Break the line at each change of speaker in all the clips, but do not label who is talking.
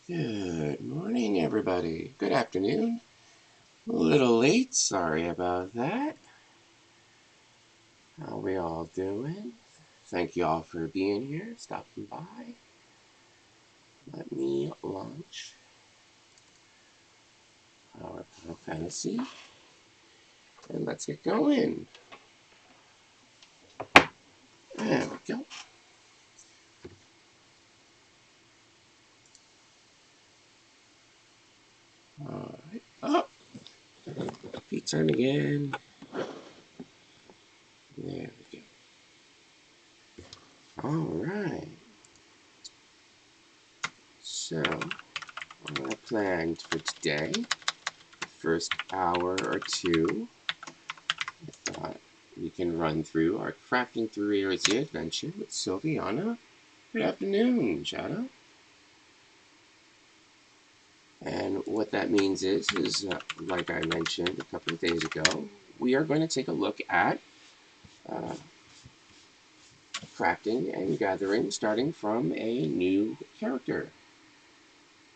Good morning, everybody. Good afternoon. A little late, sorry about that. How we all doing? Thank you all for being here, stopping by. Let me launch our Final Fantasy, and let's get going. There we go. Alright, up. Feet turn again. There we go. Alright. So, our plans for today, first hour or two, we can run through our Crafting Through Areas adventure with Sylviana. Good afternoon, Shadow. And what that means is like I mentioned a couple of days ago, we are going to take a look at crafting and gathering starting from a new character.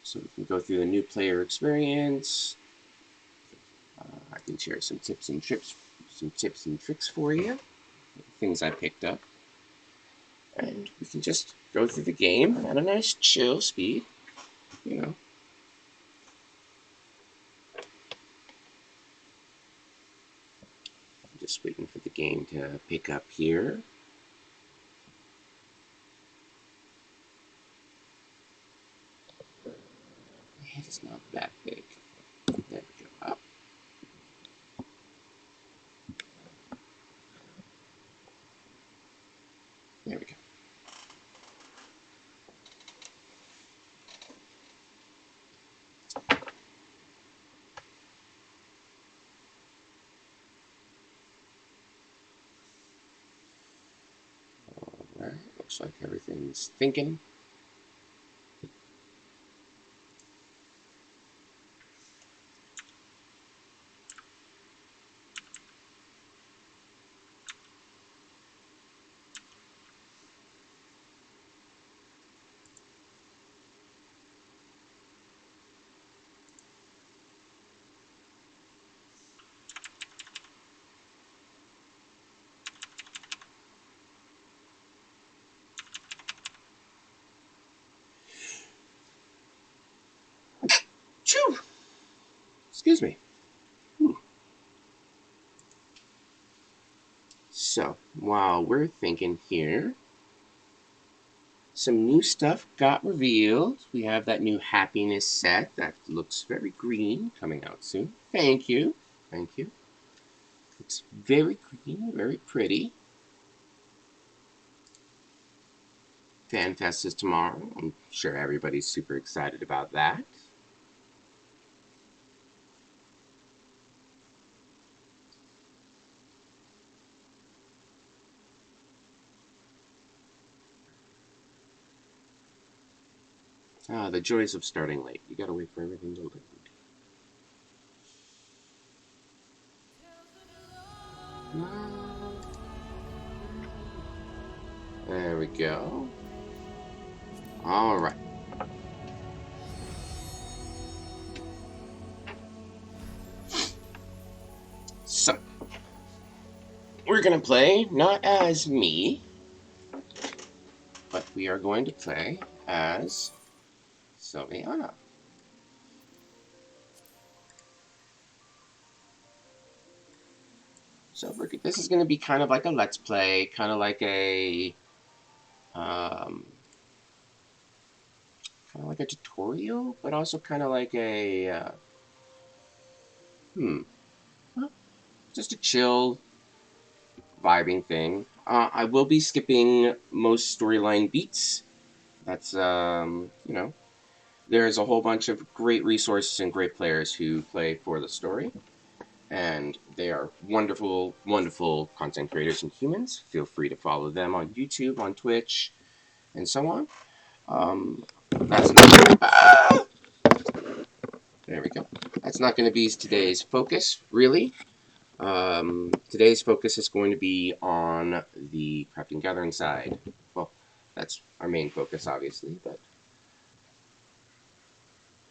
So we can go through the new player experience. I can share some tips and tricks for you, things I picked up. And we can just go through the game at a nice chill speed, you know. I'm just waiting for the game to pick up here. It's not that big. There we go. Up. There we go. Alright, looks like everything's thinking. Choo! Excuse me. So, while we're thinking here, some new stuff got revealed. We have that new happiness set that looks very green coming out soon. Thank you. Thank you. It's very green, very pretty. FanFest is tomorrow. I'm sure everybody's super excited about that. The joys of starting late. You gotta wait for everything to load. There we go. All right. So, we're going to play not as me, but we are going to play as Sylviana. So, this is going to be kind of like a let's play, kind of like a tutorial, but also kind of like a just a chill vibing thing. I will be skipping most storyline beats. That's there's a whole bunch of great resources and great players who play for the story, and they are wonderful, wonderful content creators and humans. Feel free to follow them on YouTube, on Twitch, and so on. That's not, there we go. That's not going to be today's focus, really. Today's focus is going to be on the crafting gathering side. Well, that's our main focus, obviously, but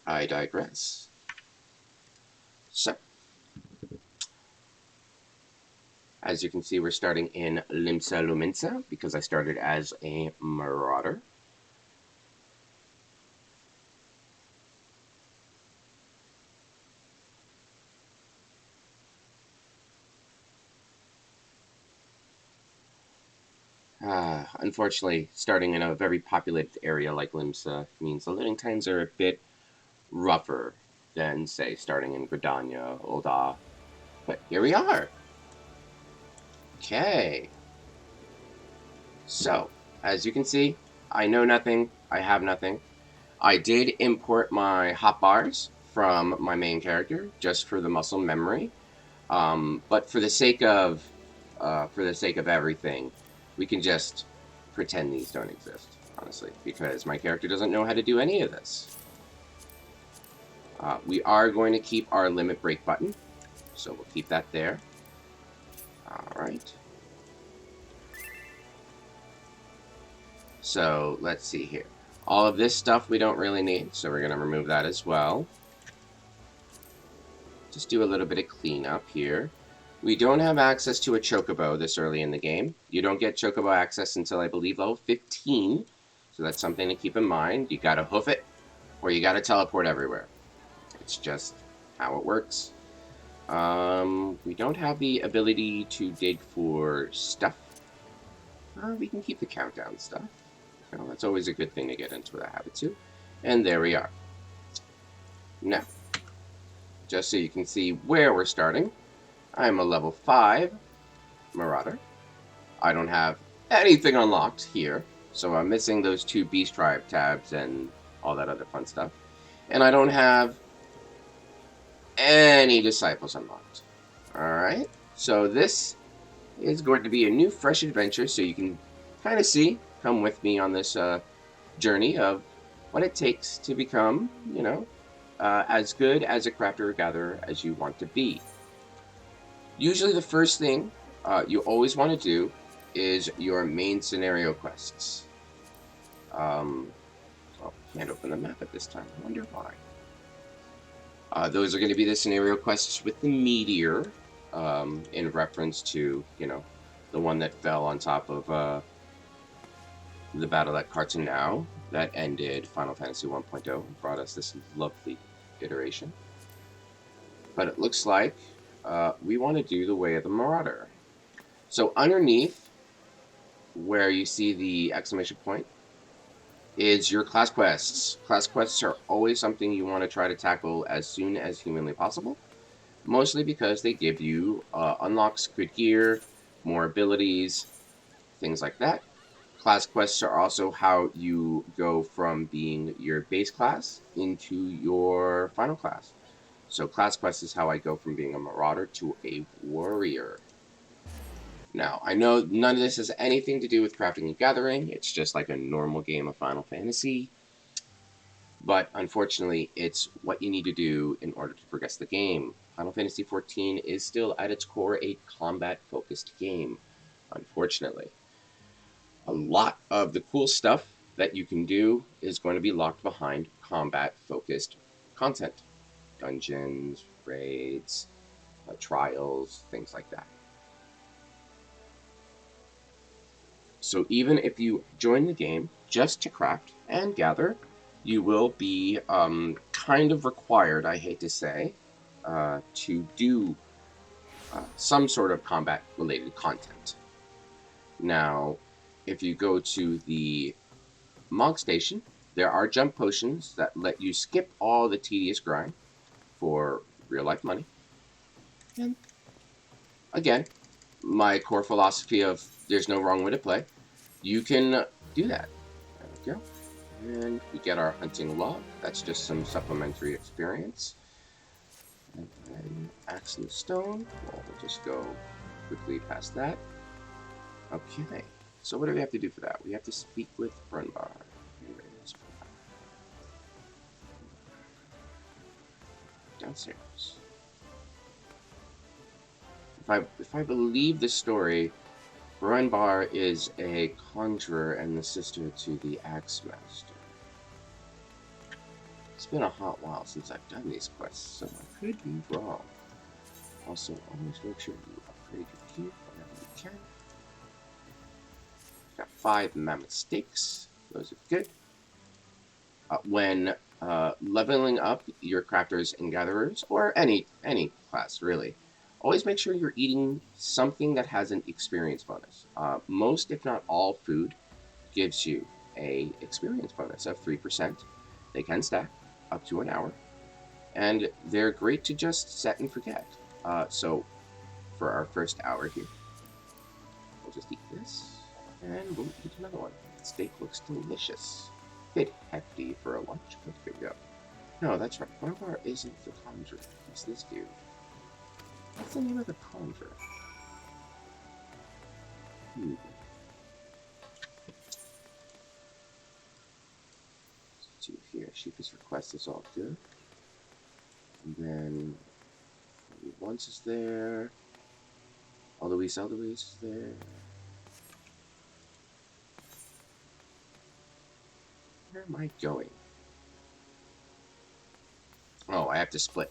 I digress. So, as you can see, we're starting in Limsa Luminsa because I started as a Marauder. Unfortunately, starting in a very populated area like Limsa means the loading times are a bit rougher than, say, starting in Gridania, Ul'dah. But here we are. Okay. So, as you can see, I know nothing, I have nothing. I did import my hotbars from my main character just for the muscle memory. But for the sake of everything, we can just pretend these don't exist, honestly, because my character doesn't know how to do any of this. We are going to keep our limit break button, so we'll keep that there. All right. So let's see here. All of this stuff we don't really need, so we're going to remove that as well. Just do a little bit of cleanup here. We don't have access to a chocobo this early in the game. You don't get chocobo access until, I believe, level 15. So that's something to keep in mind. You gotta hoof it, or you gotta teleport everywhere. It's just how it works. We don't have the ability to dig for stuff. We can keep the countdown stuff. Well, that's always a good thing to get into the habit too. And there we are. Now, just so you can see where we're starting, I'm a level 5 Marauder. I don't have anything unlocked here, so I'm missing those 2 Beast Tribe tabs and all that other fun stuff. And I don't have any Disciples unlocked. Alright, so this is going to be a new, fresh adventure, so you can kind of come with me on this journey of what it takes to become, as good as a crafter or gatherer as you want to be. Usually the first thing you always want to do is your main scenario quests. Oh, can't open the map at this time. I wonder why. Those are going to be the scenario quests with the meteor, in reference to, the one that fell on top of the battle at Cartonau that ended Final Fantasy 1.0 and brought us this lovely iteration. But it looks like we want to do the Way of the Marauder. So underneath, where you see the exclamation point, is your class quests. Class quests are always something you want to try to tackle as soon as humanly possible, mostly because they give you unlocks, good gear, more abilities, things like that. Class quests are also how you go from being your base class into your final class. So class quest is how I go from being a marauder to a warrior. Now, I know none of this has anything to do with crafting and gathering. It's just like a normal game of Final Fantasy. But unfortunately, it's what you need to do in order to progress the game. Final Fantasy XIV is still at its core a combat-focused game, unfortunately. A lot of the cool stuff that you can do is going to be locked behind combat-focused content. Dungeons, raids, trials, things like that. So even if you join the game just to craft and gather, you will be kind of required, I hate to say, to do some sort of combat-related content. Now, if you go to the Mog Station, there are jump potions that let you skip all the tedious grind for real-life money. And again, my core philosophy of there's no wrong way to play, you can do that. There we go. And we get our hunting log. That's just some supplementary experience. And then axe and stone. Well, we'll just go quickly past that. Okay. So what do we have to do for that? We have to speak with Brunbar. Downstairs. If I believe the story, Brunbar is a conjurer and the sister to the Axe Master. It's been a hot while since I've done these quests, so I could be wrong. Also, always make sure you upgrade your gear whenever you can. Got 5 mammoth steaks. Those are good. When leveling up your crafters and gatherers, or any class really, always make sure you're eating something that has an experience bonus. Most, if not all, food gives you a experience bonus of 3%. They can stack up to an hour, and they're great to just set and forget. So for our first hour here, we'll just eat this, and we'll eat another one. The steak looks delicious. Bit hefty for a lunch, but here we go. No, that's right. Barbar isn't the conjurer. It's this dude. What's the name of the conjurer? To here, Sheep's request is all good. And then once is there. Eloise is there. Where am I going? Oh, I have to split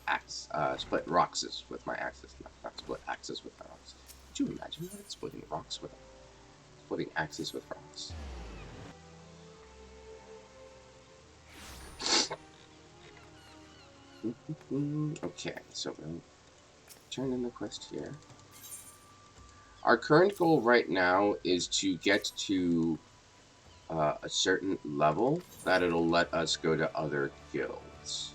split rocks with my axes, not split axes with my rocks. Could you imagine that? Splitting axes with rocks. Okay, so we'll turn in the quest here. Our current goal right now is to get to a certain level that it'll let us go to other guilds.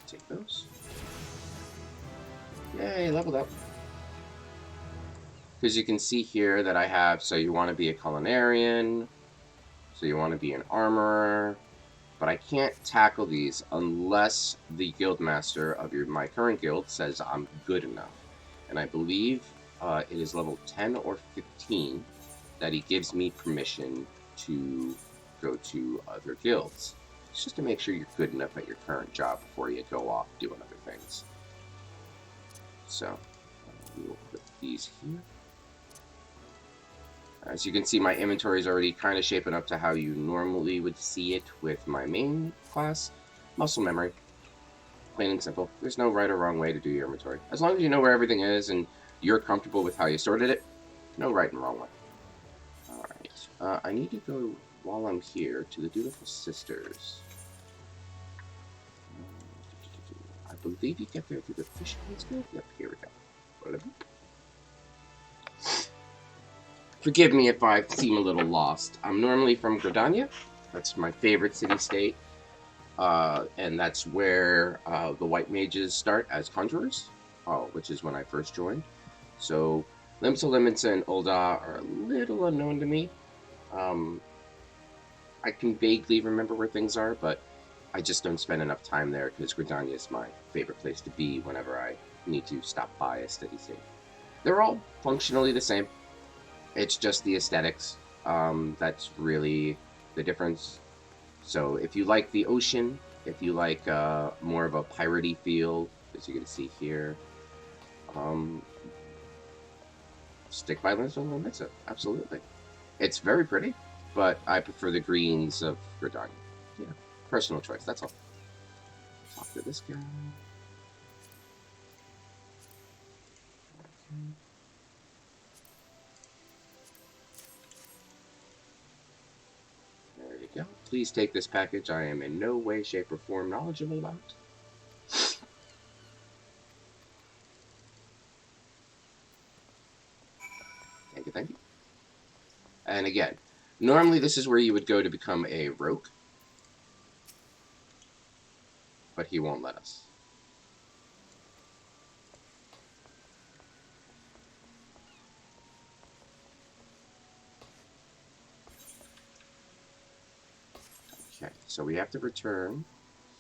Take those. Yay, leveled up. Because you can see here that I have, so you want to be a culinarian, so you want to be an armorer, but I can't tackle these unless the guildmaster of my current guild says I'm good enough. And I believe it is level 10 or 15 that he gives me permission to go to other guilds. It's just to make sure you're good enough at your current job before you go off doing other things. So, we will put these here. As you can see, my inventory is already kind of shaping up to how you normally would see it with my main class. Muscle memory. Plain and simple. There's no right or wrong way to do your inventory. As long as you know where everything is and you're comfortable with how you sorted it, no right and wrong way. Alright. I need to go, while I'm here, to the Dutiful Sisters. I believe you get there through the Fisherman's Guild? Yep, here we go. Forgive me if I seem a little lost. I'm normally from Gridania. That's my favorite city-state. And that's where the White Mages start as Conjurers, which is when I first joined. So Limsa, Limitsa, and Ul'dah are a little unknown to me. I can vaguely remember where things are, but I just don't spend enough time there because Gridania is my favorite place to be whenever I need to stop by a steady state. They're all functionally the same. It's just the aesthetics that's really the difference. So if you like the ocean, if you like more of a piratey feel, as you can see here, stick by Limsa and Limitsa, absolutely. It's very pretty, but I prefer the greens of Gridania. Yeah, personal choice, that's all. Talk to this guy. Okay. There you go. Please take this package. I am in no way, shape, or form knowledgeable about. Thank you, thank you. And again, normally this is where you would go to become a rogue, but he won't let us. Okay, so we have to return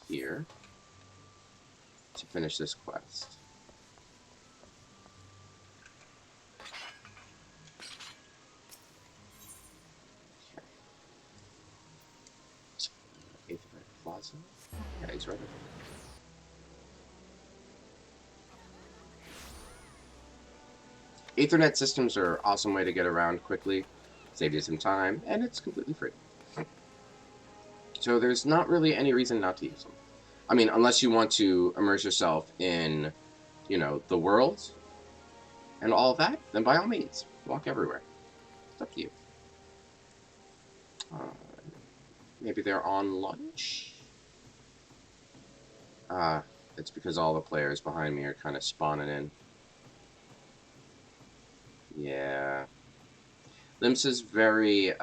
here to finish this quest. Okay. Plaza. Yeah, he's right over there. Ethernet systems are an awesome way to get around quickly. save you some time, and it's completely free. So there's not really any reason not to use them. I mean, unless you want to immerse yourself in, you know, the world and all of that, then by all means, walk everywhere. It's up to you. Maybe they're on lunch? It's because all the players behind me are kind of spawning in. Yeah. LIMS is very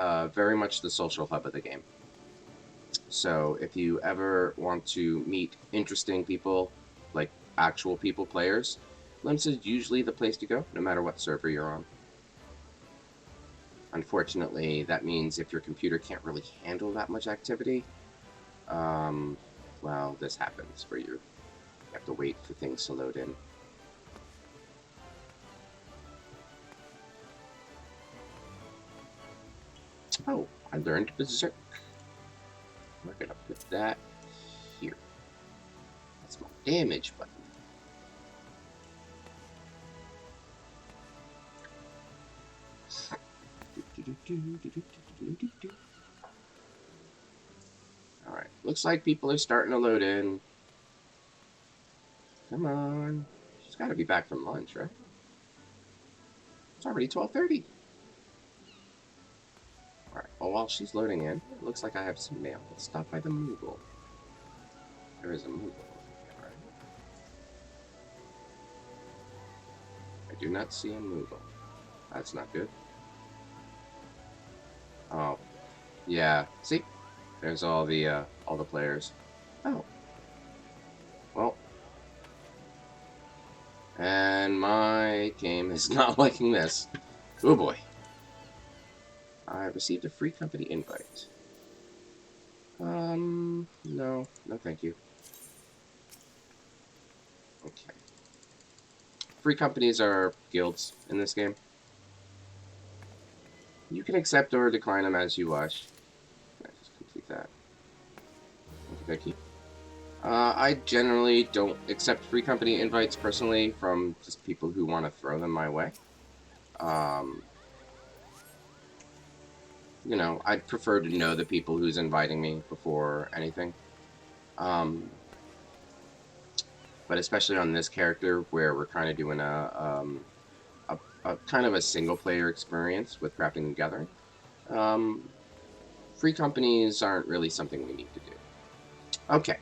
much the social hub of the game. So if you ever want to meet interesting people, like actual people players, LIMS is usually the place to go, no matter what server you're on. Unfortunately, that means if your computer can't really handle that much activity, well, this happens where you have to wait for things to load in. Oh, I learned Berserk. We're gonna put that here. That's my damage button. Alright, looks like people are starting to load in. Come on. She's got to be back from lunch, right? It's already 12:30. Alright, well, while she's loading in, it looks like I have some mail. Let's stop by the Moogle. There is a Moogle. Right. I do not see a Moogle. That's not good. Oh, yeah. See, there's all the players. Oh, well, and my game is not liking this. Oh boy. I received a free company invite. No, thank you. Okay. Free companies are guilds in this game. You can accept or decline them as you wish. Can I just complete that? Thank you. I generally don't accept free company invites personally from just people who want to throw them my way. You know, I'd prefer to know the people who's inviting me before anything. But especially on this character where we're kind of doing a kind of a single player experience with crafting and gathering. Free companies aren't really something we need to do. Okay,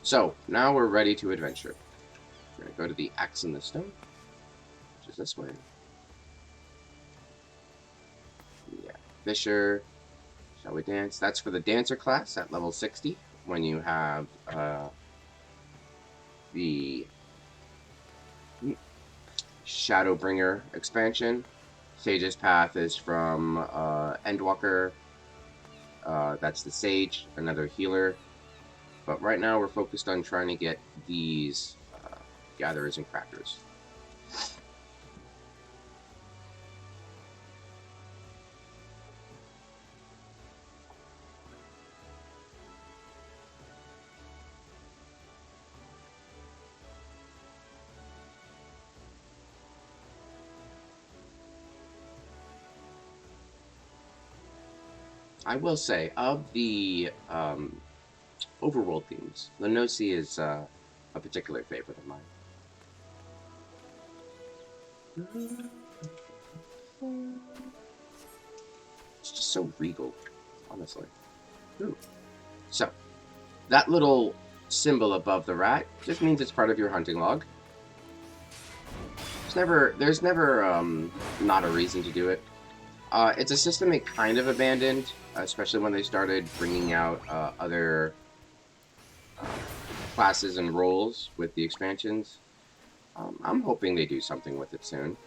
so now we're ready to adventure. We're going to go to the Axe in the Stone, which is this way. Yeah, Fisher, shall we dance? That's for the dancer class at level 60 when you have the Shadowbringer expansion. Sage's Path is from Endwalker. That's the Sage, another healer. But right now we're focused on trying to get these Gatherers and Crafters. I will say, of the overworld themes, Lenosi is a particular favorite of mine. It's just so regal, honestly. Ooh. So, that little symbol above the rat just means it's part of your hunting log. There's never not a reason to do it. It's a system they kind of abandoned, especially when they started bringing out other classes and roles with the expansions. I'm hoping they do something with it soon.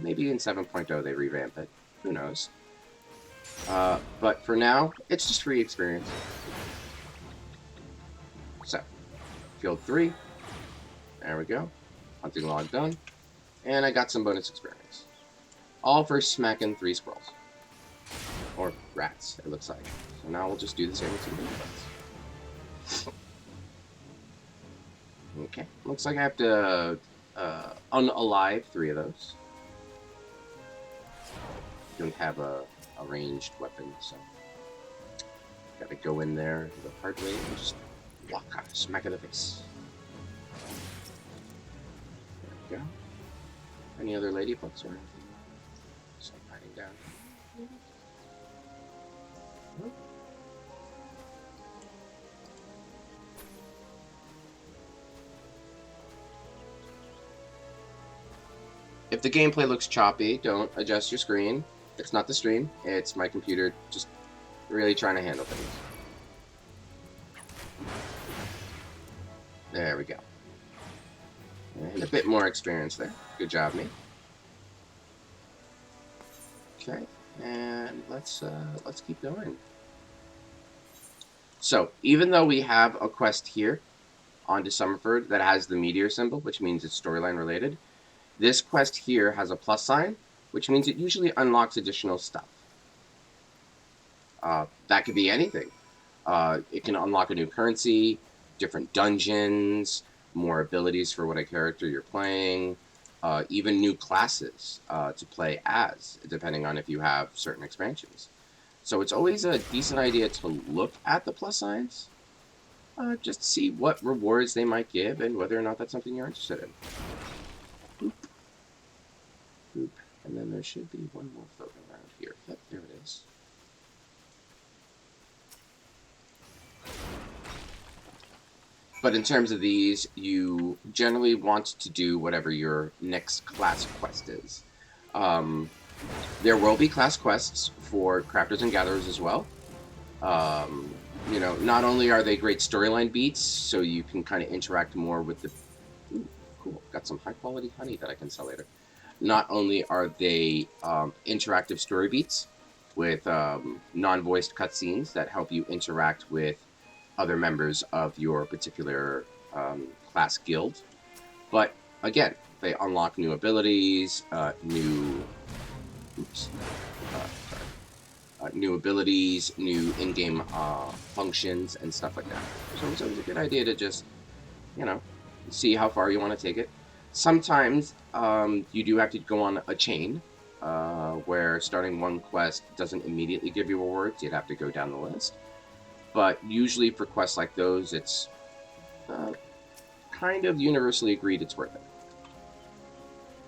Maybe in 7.0 they revamp it. Who knows? But for now, it's just free experience. So, Field 3. There we go. Hunting log done. And I got some bonus experience. All for smacking 3 squirrels. Or rats, it looks like. So now we'll just do the same with some rats. Okay, looks like I have to unalive 3 of those. Don't have a a ranged weapon, so gotta go in there the hard way and just smack in the face. There we go. Any other ladybugs or anything? So I'm hiding down. If the gameplay looks choppy, don't adjust your screen. It's not the stream, it's my computer just really trying to handle things. There we go. And a bit more experience there. Good job, me. Okay, and let's keep going. So, even though we have a quest here onto Summerford that has the meteor symbol, which means it's storyline related, this quest here has a plus sign, which means it usually unlocks additional stuff. That could be anything. It can unlock a new currency, different dungeons, more abilities for what character you're playing, even new classes to play as, depending on if you have certain expansions. So it's always a decent idea to look at the plus signs, just to see what rewards they might give and whether or not that's something you're interested in. Boop. Boop. And then there should be one more photo around here. Yep, there it is. But in terms of these, you generally want to do whatever your next class quest is. There will be class quests for crafters and gatherers as well. You know, not only are they great storyline beats, so you can kind of interact more with the... Ooh, cool. Got some high-quality honey that I can sell later. Not only are they interactive story beats with non-voiced cutscenes that help you interact with other members of your particular class guild, but again, they unlock new abilities, new in-game functions and stuff like that. So it's always a good idea to just, you know, see how far you want to take it. Sometimes you do have to go on a chain where starting one quest doesn't immediately give you rewards. You'd have to go down the list. But usually for quests like those, it's kind of universally agreed it's worth it.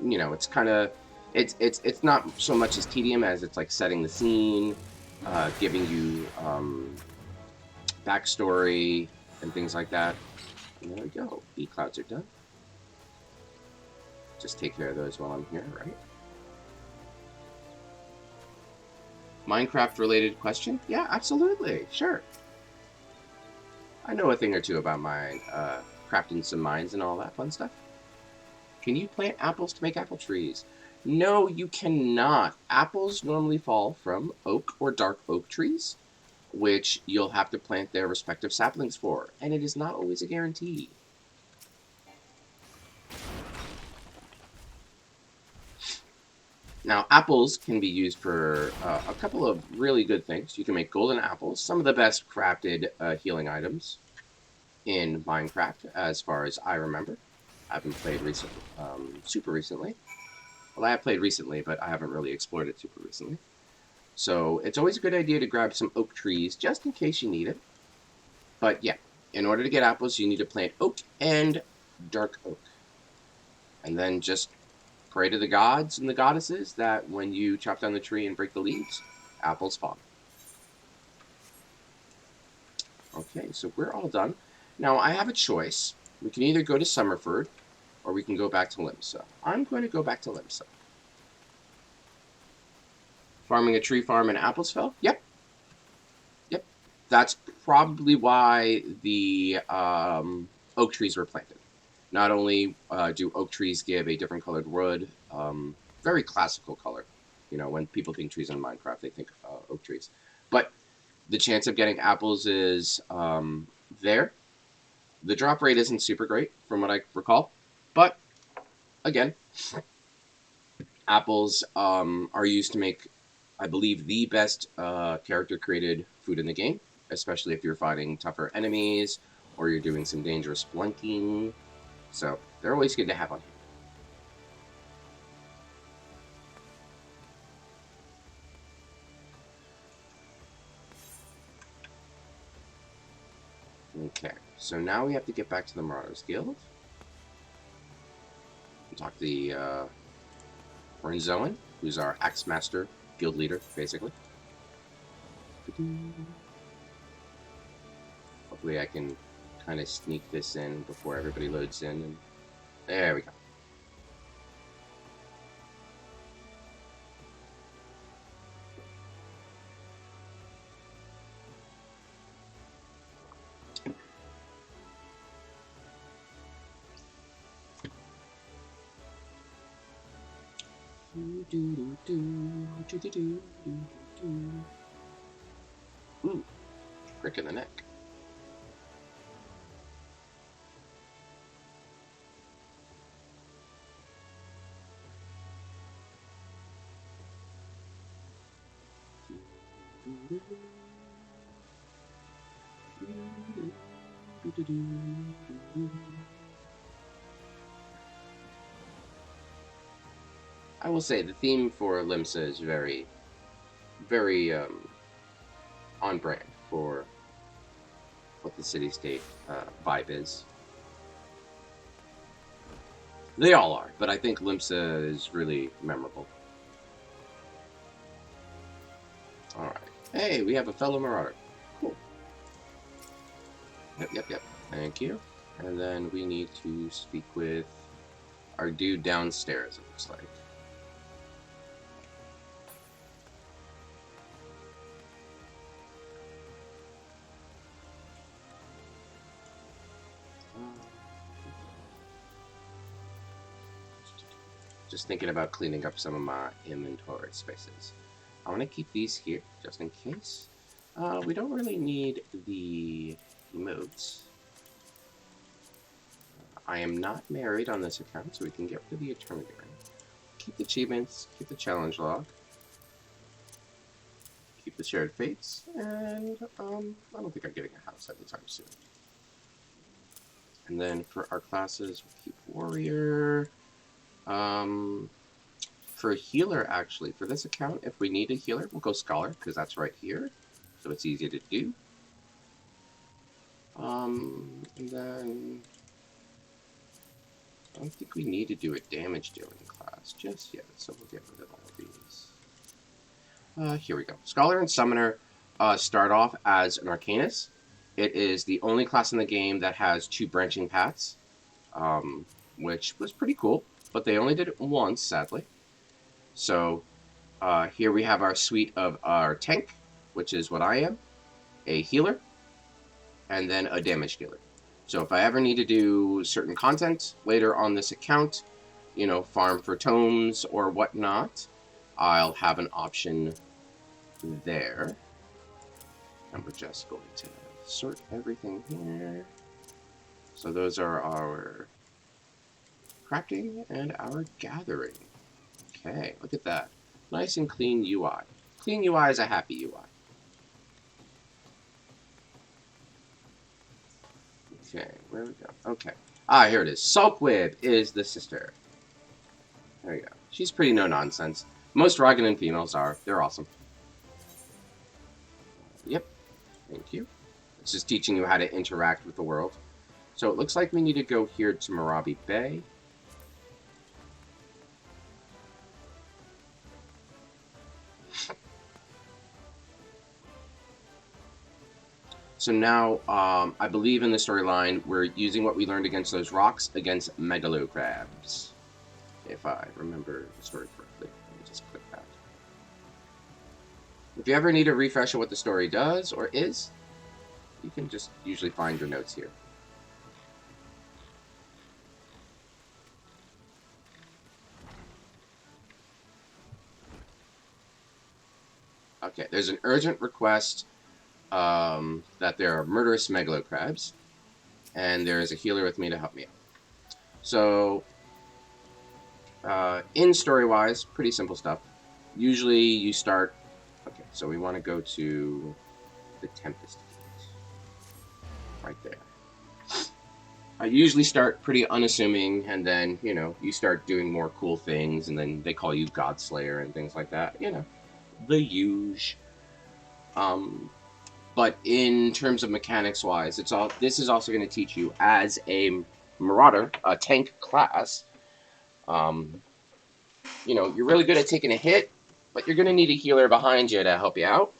You know, it's kind of... It's not so much as tedium as it's like setting the scene, giving you backstory and things like that. And there we go. E-clouds are done. Just take care of those while I'm here, right? Minecraft-related question? Yeah, absolutely. Sure. I know a thing or two about mine, crafting some mines and all that fun stuff. Can you plant apples to make apple trees? No, you cannot. Apples normally fall from oak or dark oak trees, which you'll have to plant their respective saplings for, and it is not always a guarantee. Now, apples can be used for a couple of really good things. You can make golden apples, some of the best crafted healing items in Minecraft, as far as I remember. I haven't played recently, super recently. Well, I have played recently, but I haven't really explored it super recently. So it's always a good idea to grab some oak trees, just in case you need it. But yeah, in order to get apples, you need to plant oak and dark oak. And then just pray to the gods and the goddesses that when you chop down the tree and break the leaves, apples fall. Okay, so we're all done. Now, I have a choice. We can either go to Summerford, or we can go back to Limsa. I'm going to go back to Limsa. Farming a tree farm in Applesfell? Yep. Yep. That's probably why the oak trees were planted. Not only do oak trees give a different colored wood, very classical color. You know, when people think trees in Minecraft, they think oak trees. But the chance of getting apples is there. The drop rate isn't super great, from what I recall. But, again, apples are used to make, I believe, the best character-created food in the game, especially if you're fighting tougher enemies or you're doing some dangerous splunking. So, they're always good to have on hand. So now we have to get back to the Marauders Guild. And talk to the Renzoan, who's our Axe Master guild leader, basically. Hopefully I can kind of sneak this in before everybody loads in. And there we go. Ooh, prick in the neck. I will say the theme for Limsa is very, very on brand for what the city-state vibe is. They all are, but I think Limsa is really memorable. Alright. Hey, we have a fellow Marauder. Cool. Yep. Thank you. And then we need to speak with our dude downstairs, it looks like. Just thinking about cleaning up some of my inventory spaces. I want to keep these here, just in case. We don't really need the emotes. I am not married on this account, so we can get rid of the Eternity Ring. Keep the achievements, keep the challenge log. Keep the shared fates, and I don't think I'm getting a house anytime soon. And then for our classes, we'll keep Warrior. For a healer, actually, for this account, if we need a healer, we'll go Scholar, because that's right here, so it's easy to do. And then I don't think we need to do a damage dealing class just yet, so we'll get rid of all of these. Here we go. Scholar and Summoner start off as an Arcanist. It is the only class in the game that has 2 branching paths, which was pretty cool, but they only did it once, sadly. So here we have our suite of our tank, which is what I am, a healer, and then a damage dealer. So if I ever need to do certain content later on this account, you know, farm for tomes or whatnot, I'll have an option there. And we're just going to sort everything here. So those are our crafting and our gathering. Okay, look at that. Nice and clean UI. Clean UI is a happy UI. Okay, where we go? Okay. Ah, here it is. Sulkwib is the sister. There you go. She's pretty no-nonsense. Most Roganan females are. They're awesome. Yep. Thank you. It's just teaching you how to interact with the world. So it looks like we need to go here to Marabi Bay. So now, I believe in the storyline, we're using what we learned against those rocks against megalo crabs. If I remember the story correctly. Let me just click that. If you ever need a refresh of what the story does or is, you can just usually find your notes here. Okay, there's an urgent request that there are murderous megalo crabs, and there is a healer with me to help me out. So, in story-wise, pretty simple stuff. Usually you start... Okay, so we want to go to the Tempest Gate. Right there. I usually start pretty unassuming, and then, you know, you start doing more cool things, and then they call you Godslayer and things like that. You know, the huge. But in terms of mechanics wise, this is also going to teach you as a marauder, a tank class. Um, you're really good at taking a hit, but you're going to need a healer behind you to help you out.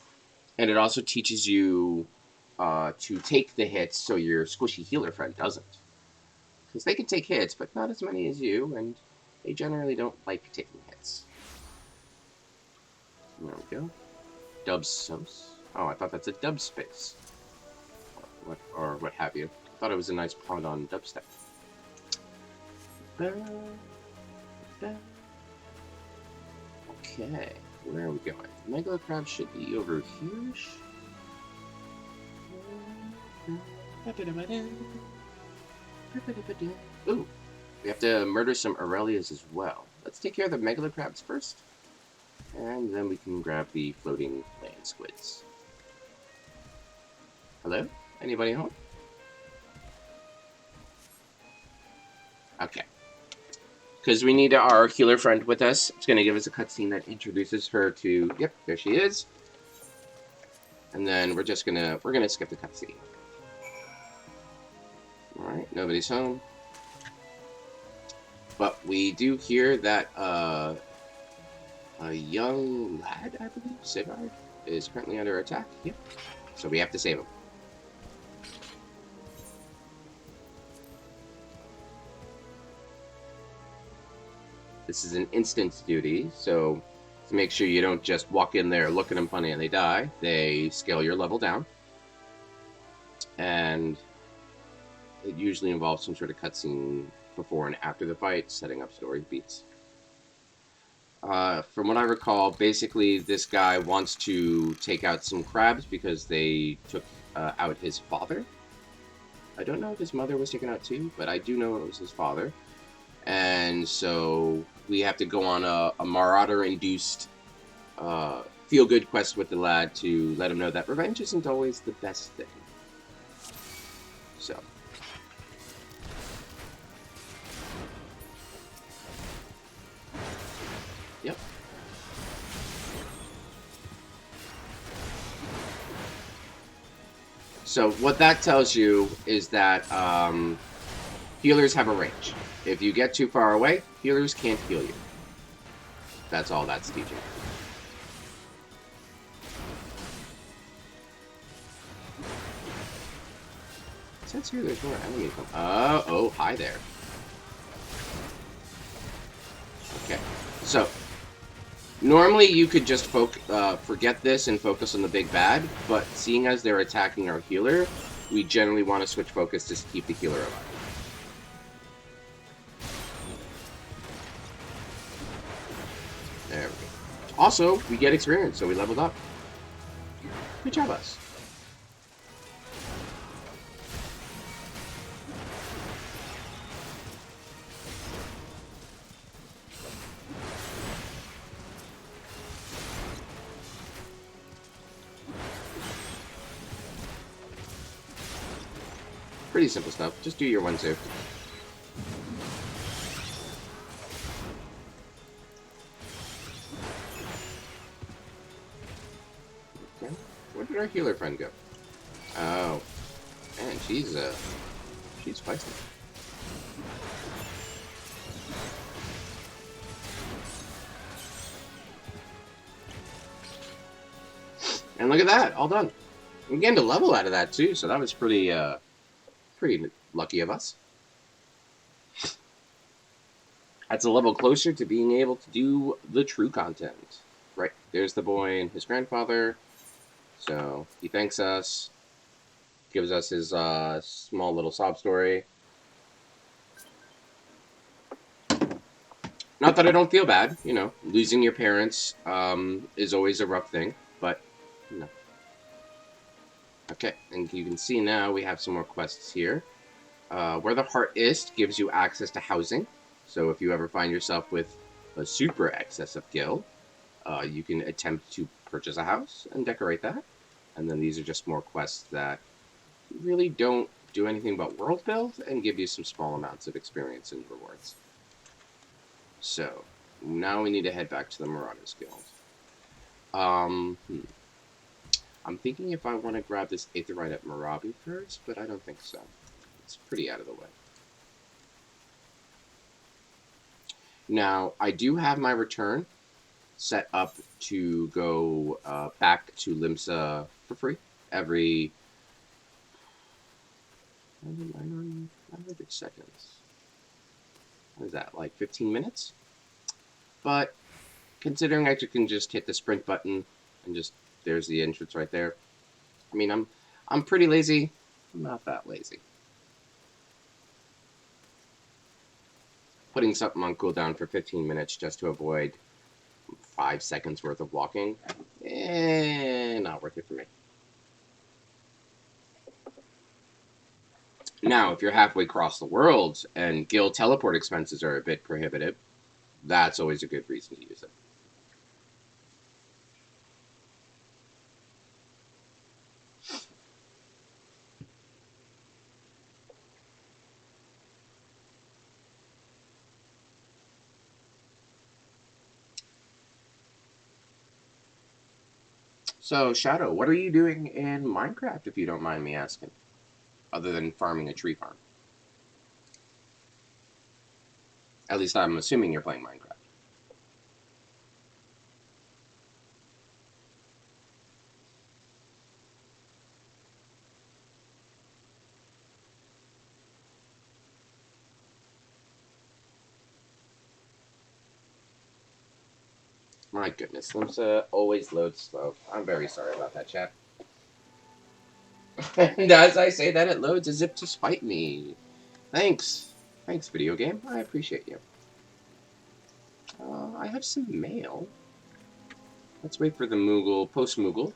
And it also teaches you to take the hits so your squishy healer friend doesn't. Because they can take hits, but not as many as you, and they generally don't like taking hits. There we go. Dubsos. Oh, I thought that's a dub space. Or what have you. I thought it was a nice pun on dubstep. Okay, where are we going? Megalo Crab should be over here. Ooh, we have to murder some Aurelias as well. Let's take care of the Megalo Crabs first, and then we can grab the floating land squids. Hello? Anybody home? Okay. Because we need our healer friend with us. It's going to give us a cutscene that introduces her to... Yep, there she is. And then we're just gonna skip the cutscene. Alright, nobody's home. But we do hear that a young lad, I believe, Sigurd, is currently under attack. Yep. So we have to save him. This is an instance duty, so to make sure you don't just walk in there, look at them funny, and they die, they scale your level down. And it usually involves some sort of cutscene before and after the fight, setting up story beats. From what I recall, basically this guy wants to take out some crabs because they took out his father. I don't know if his mother was taken out too, but I do know it was his father. And so we have to go on a marauder-induced feel-good quest with the lad to let him know that revenge isn't always the best thing. So. Yep. So what that tells you is that healers have a range. If you get too far away, healers can't heal you. That's all that's teaching. It says here there's more enemies. Oh, hi there. Okay, so normally you could just forget this and focus on the big bad, but seeing as they're attacking our healer, we generally want to switch focus to keep the healer alive. There we go. Also, we get experience, so we leveled up. Good job, us. Pretty simple stuff. Just do your 1-2. Okay. Where did our healer friend go? Oh. Man, she's feisty. And look at that, all done. We gained a level out of that too, so that was pretty lucky of us. That's a level closer to being able to do the true content. Right, there's the boy and his grandfather. So he thanks us, gives us his small little sob story. Not that I don't feel bad, losing your parents is always a rough thing, but, Okay, and you can see now we have some more quests here. Where the Heart is gives you access to housing. So if you ever find yourself with a super excess of gil, you can attempt to purchase a house and decorate that. And then these are just more quests that really don't do anything but world build and give you some small amounts of experience and rewards. So now we need to head back to the Marauders Guild. I'm I'm thinking if I want to grab this Aetheryte at Marabi first, but I don't think so. It's pretty out of the way. Now, I do have my return set up to go back to Limsa for free every 900 seconds. What is that, like 15 minutes? But considering I can just hit the sprint button and just, there's the entrance right there. I mean, I'm pretty lazy. I'm not that lazy. Putting something on cooldown for 15 minutes just to avoid 5 seconds worth of walking, not worth it for me. Now, if you're halfway across the world and guild teleport expenses are a bit prohibitive, that's always a good reason to use it. So, Shadow, what are you doing in Minecraft, if you don't mind me asking? Other than farming a tree farm. At least I'm assuming you're playing Minecraft. My goodness, Limsa always loads slow. I'm very sorry about that, chat. And as I say that, it loads as if to spite me. Thanks. Thanks, video game. I appreciate you. I have some mail. Let's wait for the Moogle, post-Moogle,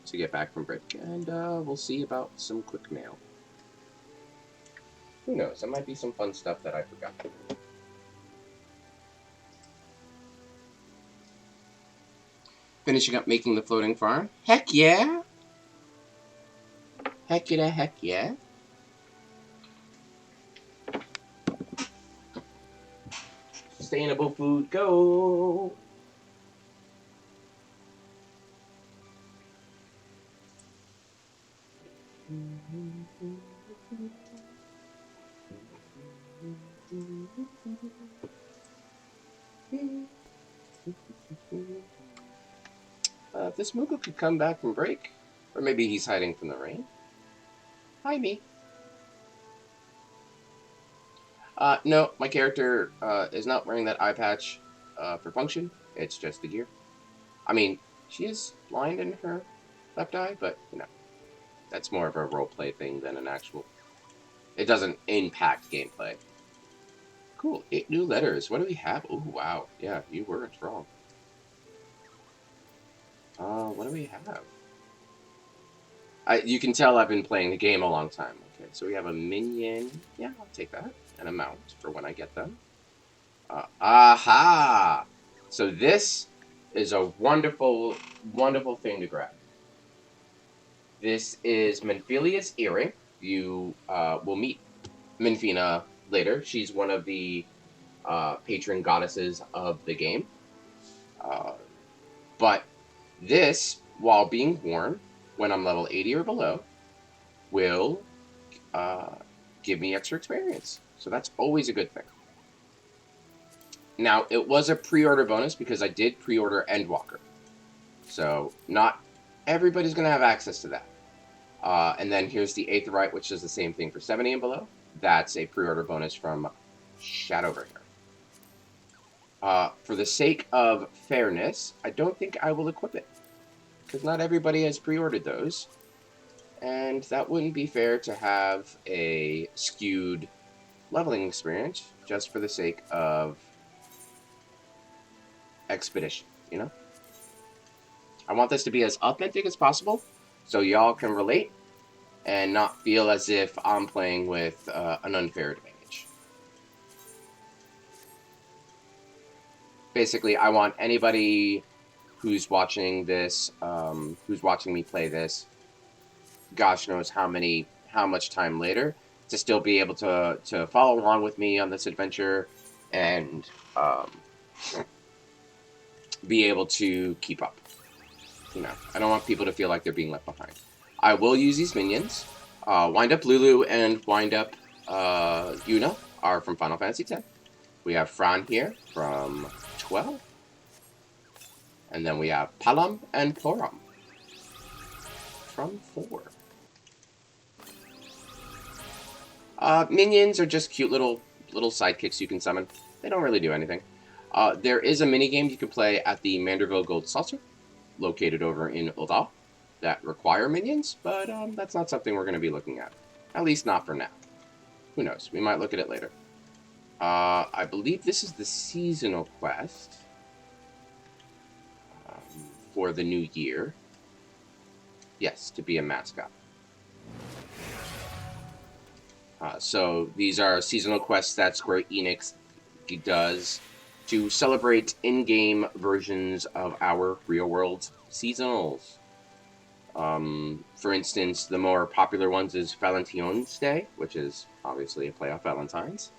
to get back from break, and we'll see about some quick mail. Who knows? There might be some fun stuff that I forgot. Finishing up making the floating farm. Heck yeah! Heck yeah, heck yeah. Sustainable food, go! If this Moogle could come back from break, or maybe he's hiding from the rain. Hi, me. No, my character is not wearing that eye patch for function. It's just the gear. I mean, she is blind in her left eye, but, you know, that's more of a roleplay thing than an actual... It doesn't impact gameplay. Cool, 8 new letters. What do we have? Oh, wow. Yeah, you weren't wrong. What do we have? You can tell I've been playing the game a long time. Okay, so we have a minion. Yeah, I'll take that. And a mount for when I get them. Aha! So this is a wonderful, wonderful thing to grab. This is Menphilia's earring. You will meet Menphina later. She's one of the patron goddesses of the game. But this, while being worn, when I'm level 80 or below, will give me extra experience. So that's always a good thing. Now, it was a pre-order bonus because I did pre-order Endwalker. So not everybody's going to have access to that. And then here's the Aetheryte, which is the same thing for 70 and below. That's a pre-order bonus from Shadowbringer. For the sake of fairness, I don't think I will equip it. Because not everybody has pre-ordered those. And that wouldn't be fair to have a skewed leveling experience just for the sake of expedition, you know? I want this to be as authentic as possible so y'all can relate and not feel as if I'm playing with an unfair advantage. Basically, I want anybody who's watching this, who's watching me play this, gosh knows how much time later, to still be able to follow along with me on this adventure and be able to keep up. You know, I don't want people to feel like they're being left behind. I will use these minions. Wind Up Lulu and Wind Up Yuna are from Final Fantasy X. We have Fran here from 12. And then we have Palam and Ploram from 4. Minions are just cute little sidekicks you can summon. They don't really do anything. There is a minigame you can play at the Manderville Gold Saucer, located over in Odal, that require minions, but that's not something we're going to be looking at. At least not for now. Who knows? We might look at it later. I believe this is the seasonal quest for the new year. Yes, to be a mascot. So these are seasonal quests that Square Enix does to celebrate in-game versions of our real-world seasonals. For instance, the more popular ones is Valentine's Day, which is obviously a play off Valentine's,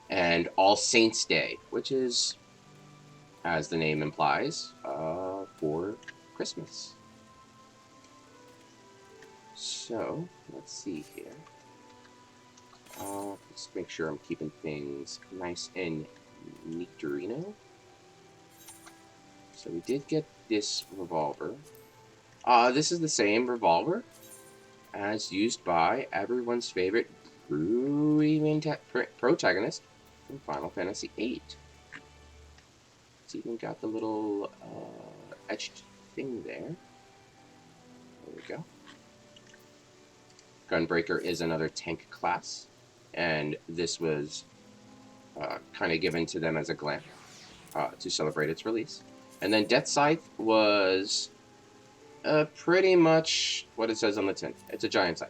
and All Saints Day, which is, as the name implies, for Christmas. So, let's see here. Let's make sure I'm keeping things nice and neaterino. So we did get this revolver. This is the same revolver as used by everyone's favorite protagonist from Final Fantasy VIII. It's even got the little etched thing there. There we go. Gunbreaker is another tank class, and this was kind of given to them as a glam to celebrate its release. And then Death Scythe was pretty much what it says on the tin. It's a giant scythe.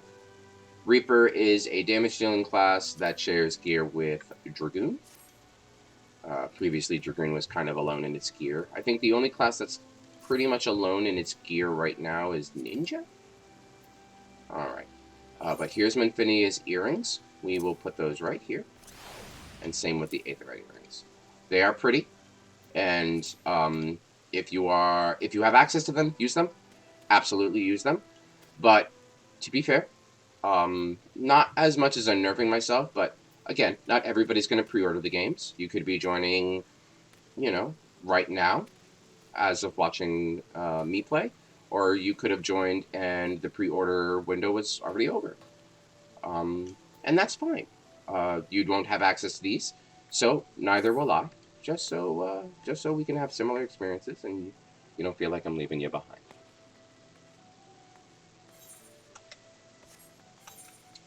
Reaper is a damage-dealing class that shares gear with Dragoon. Previously, Dragoon was kind of alone in its gear. I think the only class that's pretty much alone in its gear right now is Ninja. Alright. But here's Minfinia's earrings. We will put those right here. And same with the Aetheryte earrings. They are pretty. And if you have access to them, use them. Absolutely use them. But to be fair, not as much as I'm nerfing myself, but again, not everybody's going to pre-order the games. You could be joining, right now as of watching me play. Or you could have joined and the pre-order window was already over. And that's fine. You won't have access to these, so neither will I. Just so we can have similar experiences and you don't feel like I'm leaving you behind.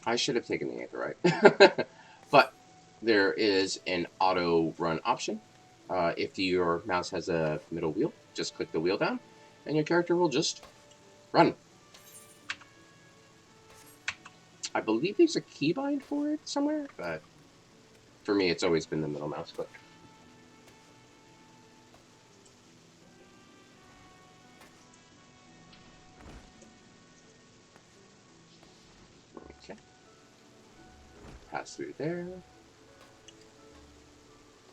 I should have taken the Aetheryte. But there is an auto run option. If your mouse has a middle wheel, just click the wheel down and your character will just run. I believe there's a keybind for it somewhere, but for me it's always been the middle mouse click. Okay. Pass through there.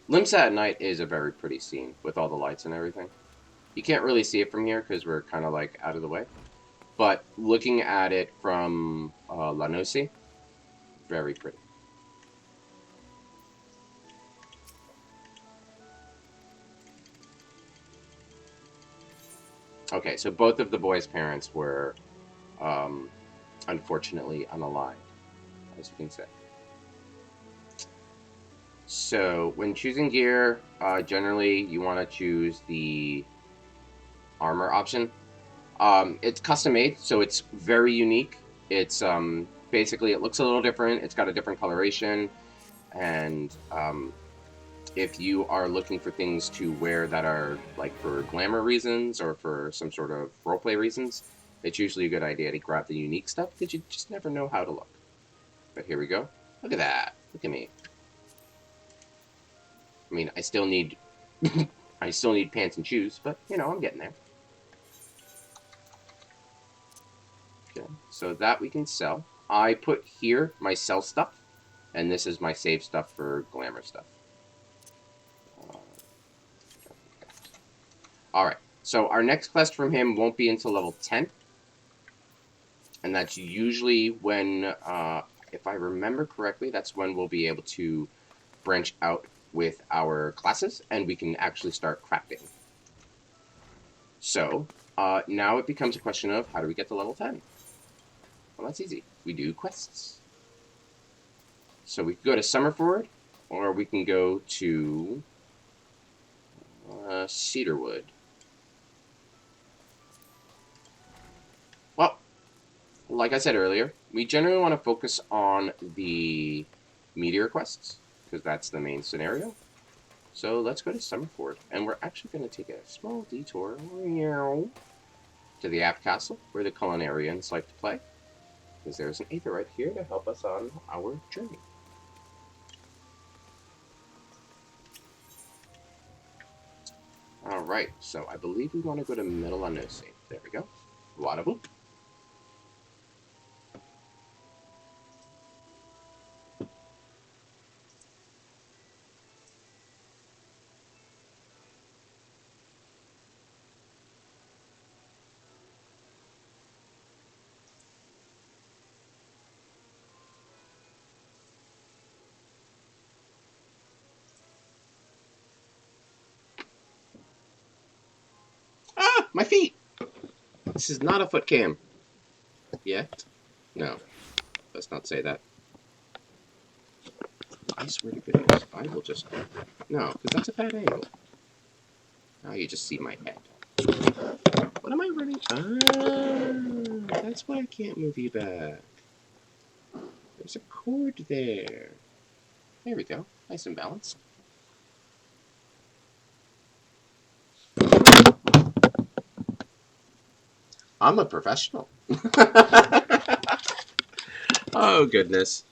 Limsa at night is a very pretty scene with all the lights and everything. You can't really see it from here because we're kind of like out of the way. But looking at it from La Noci, very pretty. Okay, so both of the boys' parents were unfortunately unalive, as you can see. So when choosing gear, generally you want to choose the armor option. It's custom made, so it's very unique. It's basically, it looks a little different. It's got a different coloration, and if you are looking for things to wear that are like for glamour reasons or for some sort of roleplay reasons, it's usually a good idea to grab the unique stuff because you just never know how to look. But here we go. Look at that. Look at me. I mean, I still need pants and shoes, but I'm getting there. Okay, so that we can sell. I put here my sell stuff, and this is my save stuff for glamour stuff. Alright, So our next quest from him won't be until level 10. And that's usually when, if I remember correctly, that's when we'll be able to branch out with our classes and we can actually start crafting. So now it becomes a question of how do we get to level 10? Well, that's easy. We do quests. So we can go to Summerford, or we can go to Cedarwood. Well, like I said earlier, we generally want to focus on the meteor quests, because that's the main scenario. So let's go to Summerford, and we're actually going to take a small detour to the Aft Castle, where the Culinarians like to play, because there's an Aether right here to help us on our journey. Alright, so I believe we want to go to Middle Unknown. There we go. Waterable. Ah, my feet! This is not a foot cam. Yet? No, let's not say that. I swear to goodness, I will just... No, because that's a bad angle. Now you just see my head. What am I running? Ah, that's why I can't move you back. There's a cord there. There we go. Nice and balanced. I'm a professional. Oh, goodness.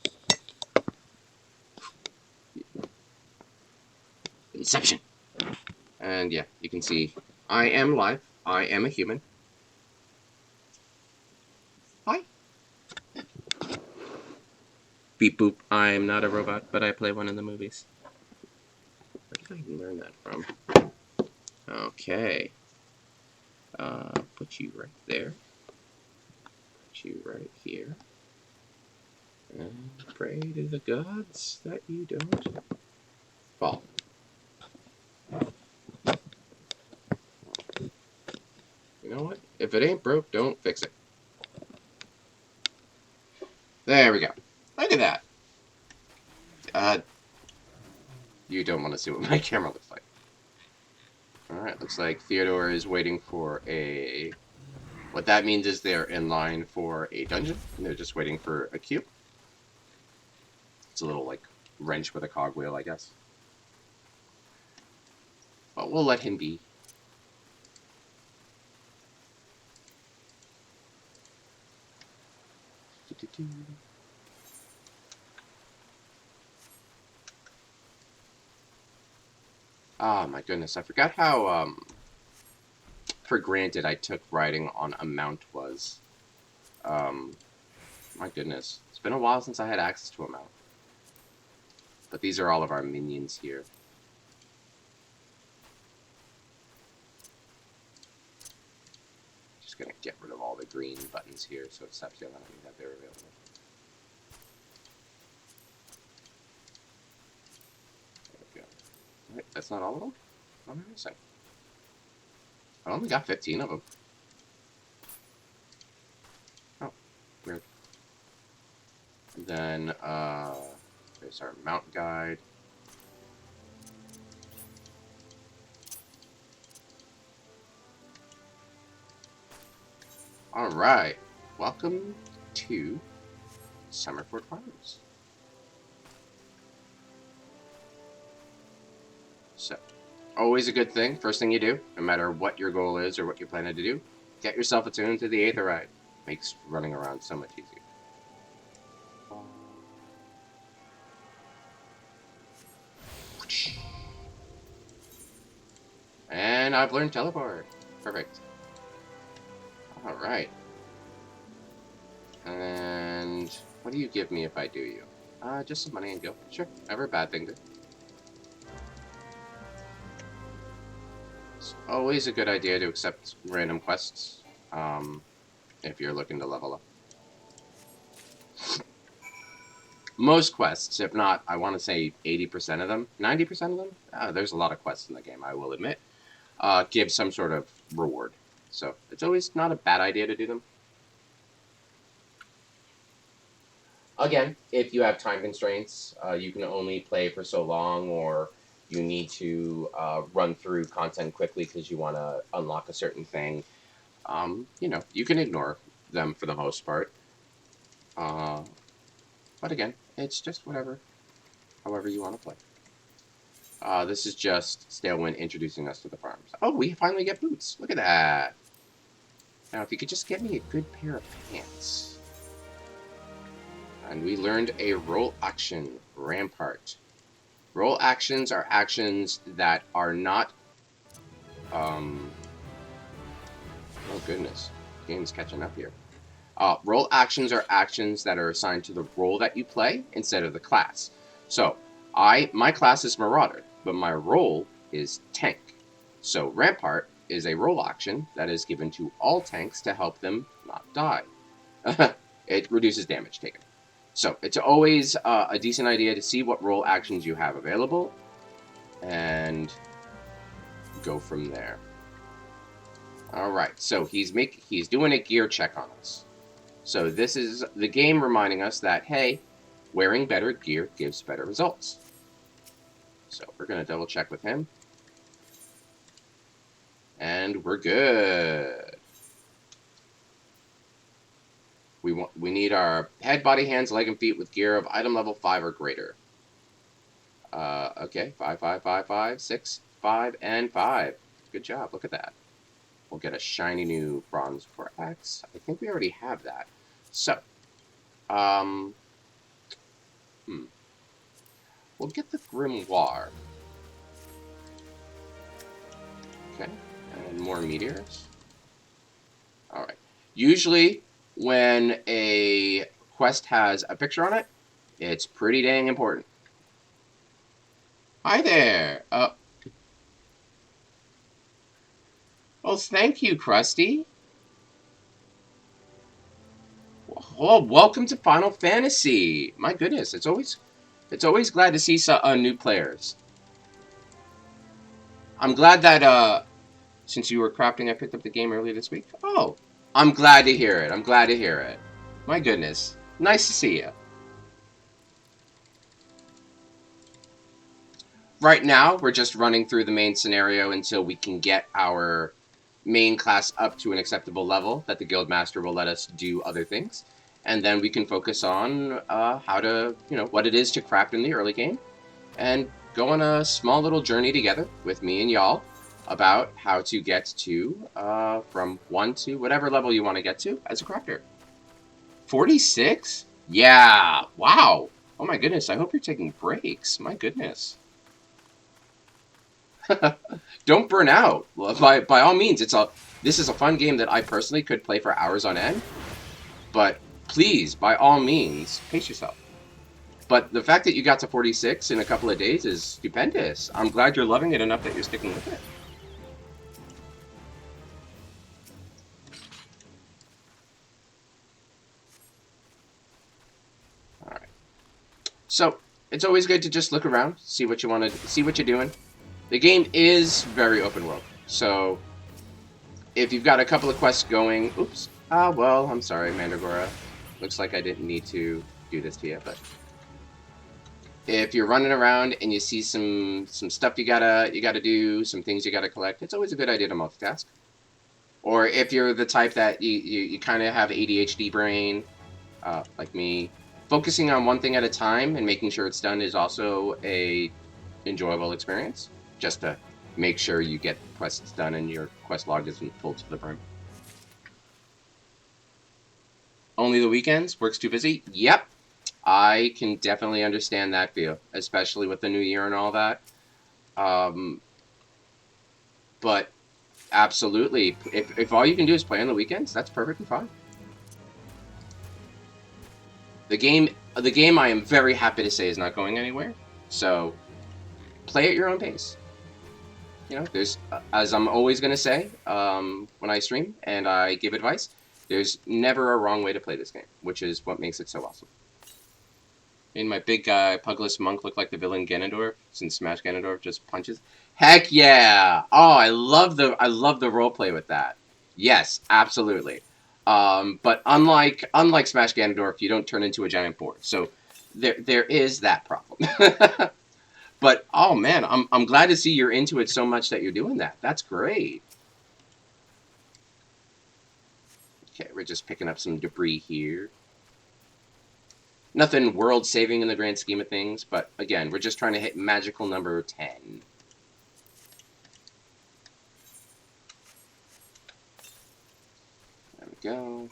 Inception. And yeah, you can see I am live. I am a human. Hi. Beep boop. I'm not a robot, but I play one in the movies. Where did I learn that from? Okay. Put you right there. Put you right here. And pray to the gods that you don't fall. You know what? If it ain't broke, don't fix it. There we go. Look at that. You don't want to see what my camera looks like. Alright, looks like Theodore is waiting for a... What that means is they're in line for a dungeon, and they're just waiting for a cube. It's a little, like, wrench with a cogwheel, I guess. But we'll let him be. Ah, my goodness, I forgot how, for granted I took riding on a mount was. My goodness. It's been a while since I had access to a mount. But these are all of our minions here. Just gonna get rid of all the green buttons here so it stops yelling at me that they're available. There we go. Alright, that's not all of them? What am I missing? I only got 15 of them. Oh, weird. And then, there's our mount guide. Alright, welcome to Summerford Farms. So, always a good thing, first thing you do, no matter what your goal is or what you're planning to do, get yourself attuned to the Aether Ride. Makes running around so much easier. And I've learned teleport. Perfect. Alright. And what do you give me if I do you? Just some money and go. Sure, never a bad thing to. It's always a good idea to accept random quests if you're looking to level up. Most quests, if not, I want to say 80% of them, 90% of them, there's a lot of quests in the game, I will admit, give some sort of reward. So it's always not a bad idea to do them. Again, if you have time constraints, you can only play for so long, or you need to run through content quickly because you want to unlock a certain thing, you know, you can ignore them for the most part. But again, it's just however you want to play. This is just Stalewind introducing us to the farms. Oh, we finally get boots. Look at that. Now, if you could just get me a good pair of pants. And we learned a role action, Rampart. Role actions are actions that are not... oh goodness, the game's catching up here. Role actions are actions that are assigned to the role that you play instead of the class. So, my class is Marauder, but my role is Tank. So, Rampart is a role action that is given to all tanks to help them not die. It reduces damage taken. So, it's always a decent idea to see what role actions you have available and go from there. Alright, so he's doing a gear check on us. So this is the game reminding us that, hey, wearing better gear gives better results. So we're going to double check with him. And we're good. We need our head, body, hands, leg, and feet with gear of item level 5 or greater. Okay, 5, 5, 5, 5, 6, 5, and 5. Good job, look at that. We'll get a shiny new bronze axe. I think we already have that. So, we'll get the grimoire. Okay, and more meteors. Alright. Usually, when a quest has a picture on it, it's pretty dang important. Hi there! Well, thank you, Krusty. Well, welcome to Final Fantasy. My goodness, it's always glad to see some new players. I'm glad that since you were crafting, I picked up the game earlier this week. Oh, I'm glad to hear it. I'm glad to hear it. My goodness, nice to see you. Right now, we're just running through the main scenario until we can get our main class up to an acceptable level that the Guildmaster will let us do other things. And then we can focus on how to, what it is to craft in the early game. And go on a small little journey together with me and y'all about how to get to, from 1 to whatever level you want to get to as a crafter. 46? Yeah, wow. Oh my goodness, I hope you're taking breaks. My goodness. Don't burn out. By all means, this is a fun game that I personally could play for hours on end. But please, by all means, pace yourself. But the fact that you got to 46 in a couple of days is stupendous. I'm glad you're loving it enough that you're sticking with it. All right. So it's always good to just look around, see what you want to see what you're doing. The game is very open world, so if you've got a couple of quests going, oops, well, I'm sorry, Mandragora. Looks like I didn't need to do this to you, but if you're running around and you see some stuff you gotta do, some things you gotta collect, it's always a good idea to multitask. Or if you're the type that you kind of have ADHD brain, like me, focusing on one thing at a time and making sure it's done is also a enjoyable experience. Just to make sure you get quests done and your quest log isn't full to the brim. Only the weekends? Work's too busy? Yep. I can definitely understand that feel, especially with the new year and all that. But absolutely, if all you can do is play on the weekends, that's perfectly fine. The game I am very happy to say is not going anywhere, so play at your own pace. you know, there's, as I'm always going to say when I stream and I give advice, there's never a wrong way to play this game, which is what makes it so awesome. Made my big guy, Pugless Monk, look like the villain Ganondorf, since Smash Ganondorf just punches. Heck yeah! Oh, I love the roleplay with that. Yes, absolutely. But unlike Smash Ganondorf, you don't turn into a giant board, so there is that problem. But oh man, I'm glad to see you're into it so much that you're doing that. That's great. Okay, we're just picking up some debris here. Nothing world-saving in the grand scheme of things, but again, we're just trying to hit magical number 10. There we go.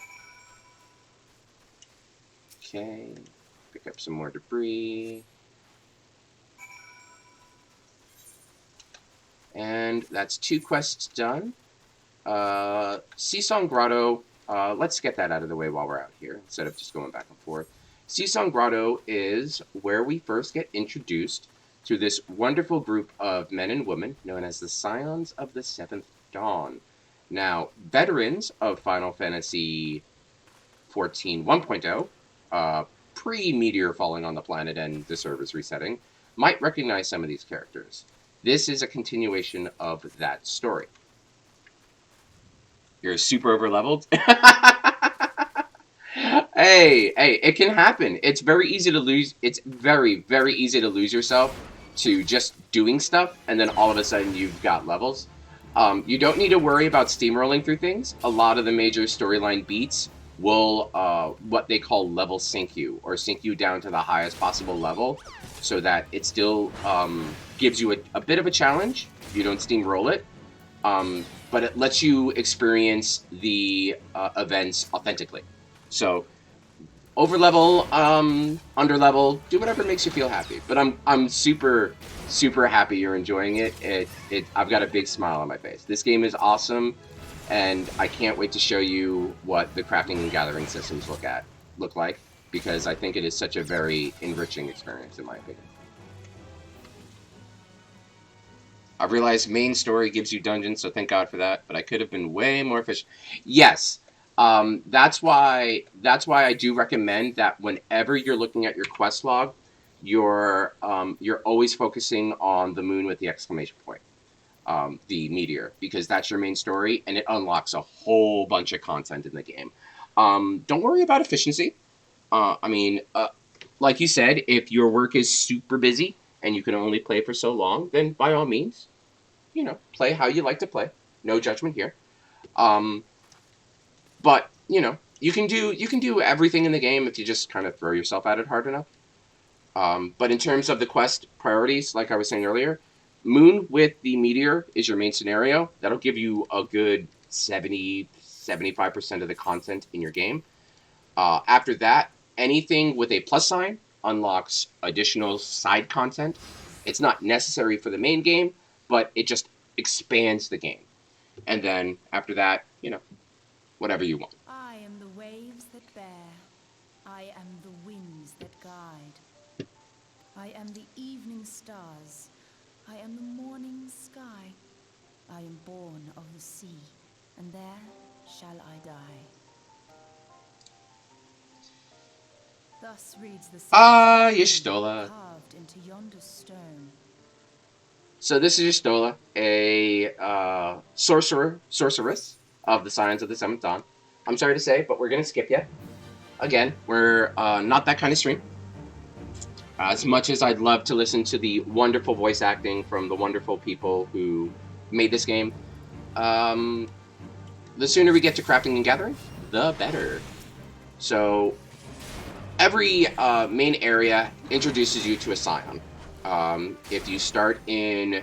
Okay, pick up some more debris. And that's 2 quests done. Seasong Grotto, let's get that out of the way while we're out here, instead of just going back and forth. Seasong Grotto is where we first get introduced to this wonderful group of men and women known as the Scions of the Seventh Dawn. Now, veterans of Final Fantasy XIV 1.0, pre-Meteor falling on the planet and the servers resetting, might recognize some of these characters. This is a continuation of that story. You're super over-leveled? Hey, it can happen. It's very easy to lose. It's very, very easy to lose yourself to just doing stuff, and then all of a sudden you've got levels. You don't need to worry about steamrolling through things. A lot of the major storyline beats will, what they call level sync you, or sync you down to the highest possible level, so that it still gives you a bit of a challenge. You don't steamroll it, but it lets you experience the events authentically. So, over level, under level, do whatever makes you feel happy. But I'm super happy you're enjoying it. I've got a big smile on my face. This game is awesome, and I can't wait to show you what the crafting and gathering systems look like, because I think it is such a very enriching experience, in my opinion. I realize main story gives you dungeons, so thank God for that. But I could have been way more efficient. Yes. That's why I do recommend that whenever you're looking at your quest log, you're always focusing on the moon with the exclamation point, the meteor, because that's your main story, and it unlocks a whole bunch of content in the game. Don't worry about efficiency. Like you said, if your work is super busy and you can only play for so long, then by all means, play how you like to play. No judgment here. But, you can do everything in the game if you just kind of throw yourself at it hard enough. But in terms of the quest priorities, like I was saying earlier, Moon with the Meteor is your main scenario. That'll give you a good 70-75% of the content in your game. After that, anything with a plus sign unlocks additional side content. It's not necessary for the main game, but it just expands the game. And then after that, whatever you want.
I am the waves that bear. I am the winds that guide. I am the evening stars. I am the morning sky. I am born of the sea, and there shall I die. Thus reads the
Y'shtola.
carved into yonder stone.
So this is Y'shtola, a sorceress of the Scions of the Seventh Dawn. I'm sorry to say, but we're going to skip you. Again, we're not that kind of stream. As much as I'd love to listen to the wonderful voice acting from the wonderful people who made this game, the sooner we get to crafting and gathering, the better. So, every main area introduces you to a Scion. If you start in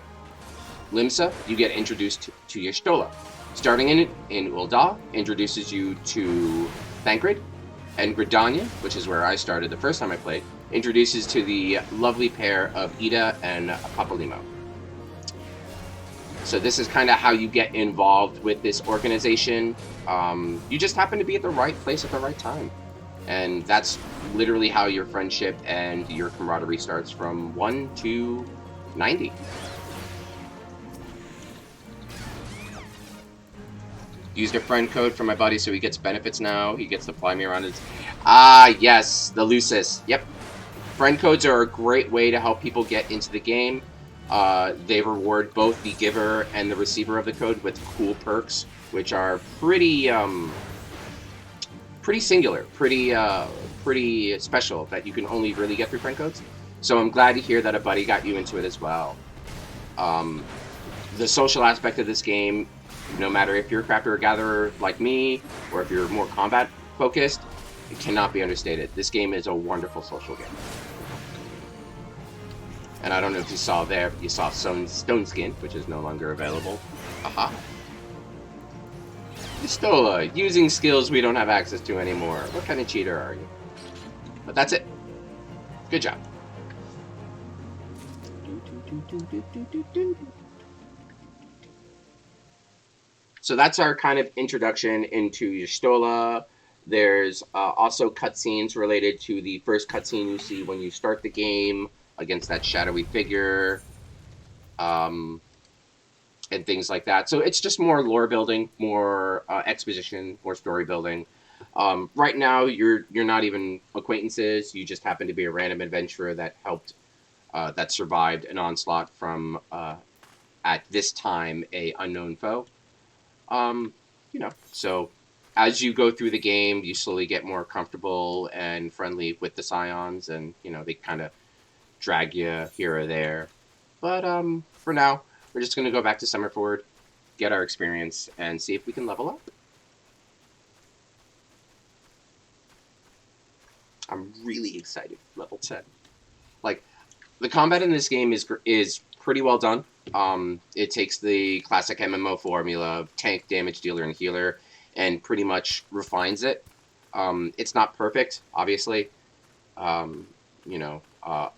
Limsa, you get introduced to Y'shtola. Starting in Ul'dah introduces you to Thancred, and Gridania, which is where I started the first time I played, introduces to the lovely pair of Ida and Papalymo. So this is kind of how you get involved with this organization. You just happen to be at the right place at the right time. And that's literally how your friendship and your camaraderie starts from 1 to 90. Used a friend code for my buddy so he gets benefits now. He gets to fly me around his... Ah, yes, the Lucis. Yep. Friend codes are a great way to help people get into the game. They reward both the giver and the receiver of the code with cool perks, which are pretty singular, pretty special that you can only really get through friend codes. So I'm glad to hear that a buddy got you into it as well. The social aspect of this game, no matter if you're a crafter or gatherer like me, or if you're more combat focused, it cannot be understated. This game is a wonderful social game. And I don't know if you saw there, but you saw Stone Skin, which is no longer available. Aha. Pistola, using skills we don't have access to anymore. What kind of cheater are you? But that's it. Good job. So that's our kind of introduction into Y'shtola. There's also cutscenes related to the first cutscene you see when you start the game against that shadowy figure, and things like that. So it's just more lore building, more exposition, more story building. Right now, you're not even acquaintances. You just happen to be a random adventurer that helped, that survived an onslaught from, at this time, a unknown foe. So as you go through the game, you slowly get more comfortable and friendly with the Scions, and, they kind of drag you here or there. But for now, we're just going to go back to Summerford, get our experience, and see if we can level up. I'm really excited for level 10. Like, the combat in this game is pretty well done. It takes the classic MMO formula of tank, damage dealer, and healer, and pretty much refines it. It's not perfect, obviously.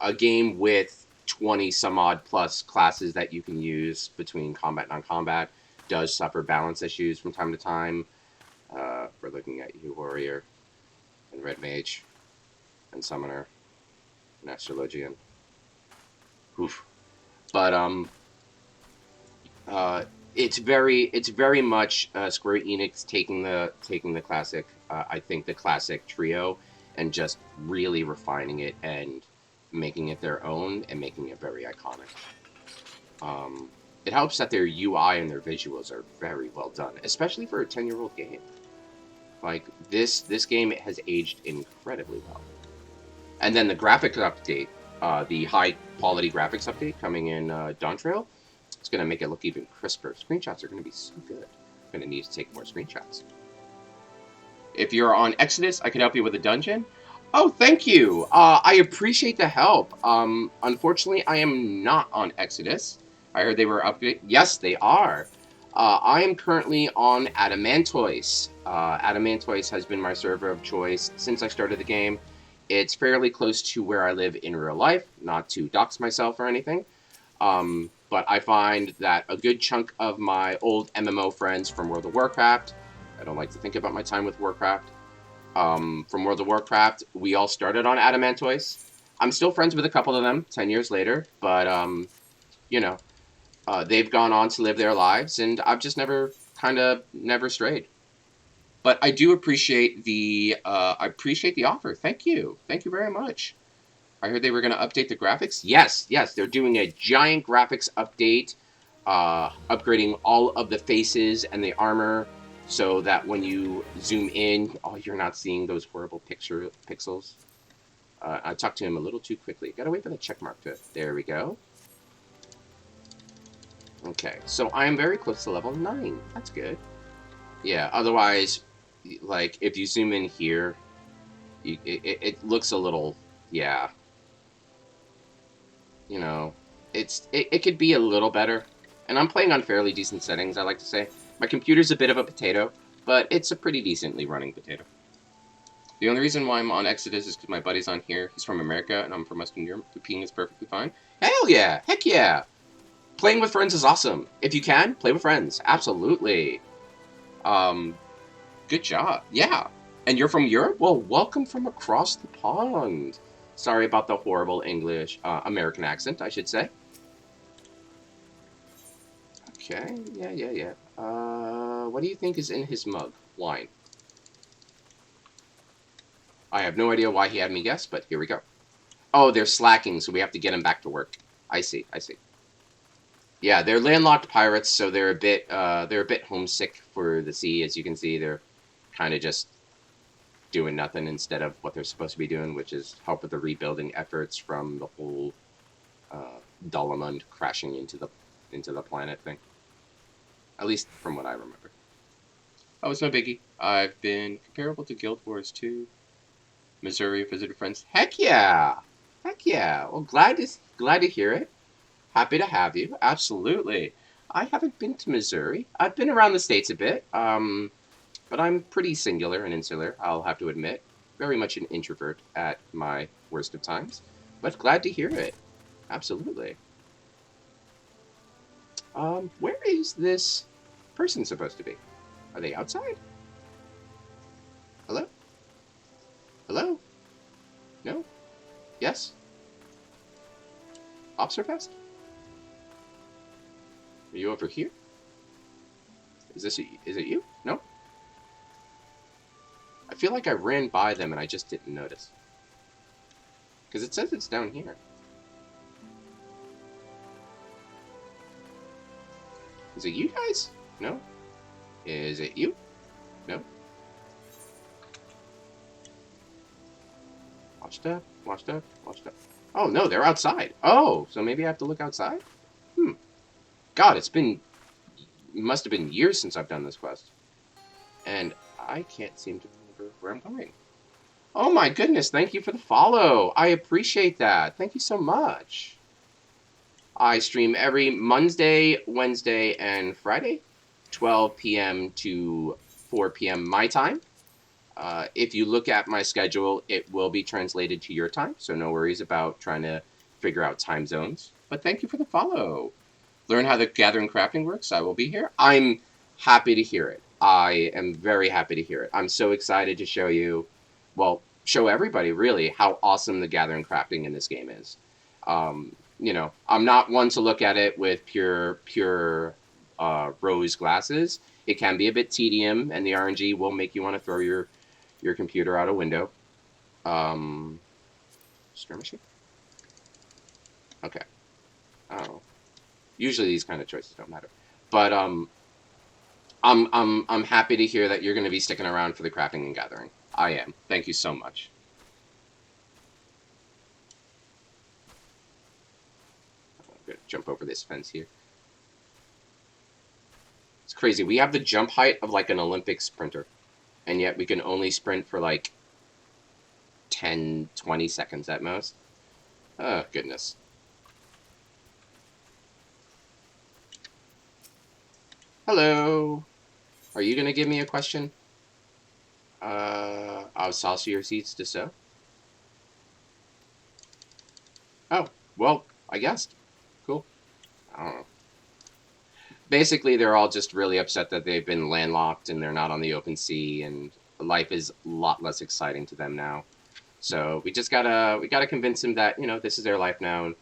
A game with 20 some odd plus classes that you can use between combat and non-combat does suffer balance issues from time to time. We're looking at you, Warrior, and Red Mage, and Summoner, and Astrologian. Oof. But it's very much Square Enix taking the classic, I think the classic trio, and just really refining it and making it their own and making it very iconic. It helps that their UI and their visuals are very well done, especially for a 10-year-old game. Like, this game has aged incredibly well. And then the graphics update, the high-quality graphics update coming in Dawntrail, it's going to make it look even crisper. Screenshots are going to be so good. I'm going to need to take more screenshots. If you're on Exodus, I can help you with a dungeon. Oh, thank you. I appreciate the help. Unfortunately, I am not on Exodus. I heard they were upgraded. Yes, they are. I am currently on Adamantoise. Adamantoise has been my server of choice since I started the game. It's fairly close to where I live in real life, not to dox myself or anything. But I find that a good chunk of my old MMO friends from World of Warcraft, I don't like to think about my time with Warcraft, from World of Warcraft, we all started on Adamantoise. I'm still friends with a couple of them 10 years later, but, they've gone on to live their lives, and I've just never strayed. But I do appreciate the offer. Thank you. Thank you very much. I heard they were going to update the graphics. Yes, they're doing a giant graphics update, upgrading all of the faces and the armor so that when you zoom in, you're not seeing those horrible pixels. I talked to him a little too quickly. Gotta wait for the check mark to... There we go. Okay, so I am very close to level 9. That's good. Yeah, otherwise, like, if you zoom in here, it looks a little... Yeah. It could be a little better. And I'm playing on fairly decent settings, I like to say. My computer's a bit of a potato, but it's a pretty decently running potato. The only reason why I'm on Exodus is because my buddy's on here. He's from America, and I'm from Western Europe. The ping is perfectly fine. Hell yeah! Heck yeah! Playing with friends is awesome. If you can, play with friends. Absolutely. Good job. Yeah. And you're from Europe? Well, welcome from across the pond. Sorry about the horrible English, American accent, I should say. Okay, yeah. What do you think is in his mug? Wine. I have no idea why he had me guess, but here we go. Oh, they're slacking, so we have to get him back to work. I see. Yeah, they're landlocked pirates, so they're a bit homesick for the sea. As you can see, they're kind of just doing nothing instead of what they're supposed to be doing, which is help with the rebuilding efforts from the whole Dolomund crashing into the planet thing. At least from what I remember. Oh, it's no biggie. I've been comparable to Guild Wars 2. Missouri visitor friends. Heck yeah! Heck yeah! Well, glad to hear it. Happy to have you. Absolutely. I haven't been to Missouri. I've been around the States a bit, but I'm pretty singular and insular, I'll have to admit. Very much an introvert at my worst of times, but glad to hear it. Absolutely. Where is this person supposed to be? Are they outside? Hello? Hello? No? Yes? Observest? Are you over here? Is it you? No? I feel like I ran by them and I just didn't notice. Because it says it's down here. Is it you guys? No? Is it you? No? Washed up, washed up, washed up. Oh, no, they're outside. Oh, so maybe I have to look outside? God, it must have been years since I've done this quest. And I can't seem to remember where I'm going. Oh my goodness, thank you for the follow. I appreciate that. Thank you so much. I stream every Monday, Wednesday, and Friday, 12 p.m. to 4 p.m. my time. If you look at my schedule, it will be translated to your time, so no worries about trying to figure out time zones. But thank you for the follow. Learn how the gathering crafting works. I will be here. I'm happy to hear it. I am very happy to hear it. I'm so excited to show you, well, show everybody really how awesome the gathering crafting in this game is. You know, I'm not one to look at it with pure rose glasses. It can be a bit tedium, and the RNG will make you want to throw your computer out a window. Skirmishing? Okay. Oh. Usually these kind of choices don't matter. But I'm happy to hear that you're going to be sticking around for the crafting and gathering. I am. Thank you so much. I'm going to jump over this fence here. It's crazy. We have the jump height of like an Olympic sprinter, and yet we can only sprint for like 10, 20 seconds at most. Oh, goodness. Hello. Are you going to give me a question? I'll sauce your seeds to sow. Oh, well, I guessed. Cool. I don't know. Basically, they're all just really upset that they've been landlocked and they're not on the open sea, and life is a lot less exciting to them now. So we gotta convince them that, you know, this is their life now, and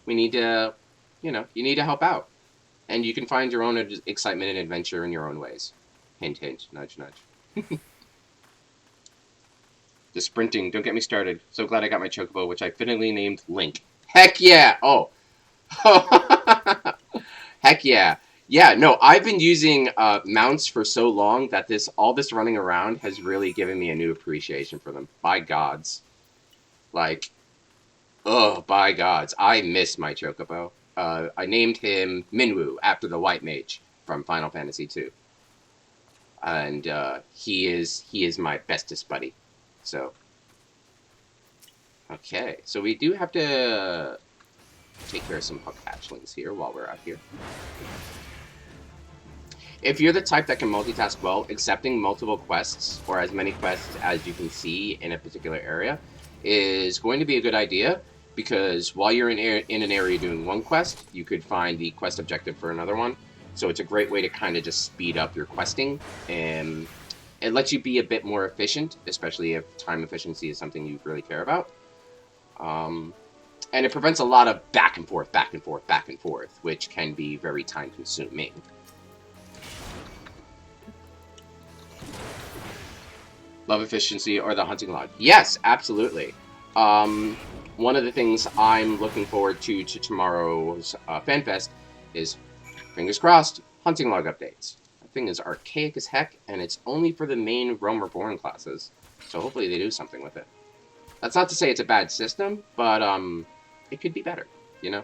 we need to, you know, you need to help out. And you can find your own excitement and adventure in your own ways. Hint, hint, nudge, nudge. The sprinting, don't get me started. So glad I got my chocobo, which I fittingly named Link. Heck yeah! Oh. Heck yeah. Yeah, no, I've been using mounts for so long that all this running around has really given me a new appreciation for them. By gods. Like, oh, by gods. I miss my chocobo. I named him Minwu after the White Mage from Final Fantasy II. And he is my bestest buddy. So, okay. So we do have to take care of some hook hatchlings here while we're out here. If you're the type that can multitask well, accepting multiple quests, or as many quests as you can see in a particular area, is going to be a good idea, because while you're in an area doing one quest, you could find the quest objective for another one. So it's a great way to kind of just speed up your questing, and it lets you be a bit more efficient, especially if time efficiency is something you really care about. And it prevents a lot of back and forth, back and forth, back and forth, which can be very time consuming. Love efficiency or the hunting log? Yes, absolutely. One of the things I'm looking forward to tomorrow's FanFest is, fingers crossed, hunting log updates. That thing is archaic as heck, and it's only for the main Realm Reborn classes. So hopefully they do something with it. That's not to say it's a bad system, but it could be better, you know?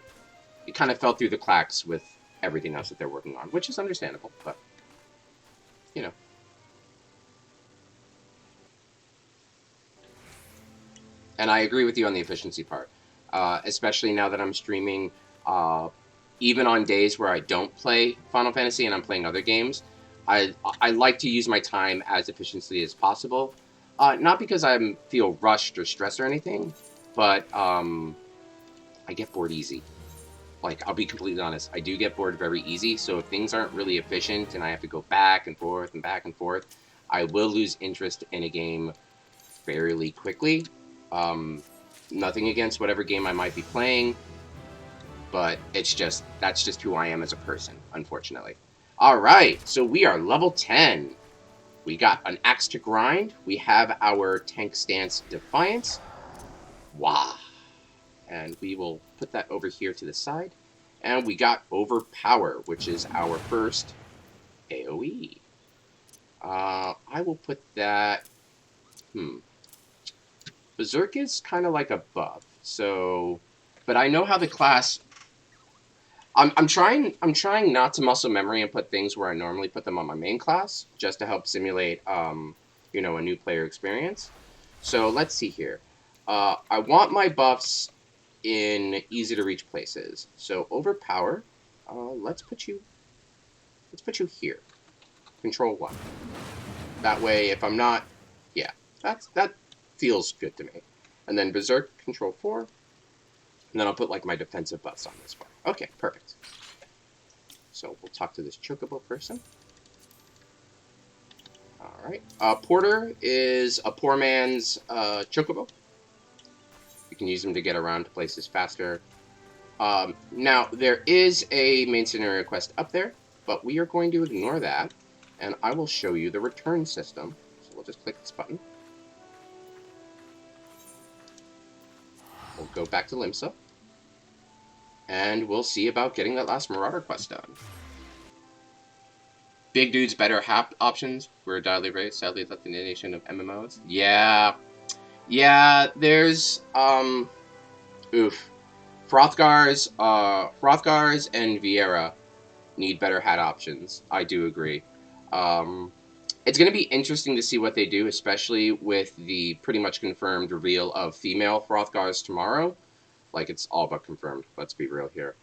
It kind of fell through the cracks with everything else that they're working on, which is understandable, but, you know. And I agree with you on the efficiency part, especially now that I'm streaming, even on days where I don't play Final Fantasy and I'm playing other games. I like to use my time as efficiently as possible, not because I feel rushed or stressed or anything, but I get bored easy. Like, I'll be completely honest, I do get bored very easy. So if things aren't really efficient and I have to go back and forth and back and forth, I will lose interest in a game fairly quickly. Um, Nothing against whatever game I might be playing, but that's just who I am as a person, unfortunately. All right, so we are level 10. We got an axe to grind. We have our tank stance Defiance. Wow. And we will put that over here to the side. And we got Overpower, which is our first AoE. I will put that... Berserk is kind of like a buff, so... But I know how the class... I'm trying not to muscle memory and put things where I normally put them on my main class, just to help simulate, you know, a new player experience. So let's see here. I want my buffs in easy to reach places. So Overpower, let's put you here. Control 1. That way, if I'm not, yeah, that feels good to me. And then Berserk, Control 4. And then I'll put like my defensive buffs on this one. Okay, perfect. So we'll talk to this Chocobo person. All right. Porter is a poor man's Chocobo. You can use them to get around to places faster. Now, there is a main scenario quest up there, but we are going to ignore that, and I will show you the return system. So we'll just click this button. We'll go back to Limsa, and we'll see about getting that last Marauder quest done. Big dudes better hap options. We're a daily race. Sadly, left in the nation of MMOs. Yeah, there's oof. Hrothgar's and Vieira need better hat options. I do agree. It's going to be interesting to see what they do, especially with the pretty much confirmed reveal of female Hrothgar's tomorrow. Like, it's all but confirmed. Let's be real here.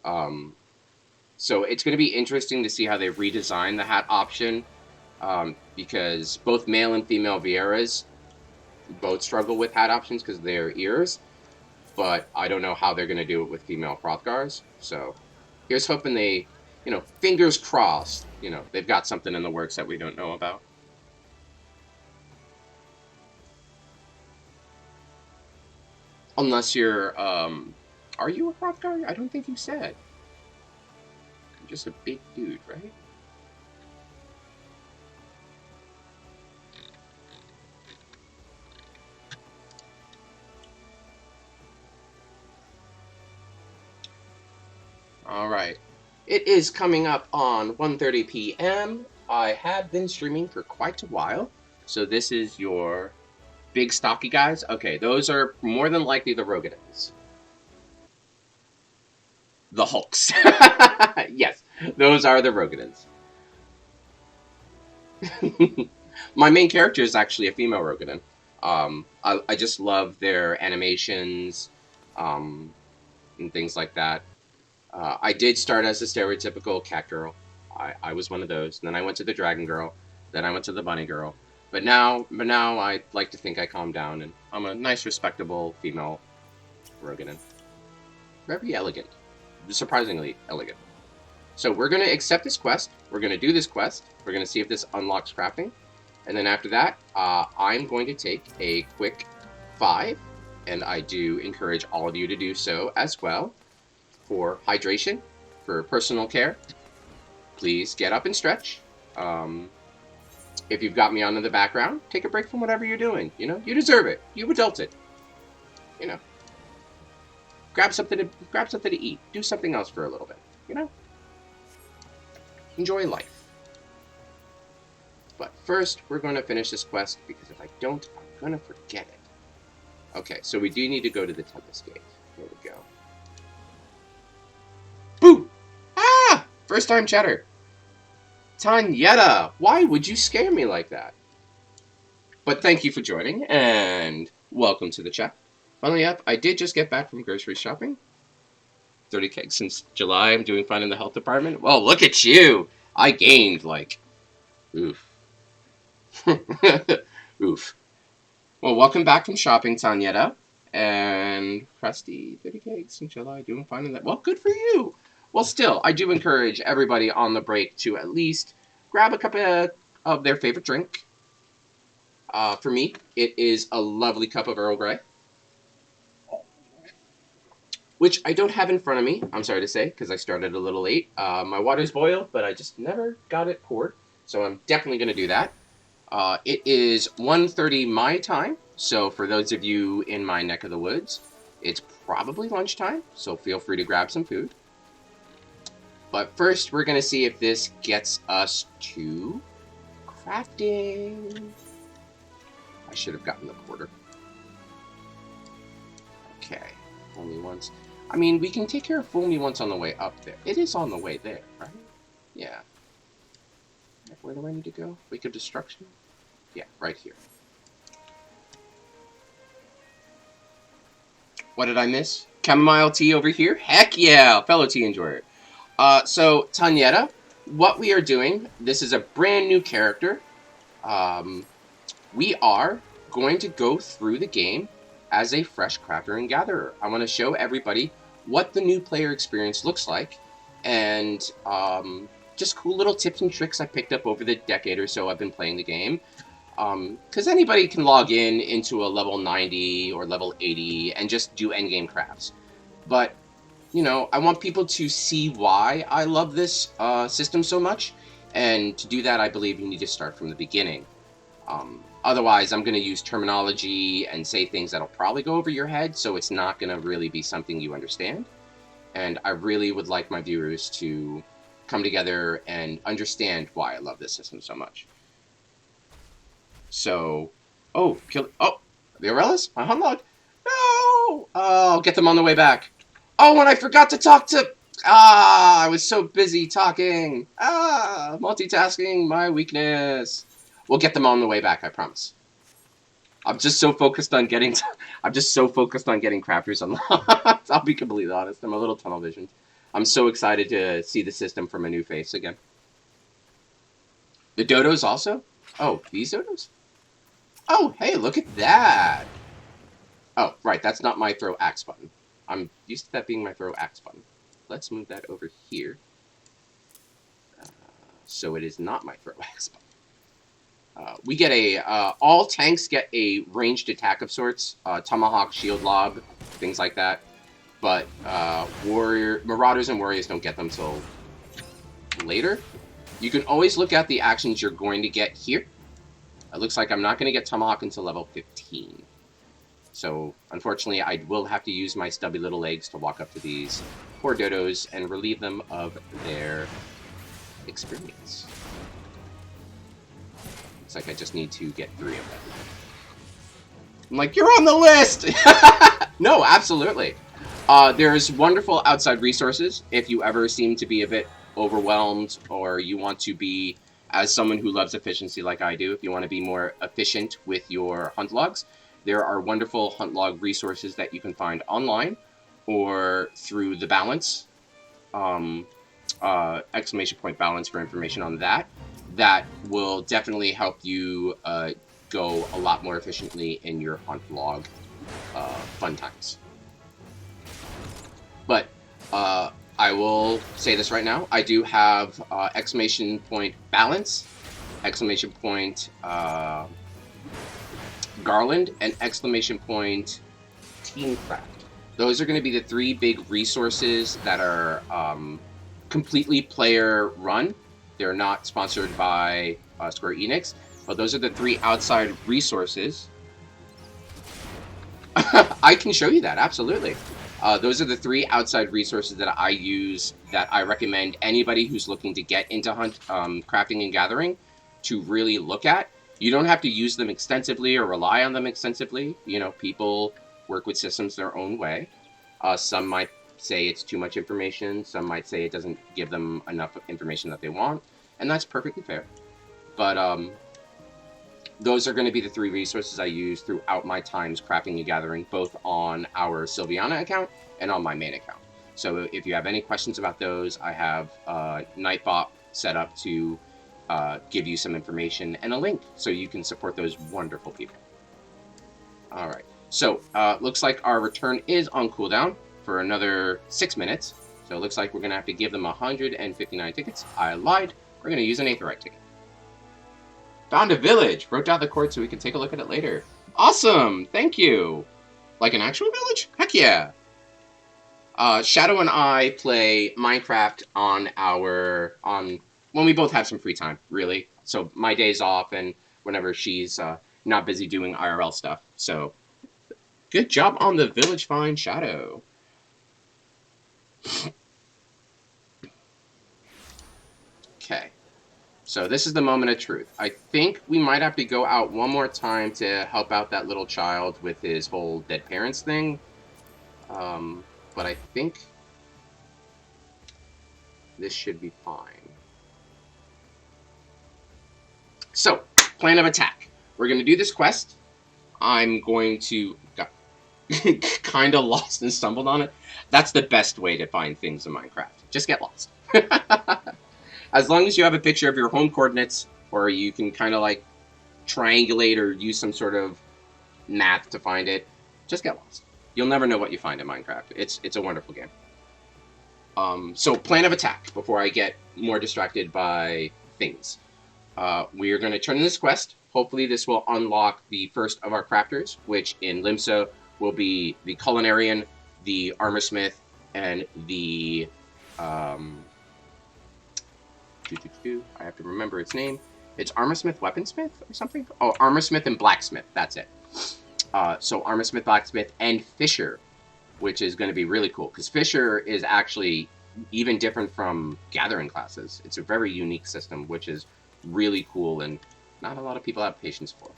So it's going to be interesting to see how they redesign the hat option, because both male and female Vieiras both struggle with hat options because of their ears, but I don't know how they're going to do it with female Hrothgars. So here's hoping they, you know, fingers crossed, you know, they've got something in the works that we don't know about. Unless you're, are you a Hrothgar? I don't think you said. You're just a big dude, right? Alright. It is coming up on 1:30 p.m. I have been streaming for quite a while, so this is your big stocky guys. Okay, those are more than likely the Rogadins. The Hulks. Yes, those are the Rogadins. My main character is actually a female Rogadin. I just love their animations, and things like that. I did start as a stereotypical cat girl. I was one of those. And then I went to the dragon girl. Then I went to the bunny girl. But now I like to think I calmed down, and I'm a nice, respectable female Roganin. Very elegant. Surprisingly elegant. So we're going to accept this quest. We're going to do this quest. We're going to see if this unlocks crafting. And then after that, I'm going to take a quick 5. And I do encourage all of you to do so as well. For hydration, for personal care, please get up and stretch. If you've got me on in the background, take a break from whatever you're doing. You know, you deserve it. You've adulted. You know, grab something to eat. Do something else for a little bit. You know, enjoy life. But first, we're going to finish this quest because if I don't, I'm going to forget it. Okay, so we do need to go to the Tempest Gate. Here we go. Boo! Ah! First time chatter. Tanyetta, why would you scare me like that? But thank you for joining, and welcome to the chat. Funnily up, I did just get back from grocery shopping. 30 kegs since July. I'm doing fine in the health department. Well, look at you! I gained, like... Oof. Oof. Well, welcome back from shopping, Tanyetta. And Krusty, 30 kegs in July, doing fine in that. Well, good for you. Well, still, I do encourage everybody on the break to at least grab a cup of their favorite drink. For me, it is a lovely cup of Earl Grey, which I don't have in front of me, I'm sorry to say, because I started a little late. My water's boiled, but I just never got it poured, so I'm definitely going to do that. It is 1:30 my time, so for those of you in my neck of the woods, it's probably lunchtime, so feel free to grab some food. But first, we're going to see if this gets us to crafting. I should have gotten the quarter. Okay, fool me once. I mean, we can take care of fool me once on the way up there. It is on the way there, right? Yeah. Where do I need to go? Wake of Destruction? Yeah, right here. What did I miss? Chamomile tea over here? Heck yeah! Fellow tea enjoyer. So, Tanyetta, what we are doing, this is a brand new character. We are going to go through the game as a fresh crafter and gatherer. I want to show everybody what the new player experience looks like, and just cool little tips and tricks I picked up over the decade or so I've been playing the game. Because anybody can log into a level 90 or level 80 and just do endgame crafts. But, you know, I want people to see why I love this system so much, and to do that, I believe you need to start from the beginning. Otherwise, I'm going to use terminology and say things that'll probably go over your head, so it's not going to really be something you understand. And I really would like my viewers to come together and understand why I love this system so much. So, oh, the Aurelas? My Hunlog? No! I'll get them on the way back. Oh, and I forgot to talk to... I was so busy talking. Multitasking, my weakness. We'll get them on the way back, I promise. I'm just so focused on getting... crafters unlocked. I'll be completely honest. I'm a little tunnel visioned. I'm so excited to see the system from a new face again. The dodos also? Oh, these dodos? Oh, hey, look at that! Oh, right, that's not my throw axe button. I'm used to that being my throw axe button. Let's move that over here. So it is not my throw axe button. We get all tanks get a ranged attack of sorts. Tomahawk, shield lob, things like that. But Marauders and Warriors don't get them till later. You can always look at the actions you're going to get here. It looks like I'm not going to get Tomahawk until level 15. So, unfortunately, I will have to use my stubby little legs to walk up to these poor dodos and relieve them of their experience. Looks like I just need to get 3 of them. I'm like, you're on the list! No, absolutely. There's wonderful outside resources if you ever seem to be a bit overwhelmed or you want to be, as someone who loves efficiency like I do, if you want to be more efficient with your hunt logs, there are wonderful hunt log resources that you can find online or through the balance, exclamation point balance for information on that. That will definitely help you go a lot more efficiently in your hunt log fun times. But I will say this right now. I do have exclamation point balance, exclamation point garland, and exclamation point teamcraft. Those are going to be the 3 big resources that are completely player run. They're not sponsored by Square Enix, but those are the 3 outside resources. I can show you that, absolutely. Those are the 3 outside resources that I use that I recommend anybody who's looking to get into crafting and gathering to really look at. You don't have to use them extensively or rely on them extensively. You know, people work with systems their own way. Some might say it's too much information. Some might say it doesn't give them enough information that they want. And that's perfectly fair. But those are going to be the 3 resources I use throughout my times crafting and gathering, both on our Sylviana account and on my main account. So if you have any questions about those, I have Nightbot set up to give you some information and a link so you can support those wonderful people. All right. So looks like our return is on cooldown for another 6 minutes. So it looks like we're going to have to give them 159 tickets. I lied. We're going to use an Aetheryte ticket. Found a village. Wrote down the code so we can take a look at it later. Awesome. Thank you. Like an actual village? Heck yeah. Shadow and I play Minecraft when we both have some free time, really. So my days off and whenever she's not busy doing IRL stuff. So good job on the village find, Shadow. Okay. So this is the moment of truth. I think we might have to go out one more time to help out that little child with his whole dead parents thing. But I think this should be fine. So, plan of attack. We're going to do this quest. I'm going to... Got kind of lost and stumbled on it. That's the best way to find things in Minecraft. Just get lost. As long as you have a picture of your home coordinates, or you can kind of like triangulate or use some sort of math to find it, just get lost. You'll never know what you find in Minecraft. It's a wonderful game. So plan of attack, before I get more distracted by things. We are going to turn in this quest. Hopefully this will unlock the first of our crafters, which in Limsa will be the Culinarian, the Armorsmith, and the... I have to remember its name. It's Armorsmith, Weaponsmith, or something? Oh, Armorsmith and Blacksmith. That's it. So Armorsmith, Blacksmith, and Fisher, which is going to be really cool, because Fisher is actually even different from Gathering classes. It's a very unique system, which is really cool, and not a lot of people have patience for.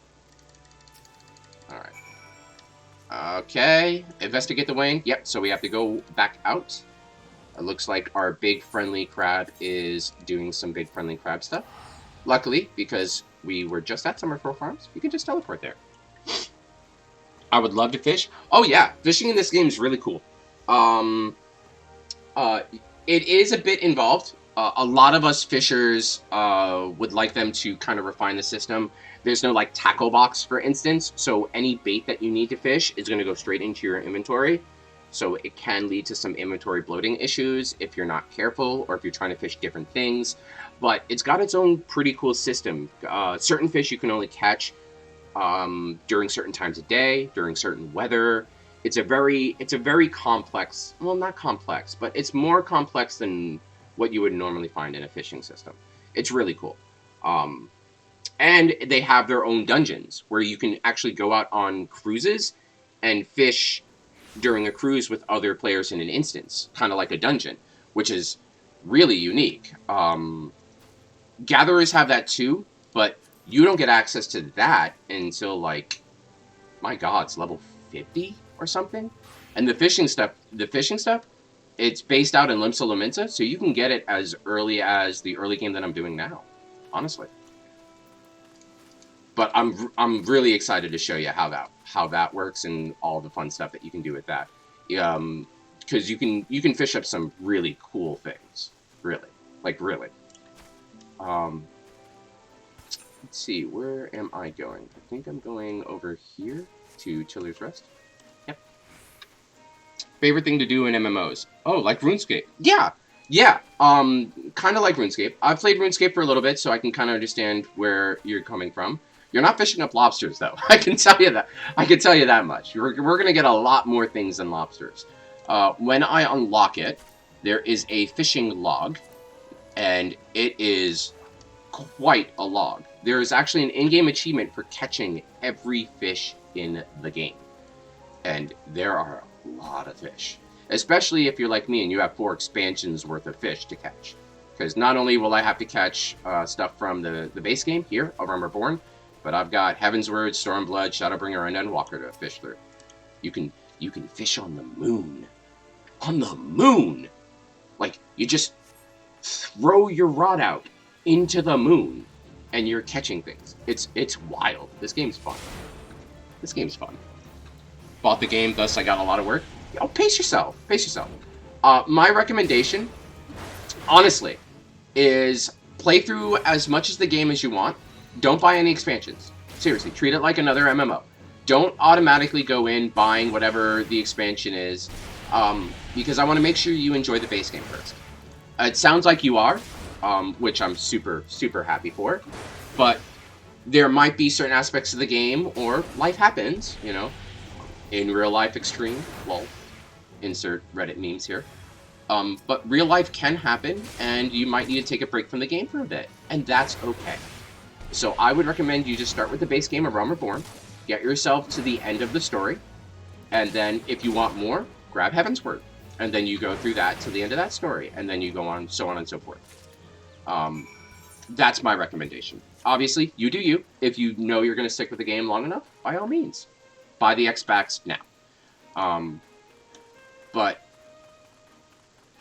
Alright. Okay. Investigate the way. Yep, so we have to go back out. It looks like our big friendly crab is doing some big friendly crab stuff. Luckily, because we were just at Summerfall Farms, we can just teleport there. I would love to fish. Oh yeah, fishing in this game is really cool. It is a bit involved. A lot of us fishers would like them to kind of refine the system. There's no like tackle box, for instance, so any bait that you need to fish is going to go straight into your inventory. So it can lead to some inventory bloating issues if you're not careful or if you're trying to fish different things. But it's got its own pretty cool system. Certain fish you can only catch during certain times of day, during certain weather. It's a very complex, well, not complex, but it's more complex than what you would normally find in a fishing system. It's really cool. And they have their own dungeons where you can actually go out on cruises and fish during a cruise with other players in an instance, kind of like a dungeon, which is really unique. Gatherers have that too, but you don't get access to that until, like, my god, it's level 50 or something. And the fishing stuff, it's based out in Limsa Lominsa, so you can get it as early as the early game that I'm doing now, honestly. But I'm really excited to show you how that works and all the fun stuff that you can do with that. Because you can fish up some really cool things, really, like really. Let's see, where am I going? I think I'm going over here to Chiller's Rest. Yep. Favorite thing to do in MMOs? Oh, like RuneScape. Yeah. Kind of like RuneScape. I've played RuneScape for a little bit, so I can kind of understand where you're coming from. You're not fishing up lobsters, though. I can tell you that. I can tell you that much. We're going to get a lot more things than lobsters. When I unlock it, there is a fishing log. and it is quite a log. There is actually an in-game achievement for catching every fish in the game, and there are a lot of fish, especially if you're like me and you have 4 expansions worth of fish to catch. Because not only will I have to catch stuff from the base game here, A Realm Reborn, but I've got Heaven's Word, Stormblood, Shadowbringer, and Endwalker to fish through. You can fish on the moon. On the moon! Like, you just throw your rod out into the moon, and you're catching things. It's wild. This game's fun. This game's fun. Bought the game, thus I got a lot of work. Oh, pace yourself. Pace yourself. My recommendation, honestly, is play through as much as the game as you want. Don't buy any expansions. Seriously, treat it like another MMO. Don't automatically go in buying whatever the expansion is, because I want to make sure you enjoy the base game first. It sounds like you are, which I'm super, super happy for, but there might be certain aspects of the game, or life happens, you know, in real life extreme, lol, insert Reddit memes here. But real life can happen, and you might need to take a break from the game for a bit, and that's okay. So I would recommend you just start with the base game of Realm Reborn, get yourself to the end of the story, and then if you want more, grab Heaven's Word, and then you go through that to the end of that story, and then you go on, so on and so forth. That's my recommendation. Obviously, you do you. If you know you're going to stick with the game long enough, by all means, buy the X-Backs now. But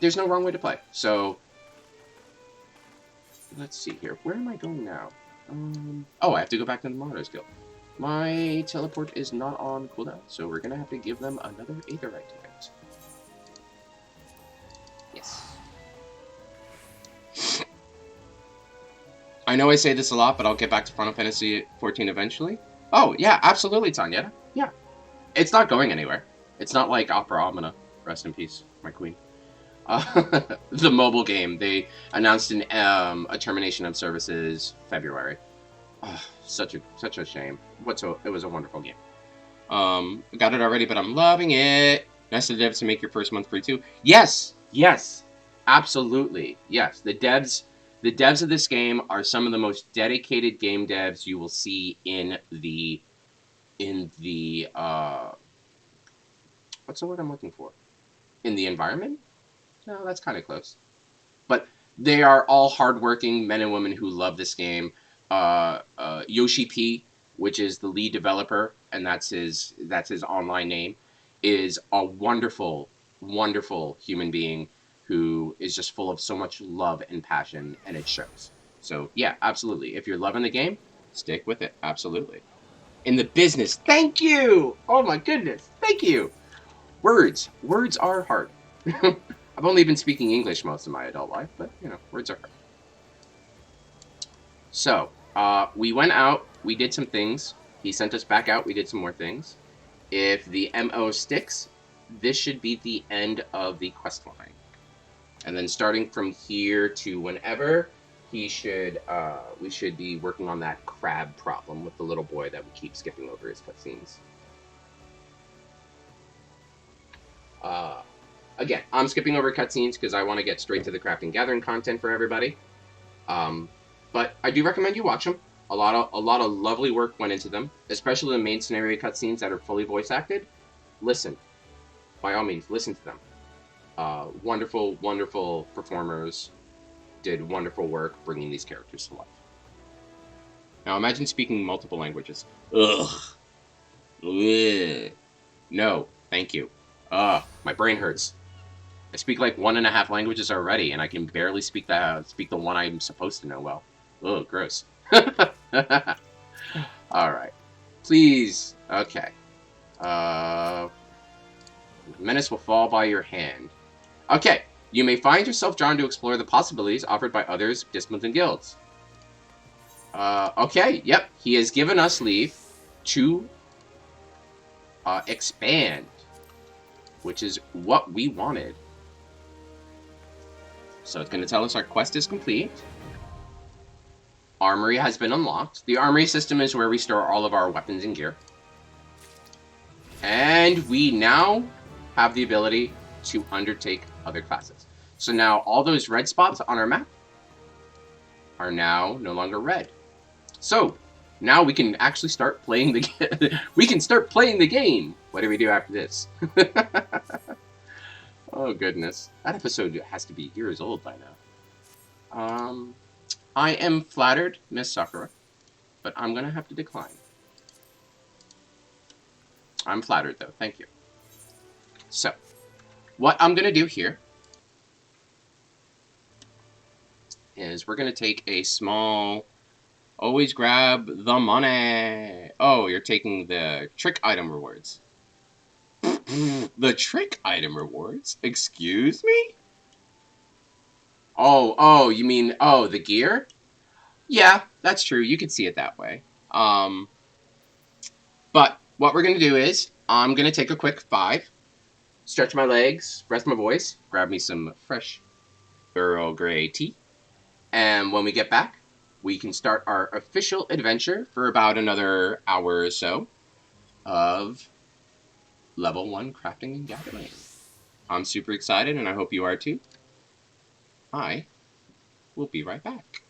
there's no wrong way to play. So, let's see here. Where am I going now? Oh, I have to go back to the Monitors Guild. My teleport is not on cooldown, so we're going to have to give them another Aetherite ticket. Yes. I know I say this a lot, but I'll get back to Final Fantasy XIV eventually. Oh, yeah, absolutely, Tanya. Yeah. It's not going anywhere. It's not like Opera Omnia. Rest in peace, my queen. The mobile game, they announced a termination of services February. Oh, such a shame. It was a wonderful game. Got it already, but I'm loving it. Nice of the devs to make your first month free too. Yes, absolutely, yes. The devs of this game are some of the most dedicated game devs you will see in the what's the word I'm looking for? In the environment? No, that's kind of close. But they are all hardworking men and women who love this game. Yoshi P, which is the lead developer, and that's his online name, is a wonderful, wonderful human being who is just full of so much love and passion, and it shows. So yeah, absolutely. If you're loving the game, stick with it. Absolutely. In the business, thank you. Oh my goodness, thank you. Words are hard. I've only been speaking English most of my adult life, but, you know, words are hard. So, we went out, we did some things. He sent us back out, we did some more things. If the MO sticks, this should be the end of the quest line. And then starting from here to whenever, we should be working on that crab problem with the little boy that we keep skipping over his cutscenes. Again, I'm skipping over cutscenes because I want to get straight to the crafting gathering content for everybody. But I do recommend you watch them. A lot of lovely work went into them, especially the main scenario cutscenes that are fully voice acted. Listen, by all means, listen to them. Wonderful, wonderful performers did wonderful work bringing these characters to life. Now imagine speaking multiple languages. Ugh. Ugh. No, thank you. My brain hurts. I speak like 1.5 languages already, and I can barely speak the one I'm supposed to know well. Ugh, gross. Alright. Please. Okay. Menace will fall by your hand. Okay. You may find yourself drawn to explore the possibilities offered by others, disciplines, and guilds. Okay. Yep. He has given us leave to expand, which is what we wanted. So it's going to tell us our quest is complete. Armory has been unlocked. The armory system is where we store all of our weapons and gear. And we now have the ability to undertake other classes. So now all those red spots on our map are now no longer red. So now we can actually start playing the we can start playing the game. What do we do after this? Oh goodness, that episode has to be years old by now. I am flattered, Miss Sakura, but I'm gonna have to decline. I'm flattered though. Thank you. So what I'm gonna do here is we're gonna take a small. Always grab the money. Oh, you're taking the trick item rewards. The trick item rewards? Excuse me? Oh, you mean, the gear? Yeah, that's true. You could see it that way. But what we're going to do is, I'm going to take a quick 5, stretch my legs, rest my voice, grab me some fresh Earl Grey tea, and when we get back, we can start our official adventure for about another hour or so of level 1 crafting and gathering. I'm super excited, and I hope you are too. I will be right back.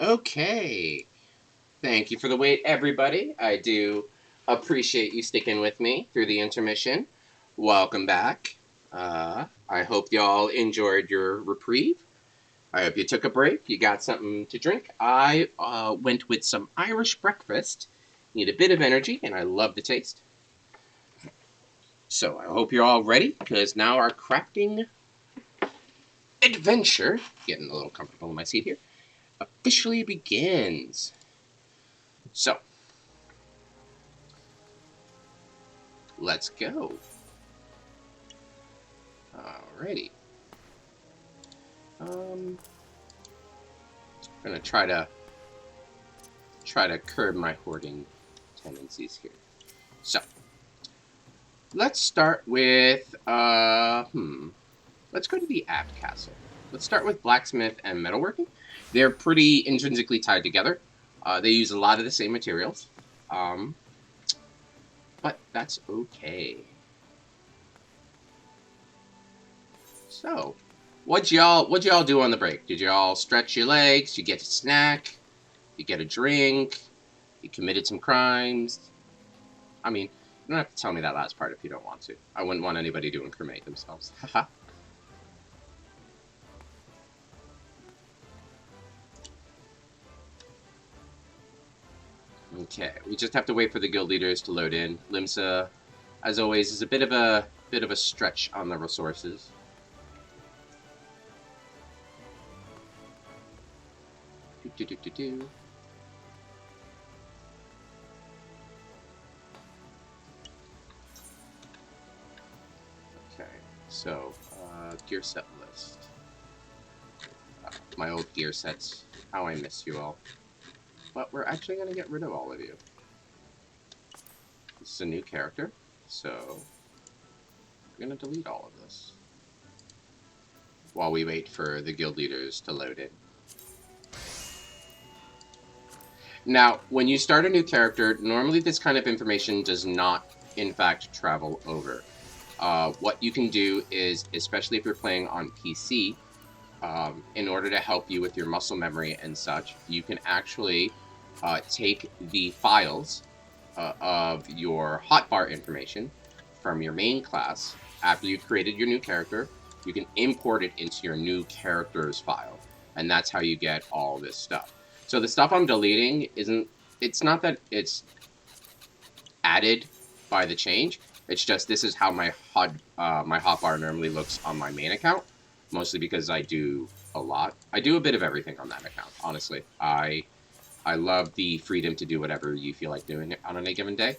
Okay. Thank you for the wait, everybody. I do appreciate you sticking with me through the intermission. Welcome back. I hope y'all enjoyed your reprieve. I hope you took a break. You got something to drink. I went with some Irish breakfast. Need a bit of energy, and I love the taste. So I hope you're all ready, because now our crafting adventure, getting a little comfortable in my seat here, officially begins. So, let's go. Alrighty. I'm gonna try to curb my hoarding tendencies here. So, let's start with let's go to the Abt Castle. Let's start with blacksmith and metalworking. They're pretty intrinsically tied together. They use a lot of the same materials, but that's okay. So, what'd y'all do on the break? Did y'all stretch your legs? You get a snack? You get a drink? You committed some crimes? I mean, you don't have to tell me that last part if you don't want to. I wouldn't want anybody to incriminate themselves. Haha. Okay, we just have to wait for the guild leaders to load in. Limsa, as always, is a bit of a stretch on the resources. Do. Okay, so gear set list. My old gear sets. How I miss you all. But we're actually going to get rid of all of you. This is a new character, so we're going to delete all of this while we wait for the guild leaders to load in. Now, when you start a new character, normally this kind of information does not, in fact, travel over. What you can do is, especially if you're playing on PC, in order to help you with your muscle memory and such, you can actually take the files of your hotbar information from your main class. After you've created your new character, you can import it into your new character's file, and that's how you get all this stuff. So the stuff I'm deleting it's not that it's added by the change, it's just this is how my hotbar normally looks on my main account, mostly because I do a lot. I do a bit of everything on that account, honestly. I love the freedom to do whatever you feel like doing on any given day.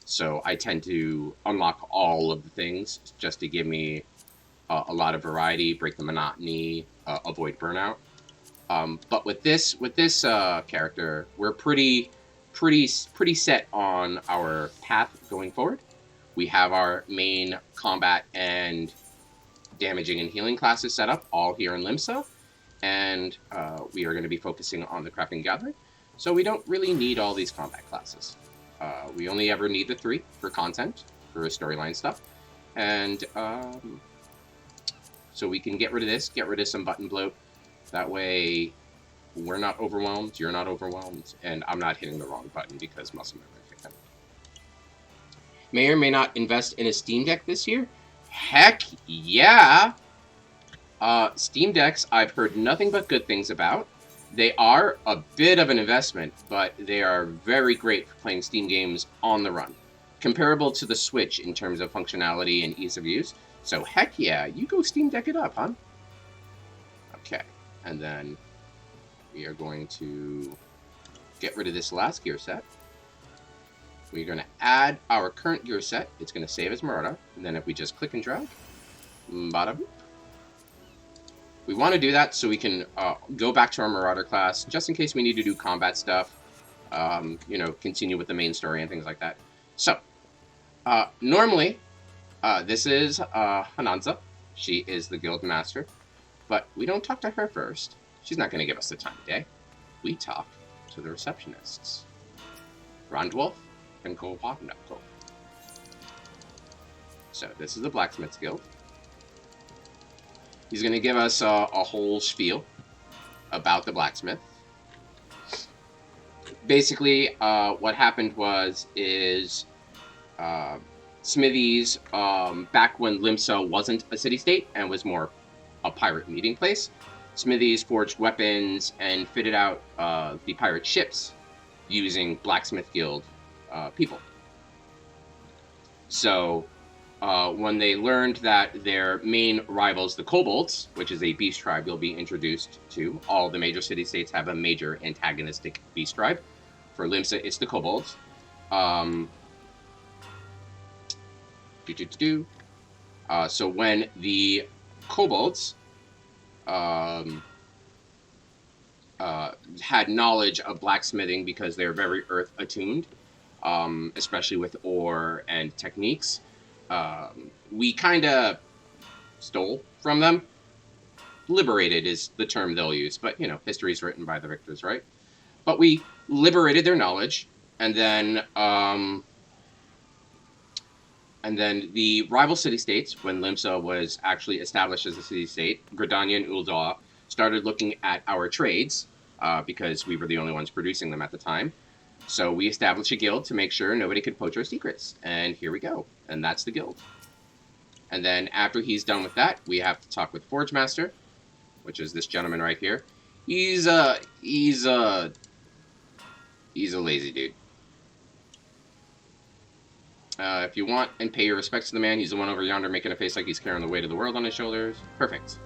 So I tend to unlock all of the things just to give me a lot of variety, break the monotony, avoid burnout. But with this character, we're pretty set on our path going forward. We have our main combat and damaging and healing classes set up all here in Limsa, and we are going to be focusing on the crafting and gathering. So we don't really need all these combat classes. We only ever need the 3 for content, for storyline stuff, and so we can get rid of this, get rid of some button bloat. That way, we're not overwhelmed, you're not overwhelmed, and I'm not hitting the wrong button because muscle memory kicked in. May or may not invest in a Steam Deck this year? Heck yeah! Steam Decks, I've heard nothing but good things about. They are a bit of an investment, but they are very great for playing Steam games on the run. Comparable to the Switch in terms of functionality and ease of use. So heck yeah, you go Steam Deck it up, hon. Okay, and then we are going to get rid of this last gear set. We're going to add our current gear set. It's going to save as Murata. And then if we just click and drag, bada boop. We want to do that so we can go back to our Marauder class, just in case we need to do combat stuff, continue with the main story and things like that. So, normally, this is Hananza. She is the guild master, but we don't talk to her first. She's not going to give us the time of day. We talk to the receptionists, Randwolf and Kolpotnako. So, this is the Blacksmith's Guild. He's going to give us a whole spiel about the blacksmith. basically, what happened is uh, Smithies, back when Limsa wasn't a city-state and was more a pirate meeting place, Smithies forged weapons and fitted out the pirate ships using Blacksmith Guild people. So when they learned that their main rivals, the Kobolds, which is a beast tribe you'll be introduced to, all the major city-states have a major antagonistic beast tribe. For Limsa, it's the Kobolds. Um, so when the Kobolds um, had knowledge of blacksmithing because they're very earth attuned, especially with ore and techniques, we kind of stole from them. Liberated is the term they'll use, but history is written by the victors, right? But we liberated their knowledge, and then the rival city-states, when Limsa was actually established as a city-state, Gridania and Ul'dah, started looking at our trades, because we were the only ones producing them at the time. So we established a guild to make sure nobody could poach our secrets. And here we go. And that's the guild. And then after he's done with that, we have to talk with Forge Master, which is this gentleman right here. He's a lazy dude. If you want and pay your respects to the man, he's the one over yonder making a face like he's carrying the weight of the world on his shoulders. Perfect.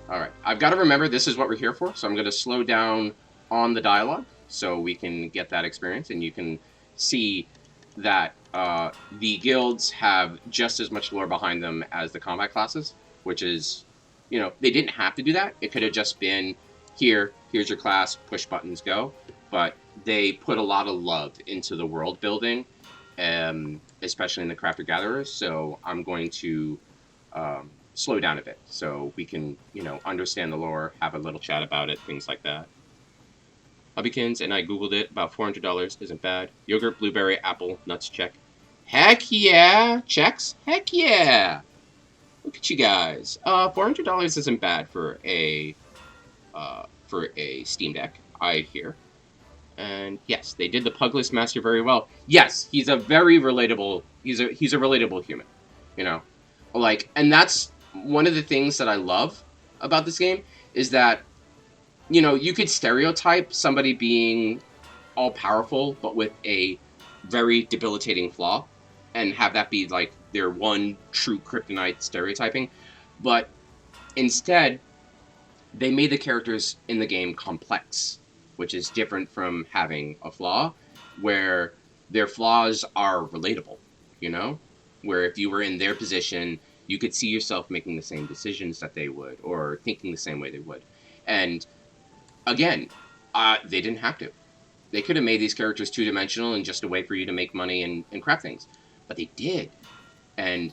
All right. I've got to remember this is what we're here for, so I'm going to slow down on the dialogue so we can get that experience, and you can see that the guilds have just as much lore behind them as the combat classes, which is, they didn't have to do that. It could have just been, here's your class, push buttons, go. But they put a lot of love into the world building, especially in the Crafter Gatherers, so I'm going to slow down a bit so we can, understand the lore, have a little chat about it, things like that. Hubbykins, and I googled it, about $400 isn't bad. Yogurt, blueberry, apple, nuts, check. Heck yeah! Checks? Heck yeah! Look at you guys. $400 isn't bad for a Steam Deck, I hear. And yes, they did the Pugless Master very well. Yes, he's a very relatable. He's a relatable human, and that's one of the things that I love about this game is that, you could stereotype somebody being all powerful but with a very debilitating flaw, and have that be like their one true kryptonite stereotyping, but instead they made the characters in the game complex, which is different from having a flaw, where their flaws are relatable, where if you were in their position, you could see yourself making the same decisions that they would, or thinking the same way they would. And again, they didn't have to. They could have made these characters two-dimensional and just a way for you to make money and craft things. But they did. And,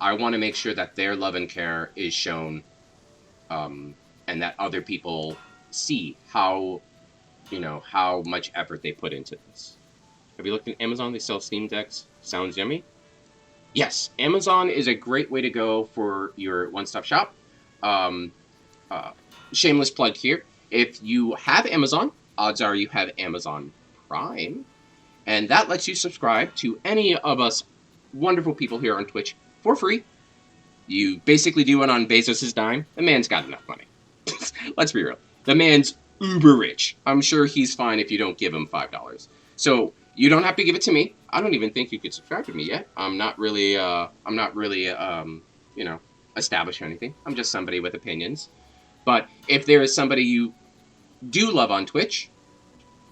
I want to make sure that their love and care is shown, and that other people see how much effort they put into this. Have you looked at Amazon? They sell Steam Decks. Sounds yummy? Yes, Amazon is a great way to go for your one-stop shop. Shameless plug here. If you have Amazon, odds are you have Amazon Prime, and that lets you subscribe to any of us wonderful people here on Twitch for free. You basically do it on Bezos' dime. The man's got enough money. Let's be real. The man's uber rich. I'm sure he's fine if you don't give him $5. So you don't have to give it to me. I don't even think you could subscribe to me yet. I'm not really established or anything. I'm just somebody with opinions. But if there is somebody you do love on Twitch,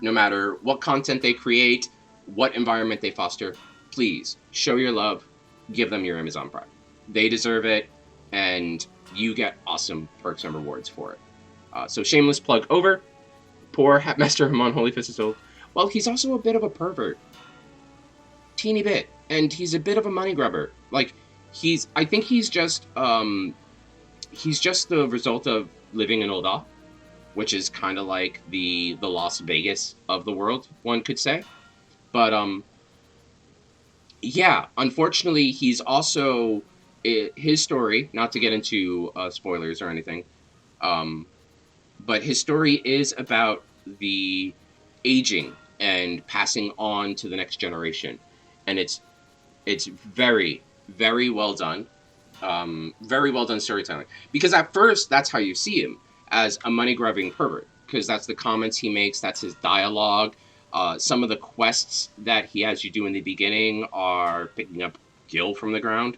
no matter what content they create, what environment they foster, please show your love, give them your Amazon Prime. They deserve it, and you get awesome perks and rewards for it. So shameless plug over. Poor Master Hamon Holyfist is old. Well, he's also a bit of a pervert. Teeny bit. And he's a bit of a money grubber. I think he's just the result of living in Ul'dah, which is kind of like the Las Vegas of the world, one could say. But, yeah, unfortunately, he's also, his story, not to get into spoilers or anything, but his story is about the aging and passing on to the next generation. And it's very, very well done. Very well done storytelling. Because at first, that's how you see him, as a money grubbing pervert. Because that's the comments he makes, that's his dialogue. Some of the quests that he has you do in the beginning are picking up gil from the ground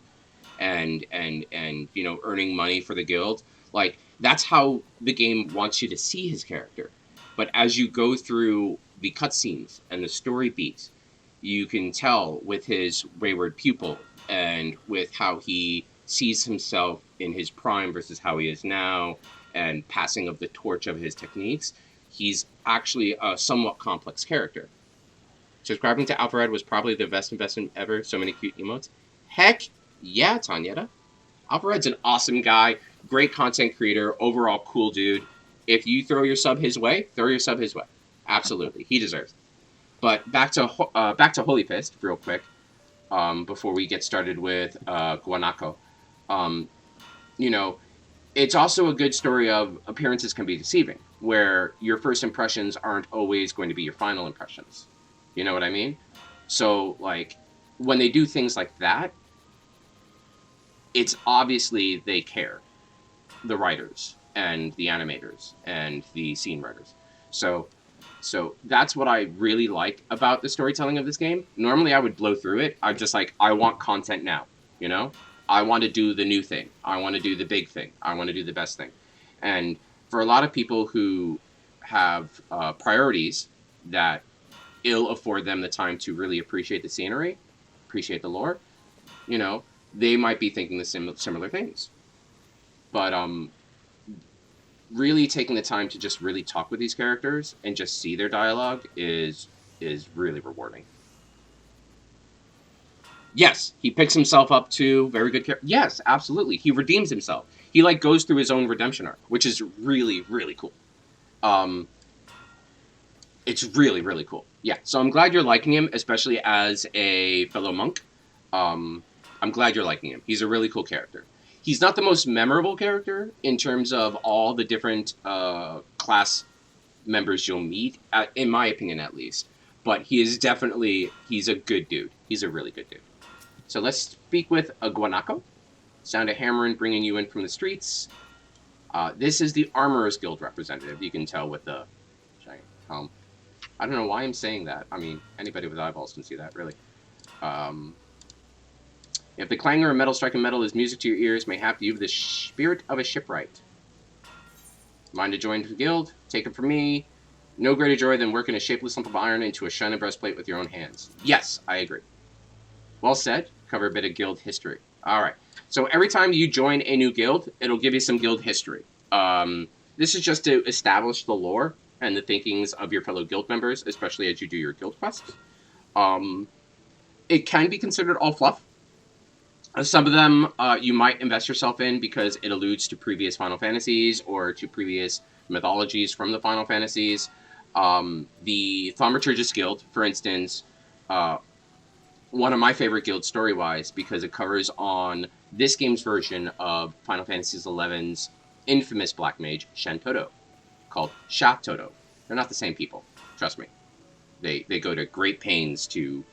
and you know, earning money for the guild. Like, that's how the game wants you to see his character. But as you go through the cutscenes and the story beats, you can tell with his wayward pupil and with how he sees himself in his prime versus how he is now, and passing of the torch of his techniques, he's actually a somewhat complex character. Subscribing to Alphared was probably the best investment ever. So many cute emotes. Heck yeah, Tanyetta. Alphared's an awesome guy, great content creator, overall cool dude. If you throw your sub his way, throw your sub his way. Absolutely, he deserves it. But back to Holy Fist real quick, before we get started with Guanaco. Um, you know, it's also a good story of appearances can be deceiving, where your first impressions aren't always going to be your final impressions. You know what I mean? So, like, when they do things like that, it's obviously they care, the writers and the animators and the scene writers. So, so that's what I really like about the storytelling of this game. Normally, I would blow through it. I'm just like, I want content now. You know, I want to do the new thing. I want to do the big thing. I want to do the best thing. And for a lot of people who have priorities that ill afford them the time to really appreciate the scenery, appreciate the lore, you know, they might be thinking the similar things. But really taking the time to just really talk with these characters and just see their dialogue is really rewarding. Yes, he picks himself up too. Very good character. Yes, absolutely. He redeems himself. He like goes through his own redemption arc, which is really really cool. Um, it's really really cool. Yeah. So I'm glad you're liking him, especially as a fellow monk. Um, I'm glad you're liking him. He's a really cool character. He's not the most memorable character in terms of all the different class members you'll meet, in my opinion at least. But he is definitely, he's a good dude. He's a really good dude. So let's speak with a Guanaco. Sound of hammering bringing you in from the streets. This is the Armorers Guild representative. You can tell with the giant helm. I don't know why I'm saying that. I mean, anybody with eyeballs can see that, really. If the clangor of metal striking metal is music to your ears, mayhap you have the spirit of a shipwright. Mind to join the guild? Take it from me. No greater joy than working a shapeless lump of iron into a shining breastplate with your own hands. Yes, I agree. Well said. Cover a bit of guild history. All right. So every time you join a new guild, it'll give you some guild history. This is just to establish the lore and the thinkings of your fellow guild members, especially as you do your guild quests. It can be considered all fluff. Some of them you might invest yourself in because it alludes to previous Final Fantasies or to previous mythologies from the Final Fantasies. The Thaumaturgus Guild, for instance, one of my favorite guilds story-wise because it covers on this game's version of Final Fantasy XI's infamous Black Mage, Shen Todo, called Sha Todo. They're not the same people, trust me. They go to great pains to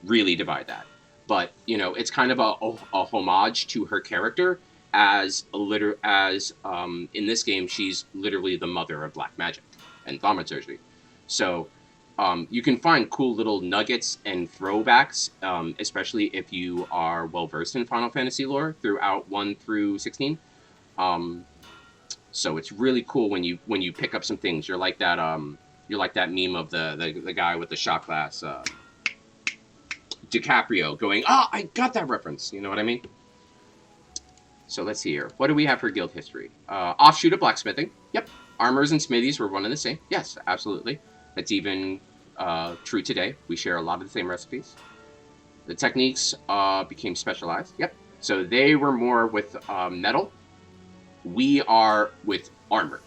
really divide that. But, you know, it's kind of a homage to her character as in this game, she's literally the mother of black magic and thaumaturgy. So you can find cool little nuggets and throwbacks, especially if you are well-versed in Final Fantasy lore throughout 1 through 16. So it's really cool when you pick up some things. You're like that meme of the guy with the shot glass, DiCaprio going, I got that reference. You know what I mean? So let's see here. What do we have for guild history? Offshoot of blacksmithing. Yep. Armors and smithies were one and the same. Yes, absolutely. That's even true today. We share a lot of the same recipes. The techniques became specialized. Yep. So they were more with metal. We are with armor.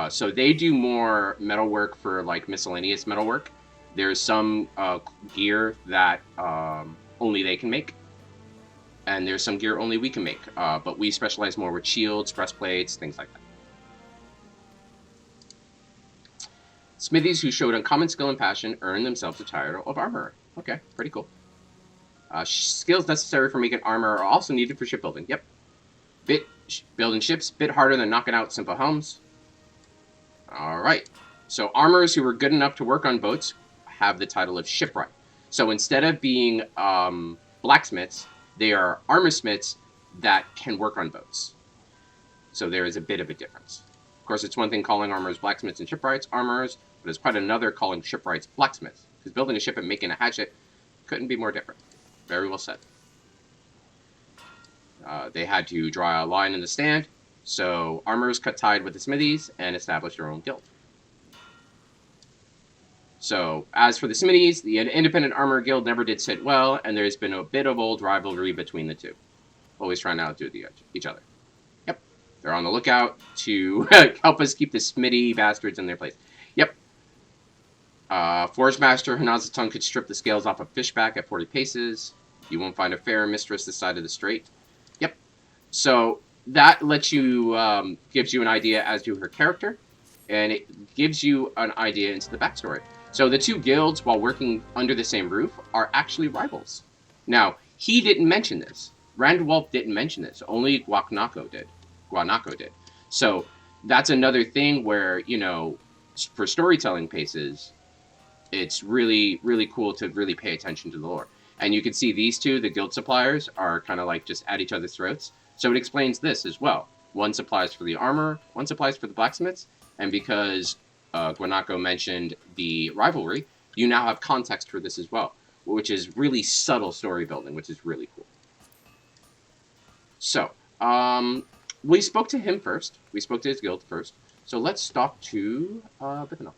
So they do more metal work for like miscellaneous metal work. There's some gear that only they can make, and there's some gear only we can make. But we specialize more with shields, breastplates, things like that. Smithies who showed uncommon skill and passion earned themselves the title of armorer. Okay, pretty cool. Skills necessary for making armor are also needed for shipbuilding. Yep. Building ships, bit harder than knocking out simple homes. All right. So armorers who were good enough to work on boats have the title of shipwright. So instead of being blacksmiths, they are armorsmiths that can work on boats. So there is a bit of a difference. Of course, it's one thing calling armorers blacksmiths and shipwrights armorers, but it's quite another calling shipwrights blacksmiths. Because building a ship and making a hatchet couldn't be more different. Very well said. They had to draw a line in the stand, so armorers cut tied with the smithies and established their own guild. So, as for the smithies, the independent armor guild never did sit well, and there's been a bit of old rivalry between the two. Always trying to outdo each other. Yep, they're on the lookout to help us keep the smithy bastards in their place. Yep. Forge Master Hanazaton could strip the scales off a fishback at 40 paces. You won't find a fairer mistress this side of the strait. Yep. So that lets you, gives you an idea as to her character, and it gives you an idea into the backstory. So the two guilds, while working under the same roof, are actually rivals. Now, he didn't mention this. Randwolf didn't mention this. Only Guanaco did. So that's another thing where, you know, for storytelling paces, it's really, really cool to really pay attention to the lore. And you can see these two, the guild suppliers, are kind of like just at each other's throats. So it explains this as well. One supplies for the armor, one supplies for the blacksmiths, and because Guanaco mentioned the rivalry, you now have context for this as well, which is really subtle story building, which is really cool. So, we spoke to him first. We spoke to his guild first. So let's talk to Bifanel.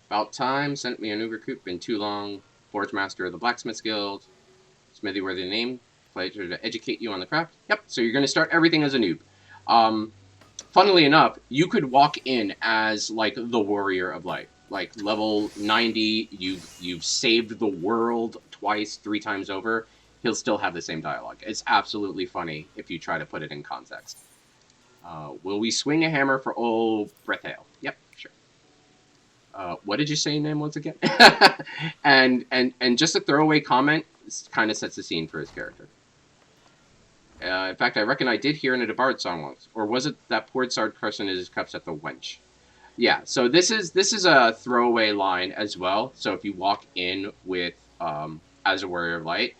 About time, sent me a new recruit, been too long. Forge Master of the Blacksmiths Guild. Smithy worthy name. Pleasure to educate you on the craft. Yep, so you're going to start everything as a noob. Funnily enough, you could walk in as, like, the Warrior of Light. Like, level 90, you've saved the world twice, 3 times over. He'll still have the same dialogue. It's absolutely funny if you try to put it in context. Will we swing a hammer for old Brethale? Yep, sure. What did you say your name was again? and just a throwaway comment kind of sets the scene for his character. In fact, I reckon I did hear in a DeBard song once. Or was it that poor Sard Carson in his cups at the wench? Yeah, so this is a throwaway line as well. So if you walk in with as a Warrior of Light,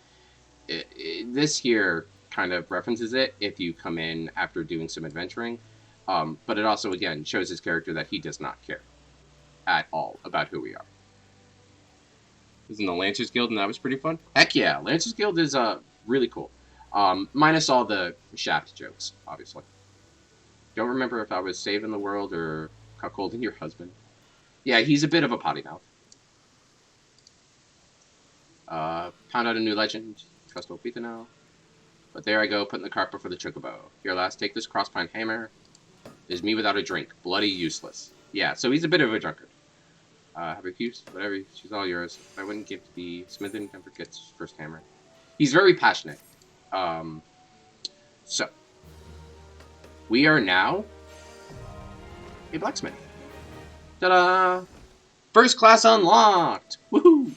this here kind of references it if you come in after doing some adventuring. But it also, again, shows his character that he does not care at all about who we are. This is in the Lancers Guild, and that was pretty fun. Heck yeah, Lancers Guild is really cool. Minus all the Shaft jokes, obviously. Don't remember if I was saving the world or cuckolding your husband. Yeah, he's a bit of a potty mouth. Found out a new legend. Trust Opita now. But there I go, putting the cart before the chocobo. Here, last, take this crosspine hammer. Is me without a drink. Bloody useless. Yeah, so he's a bit of a drunkard. Have refused, whatever, she's all yours. If I wouldn't give to the Smithin, never gets first hammer. He's very passionate. So, we are now a blacksmith. Ta-da! First class unlocked! Woohoo!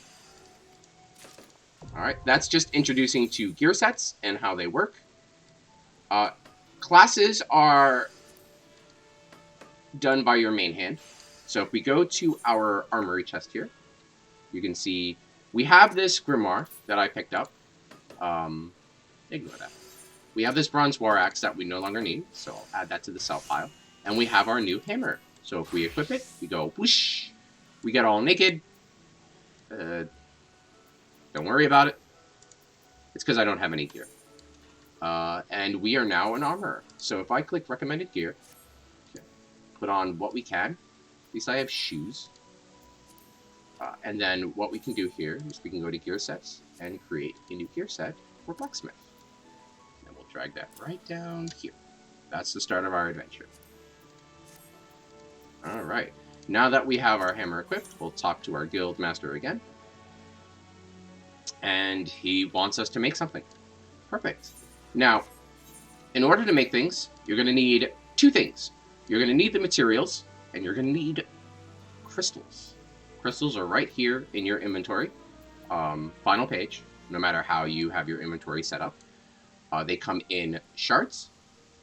Alright, that's just introducing to gear sets and how they work. Classes are done by your main hand. So if we go to our armory chest here, you can see we have this grimoire that I picked up. Ignore that. We have this bronze war axe that we no longer need, so I'll add that to the sell pile. And we have our new hammer. So if we equip it, we go whoosh. We get all naked. Don't worry about it. It's because I don't have any gear. And we are now an armorer. So if I click recommended gear, put on what we can. At least I have shoes. And then what we can do here is we can go to gear sets and create a new gear set for blacksmith. And we'll drag that right down here. That's the start of our adventure. Alright. Now that we have our hammer equipped, we'll talk to our guild master again. And he wants us to make something. Perfect. Now, in order to make things, you're going to need two things. You're going to need the materials, and you're going to need crystals. Crystals are right here in your inventory. Final page, no matter how you have your inventory set up. They come in shards,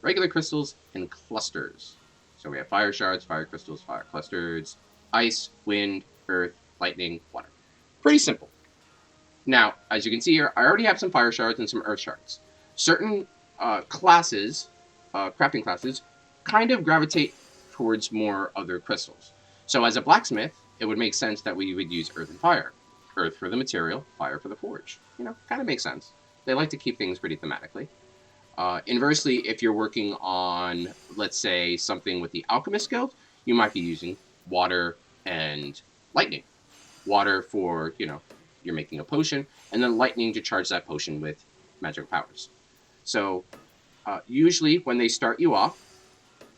regular crystals, and clusters. So we have fire shards, fire crystals, fire clusters, ice, wind, earth, lightning, water. Pretty simple. Now, as you can see here, I already have some fire shards and some earth shards. Certain classes, crafting classes, kind of gravitate towards more other crystals. So as a blacksmith, it would make sense that we would use earth and fire. Earth for the material, fire for the forge. You know, kind of makes sense. They like to keep things pretty thematically. Inversely, if you're working on, let's say, something with the Alchemist Guild, you might be using water and lightning. Water for, you know, you're making a potion, and then lightning to charge that potion with magical powers. So, usually when they start you off,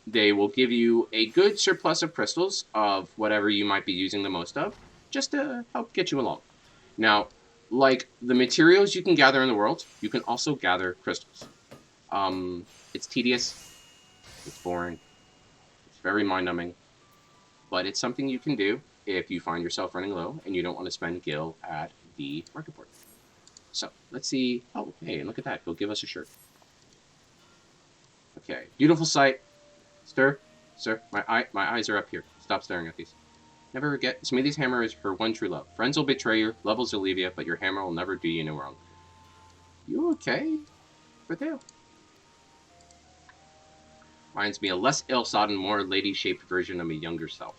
they will give you a good surplus of crystals of whatever you might be using the most of, just to help get you along. Now, like the materials you can gather in the world, you can also gather crystals. It's tedious, it's boring, it's very mind-numbing, but it's something you can do if you find yourself running low and you don't want to spend gil at the market board. So, let's see. Oh, hey, look at that. He'll give us a shirt. Okay, beautiful sight. Sir, my eyes are up here. Stop staring at these. Never forget, Smithy's hammer is her one true love. Friends will betray you, levels will leave you, but your hammer will never do you no wrong. You okay? Berthel? Reminds me a less ill-sodden, more lady-shaped version of my younger self.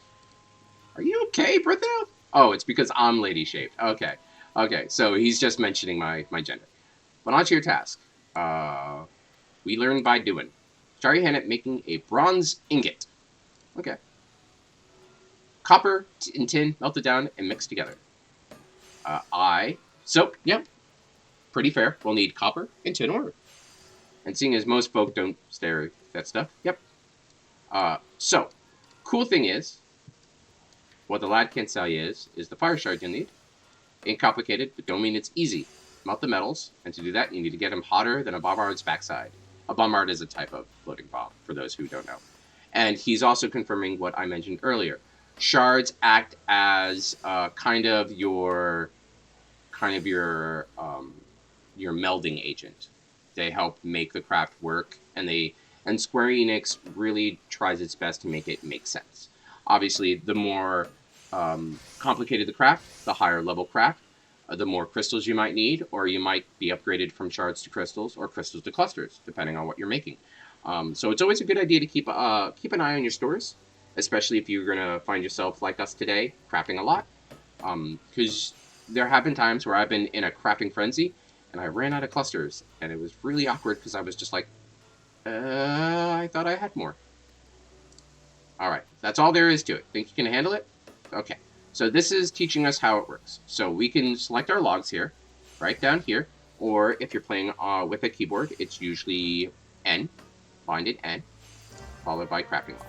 Are you okay, Berthel? Oh, it's because I'm lady-shaped. Okay. Okay, so he's just mentioning my gender. But on to your task. We learn by doing. Try your hand at making a bronze ingot. Okay. Copper and tin melted down and mixed together. Yep, pretty fair. We'll need copper and tin ore. And seeing as most folk don't stare at that stuff, yep. So, cool thing is, what the lad can't tell you is the fire shard you'll need. Ain't complicated, but don't mean it's easy. Melt the metals, and to do that, you need to get them hotter than a bombard's backside. A bombard is a type of floating bomb, for those who don't know. And he's also confirming what I mentioned earlier. Shards act as kind of your melding agent. They help make the craft work, and Square Enix really tries its best to make it make sense. Obviously, the more complicated the craft, the higher level craft, the more crystals you might need, or you might be upgraded from shards to crystals or crystals to clusters, depending on what you're making. So it's always a good idea to keep an eye on your stores, especially if you're going to find yourself, like us today, crafting a lot. Because there have been times where I've been in a crafting frenzy, and I ran out of clusters, and it was really awkward because I was just like, I thought I had more. Alright, that's all there is to it. Think you can handle it? Okay. So this is teaching us how it works. So we can select our logs here, right down here, or if you're playing with a keyboard, it's usually N, bind it N, followed by crafting log.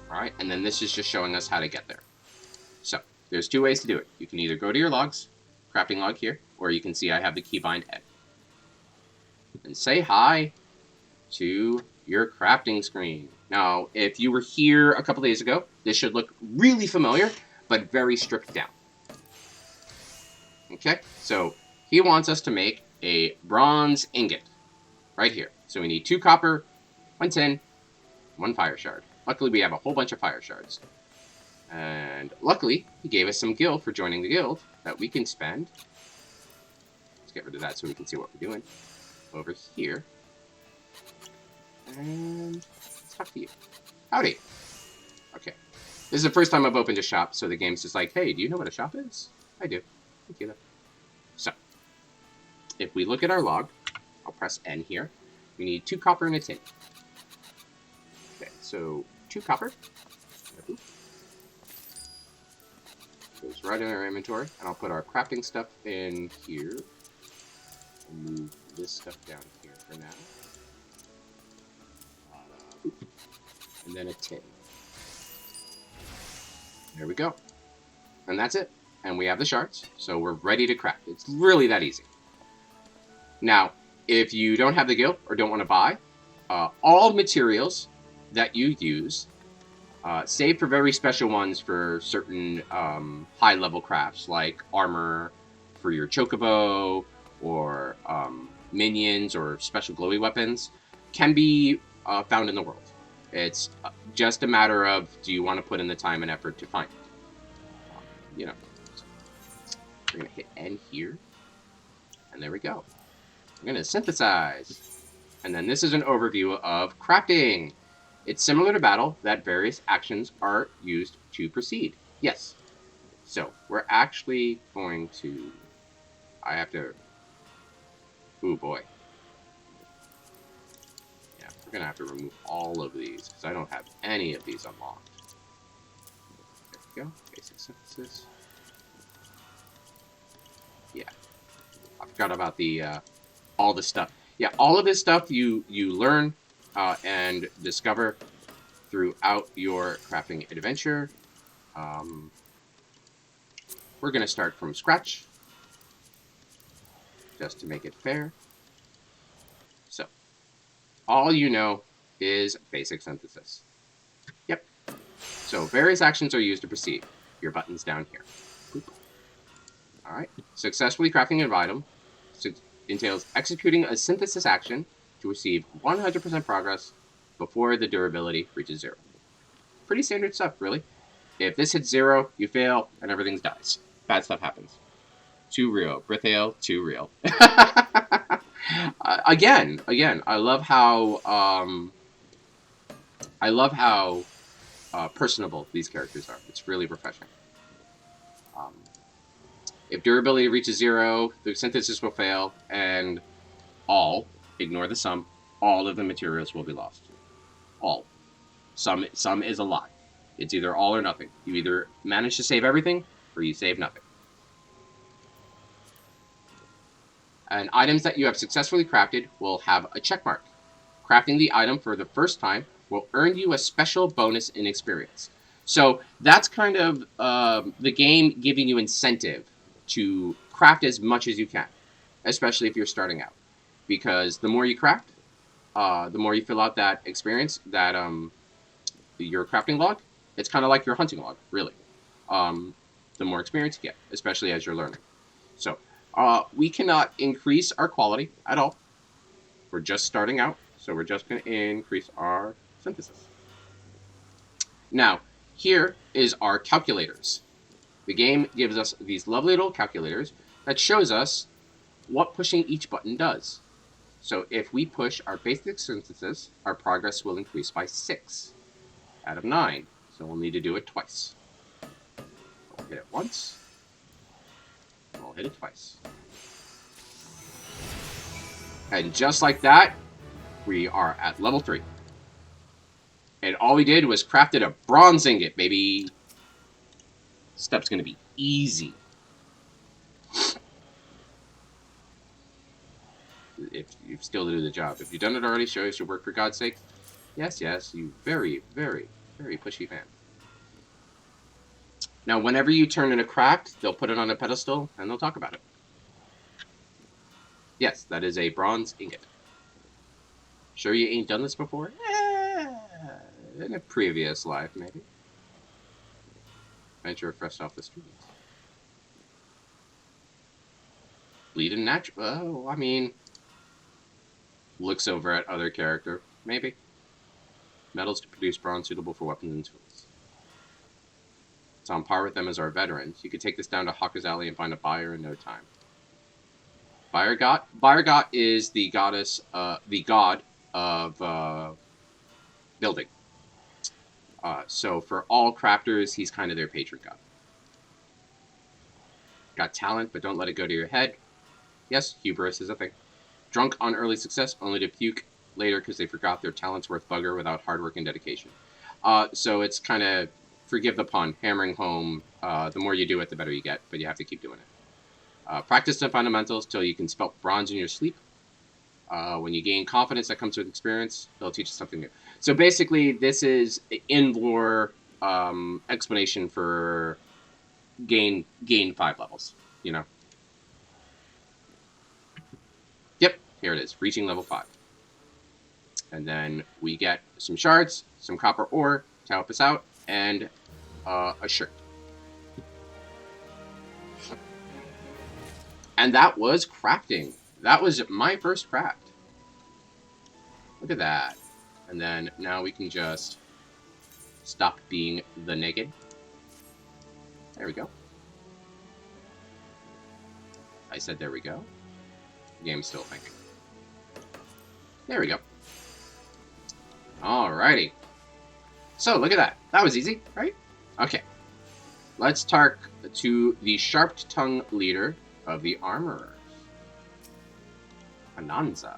Alright, and then this is just showing us how to get there. So, there's two ways to do it. You can either go to your logs, crafting log here, or you can see I have the keybind N. And say hi to your crafting screen. Now, if you were here a couple days ago, this should look really familiar, but very stripped down. Okay, so he wants us to make a bronze ingot, right here. So we need 2 copper, 1 tin, 1 fire shard. Luckily, we have a whole bunch of fire shards. And luckily, he gave us some gil for joining the guild that we can spend. Let's get rid of that so we can see what we're doing. Over here. And let's talk to you. Howdy. Okay. This is the first time I've opened a shop, so the game's just like, hey, do you know what a shop is? I do. Thank you. So, if we look at our log, I'll press N here. We need 2 copper and a tin. Okay, so 2 copper. Goes right in our inventory, and I'll put our crafting stuff in here. And move this stuff down here for now. And then a tin. There we go. And that's it. And we have the shards, so we're ready to craft. It's really that easy. Now, if you don't have the gil or don't want to buy, All materials that you use, save for very special ones for certain high-level crafts like armor for your chocobo or minions or special glowy weapons, can be found in the world. It's just a matter of, do you want to put in the time and effort to find it? You know, so we're going to hit N here, and there we go. We're going to synthesize. And then this is an overview of crafting. It's similar to battle, that various actions are used to proceed. Yes. So we're actually going to... I have to... Ooh, boy. Yeah, we're going to have to remove all of these, because I don't have any of these unlocked. There we go. Basic synthesis. Yeah. I forgot about the... all this stuff. Yeah, all of this stuff you learn and discover throughout your crafting adventure. We're going to start from scratch, just to make it fair. So, all you know is basic synthesis. Yep. So, various actions are used to proceed. Your button's down here. Boop. All right. Successfully crafting an item entails executing a synthesis action to receive 100% progress before the durability reaches 0. Pretty standard stuff, really. If this hits 0, you fail, and everything dies. Bad stuff happens. Too real. Brithale, too real. Again, I love how personable these characters are. It's really refreshing. If durability reaches 0, the synthesis will fail, and ignore the sum, all of the materials will be lost. All. Some is a lie. It's either all or nothing. You either manage to save everything, or you save nothing. And items that you have successfully crafted will have a check mark. Crafting the item for the first time will earn you a special bonus in experience. So that's kind of the game giving you incentive to craft as much as you can, especially if you're starting out. Because the more you craft, the more you fill out that experience, that your crafting log, it's kind of like your hunting log, really. The more experience you get, especially as you're learning. So we cannot increase our quality at all. We're just starting out, so we're just going to increase our synthesis. Now, here is our calculators. The game gives us these lovely little calculators that shows us what pushing each button does. So if we push our basic synthesis, our progress will increase by 6 out of 9. So we'll need to do it twice. We'll hit it once, and we'll hit it twice. And just like that, we are at level 3. And all we did was crafted a bronze ingot, baby. Step's going to be easy. If you still do the job. If you've done it already, show us your work for God's sake. Yes, you very, very, very pushy fan. Now, whenever you turn in a craft, they'll put it on a pedestal and they'll talk about it. Yes, that is a bronze ingot. Sure you ain't done this before? In a previous life, maybe. Venture fresh off the streets. Bleeding natural. Oh, I mean, looks over at other character, maybe. Metals to produce bronze suitable for weapons and tools. It's on par with them as our veterans. You could take this down to Hawker's Alley and find a buyer in no time. Byrgot is the goddess, the god of building. So for all crafters, he's kind of their patron god. Got talent, but don't let it go to your head. Yes, hubris is a thing. Drunk on early success, only to puke later because they forgot their talent's worth bugger without hard work and dedication. So it's kind of, forgive the pun, hammering home, the more you do it, the better you get, but you have to keep doing it. Practice the fundamentals till you can spell bronze in your sleep. When you gain confidence that comes with experience, they'll teach you something new. So basically, this is in-lore explanation for gain 5 levels, you know? Yep, here it is, reaching level 5. And then we get some shards, some copper ore to help us out, and a shirt. And that was crafting. That was my first craft. Look at that. And then now we can just stop being the naked. There we go. I said there we go. The game's still thinking. There we go. Alrighty. So, look at that. That was easy, right? Okay. Let's talk to the sharp-tongued leader of the armorers. Ananza.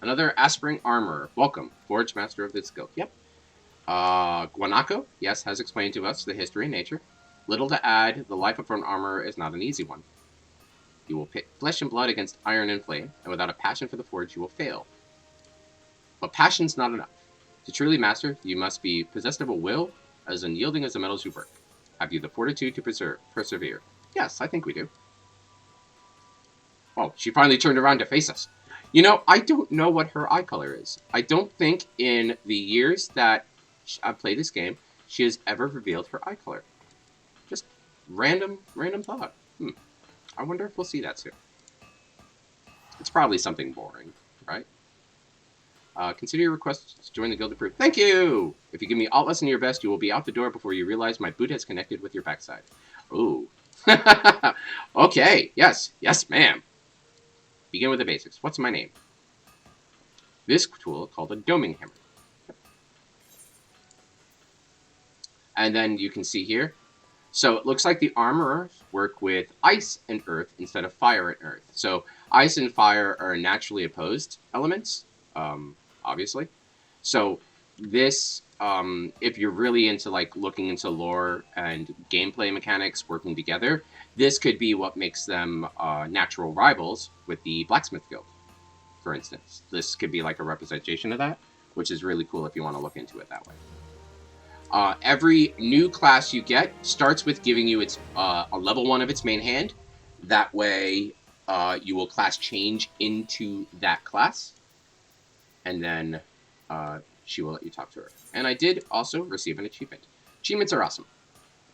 Another aspiring armorer. Welcome, Forge Master of this guild. Yep. Guanaco, yes, has explained to us the history and nature. Little to add, the life of an armorer is not an easy one. You will pit flesh and blood against iron and flame, and without a passion for the forge, you will fail. But passion's not enough. To truly master, you must be possessed of a will, as unyielding as the metals you work. Have you the fortitude to persevere? Yes, I think we do. Oh, she finally turned around to face us. You know, I don't know what her eye color is. I don't think in the years that I've played this game, she has ever revealed her eye color. Just random thought. I wonder if we'll see that soon. It's probably something boring, right? Consider your request to join the guild approved. Thank you! If you give me all lesson your best, you will be out the door before you realize my boot has connected with your backside. Ooh. Okay, yes, ma'am. Begin with the basics. What's my name? This tool called a doming hammer. And then you can see here. So it looks like the armorers work with ice and earth instead of fire and earth. So ice and fire are naturally opposed elements, obviously. So this, if you're really into like looking into lore and gameplay mechanics working together, this could be what makes them natural rivals with the Blacksmith Guild, for instance. This could be like a representation of that, which is really cool if you want to look into it that way. Every new class you get starts with giving you its a level 1 of its main hand. That way, you will class change into that class, and then she will let you talk to her. And I did also receive an achievement. Achievements are awesome.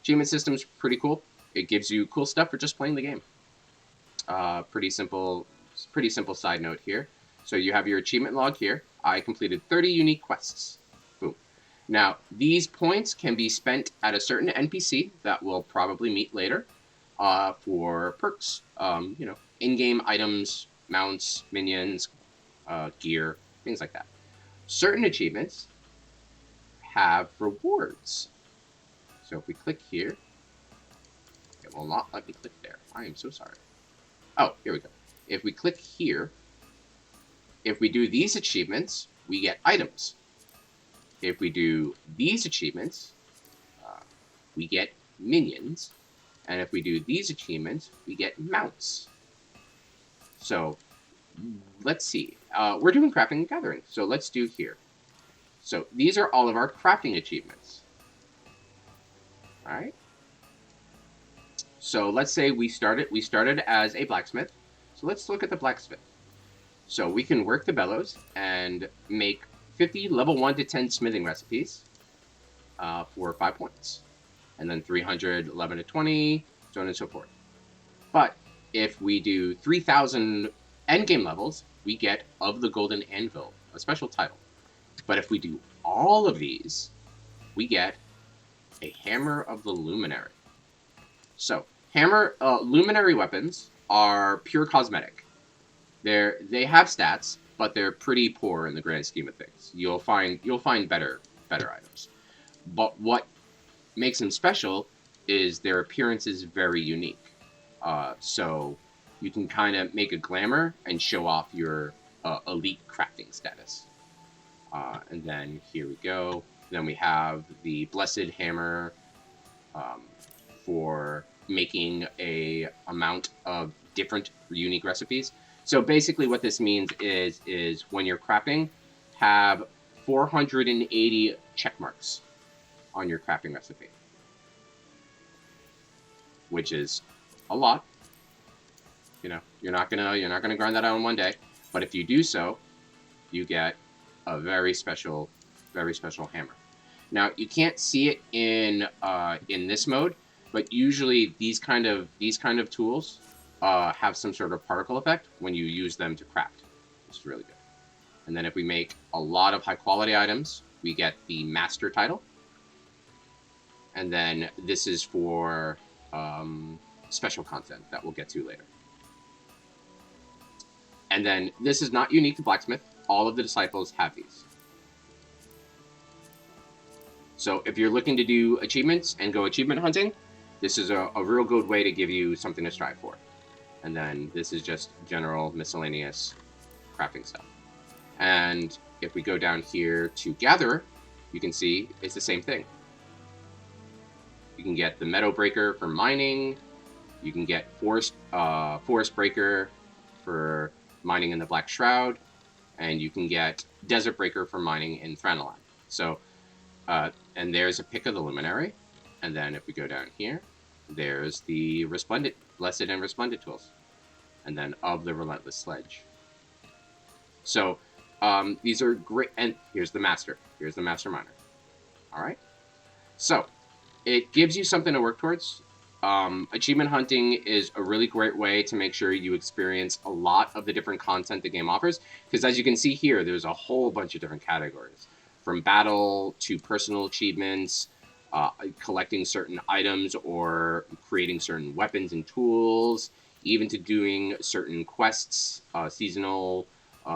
Achievement system's pretty cool. It gives you cool stuff for just playing the game. Pretty simple side note here. So you have your achievement log here. I completed 30 unique quests. Boom. Now, these points can be spent at a certain NPC that we'll probably meet later for perks, in-game items, mounts, minions, gear, things like that. Certain achievements have rewards. So if we click here, it will not let me click there. I am so sorry. Oh, here we go. If we click here, if we do these achievements, we get items. If we do these achievements, we get minions. And if we do these achievements, we get mounts. So, let's see. We're doing crafting and gathering, so let's do here. So, these are all of our crafting achievements. Alright? So, let's say we started as a blacksmith. So, let's look at the blacksmith. So, we can work the bellows and make 50 level 1 to 10 smithing recipes for 5 points. And then 300, 11 to 20, so on and so forth. But if we do 3,000 endgame levels, we get Of the Golden Anvil, a special title. But if we do all of these, we get a Hammer of the Luminary. So, luminary weapons are pure cosmetic. They have stats, but they're pretty poor in the grand scheme of things. You'll find better items. But what makes them special is their appearance is very unique. So you can kind of make a glamour and show off your elite crafting status. And then here we go. Then we have the Blessed Hammer for making a amount of different unique recipes. So basically what this means is when you're crafting, have 480 check marks on your crafting recipe, which is a lot. You know, you're not gonna grind that out in one day, but if you do so, you get a very special hammer. Now you can't see it in this mode, but usually these kind of tools have some sort of particle effect when you use them to craft, which is really good. And then if we make a lot of high quality items, we get the master title. And then this is for special content that we'll get to later. And then this is not unique to Blacksmith. All of the disciples have these. So if you're looking to do achievements and go achievement hunting, this is a real good way to give you something to strive for. And then this is just general miscellaneous crafting stuff. And if we go down here to Gatherer, you can see it's the same thing. You can get the Meadow Breaker for mining. You can get Forest Breaker for mining in the Black Shroud. And you can get Desert Breaker for mining in Thranduil. So, and there's a pick of the Luminary. And then if we go down here, there's the Resplendent, Blessed and Resplendent tools. And then of the Relentless Sledge. So, these are great. And here's the Master. Here's the Master Miner. All right. So, it gives you something to work towards. Achievement hunting is a really great way to make sure you experience a lot of the different content the game offers. Because as you can see here, there's a whole bunch of different categories. From battle to personal achievements, collecting certain items or creating certain weapons and tools, even to doing certain quests, seasonal,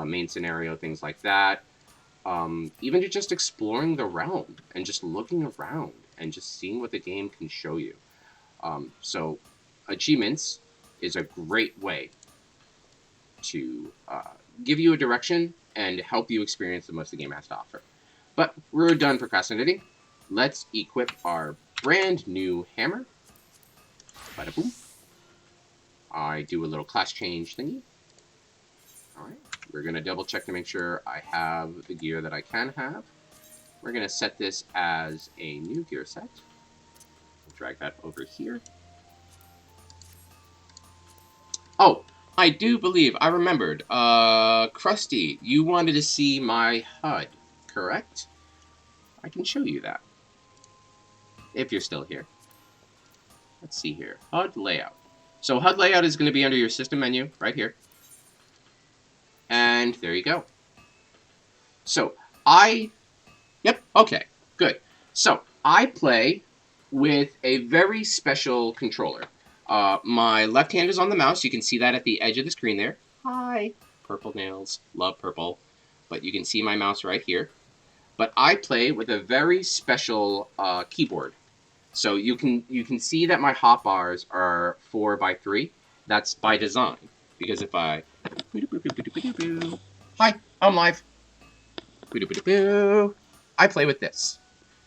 main scenario, things like that. Even to just exploring the realm and just looking around and just seeing what the game can show you. So achievements is a great way to give you a direction and help you experience the most the game has to offer. But we're done procrastinating. Let's equip our brand new hammer. Bada boom. I do a little class change thingy. Alright, we're going to double check to make sure I have the gear that I can have. We're going to set this as a new gear set. Drag that over here. Oh, I do believe I remembered. Krusty, you wanted to see my HUD, correct? I can show you that. If you're still here. Let's see here. HUD layout. So HUD layout is going to be under your system menu right here. And there you go. So yep, okay, good. So I play with a very special controller. My left hand is on the mouse. You can see that at the edge of the screen there. Hi. Purple nails. Love purple. But you can see my mouse right here. But I play with a very special keyboard. So you can see that my hotbars are 4x3. That's by design. Because if I... Hi, I'm live. I play with this.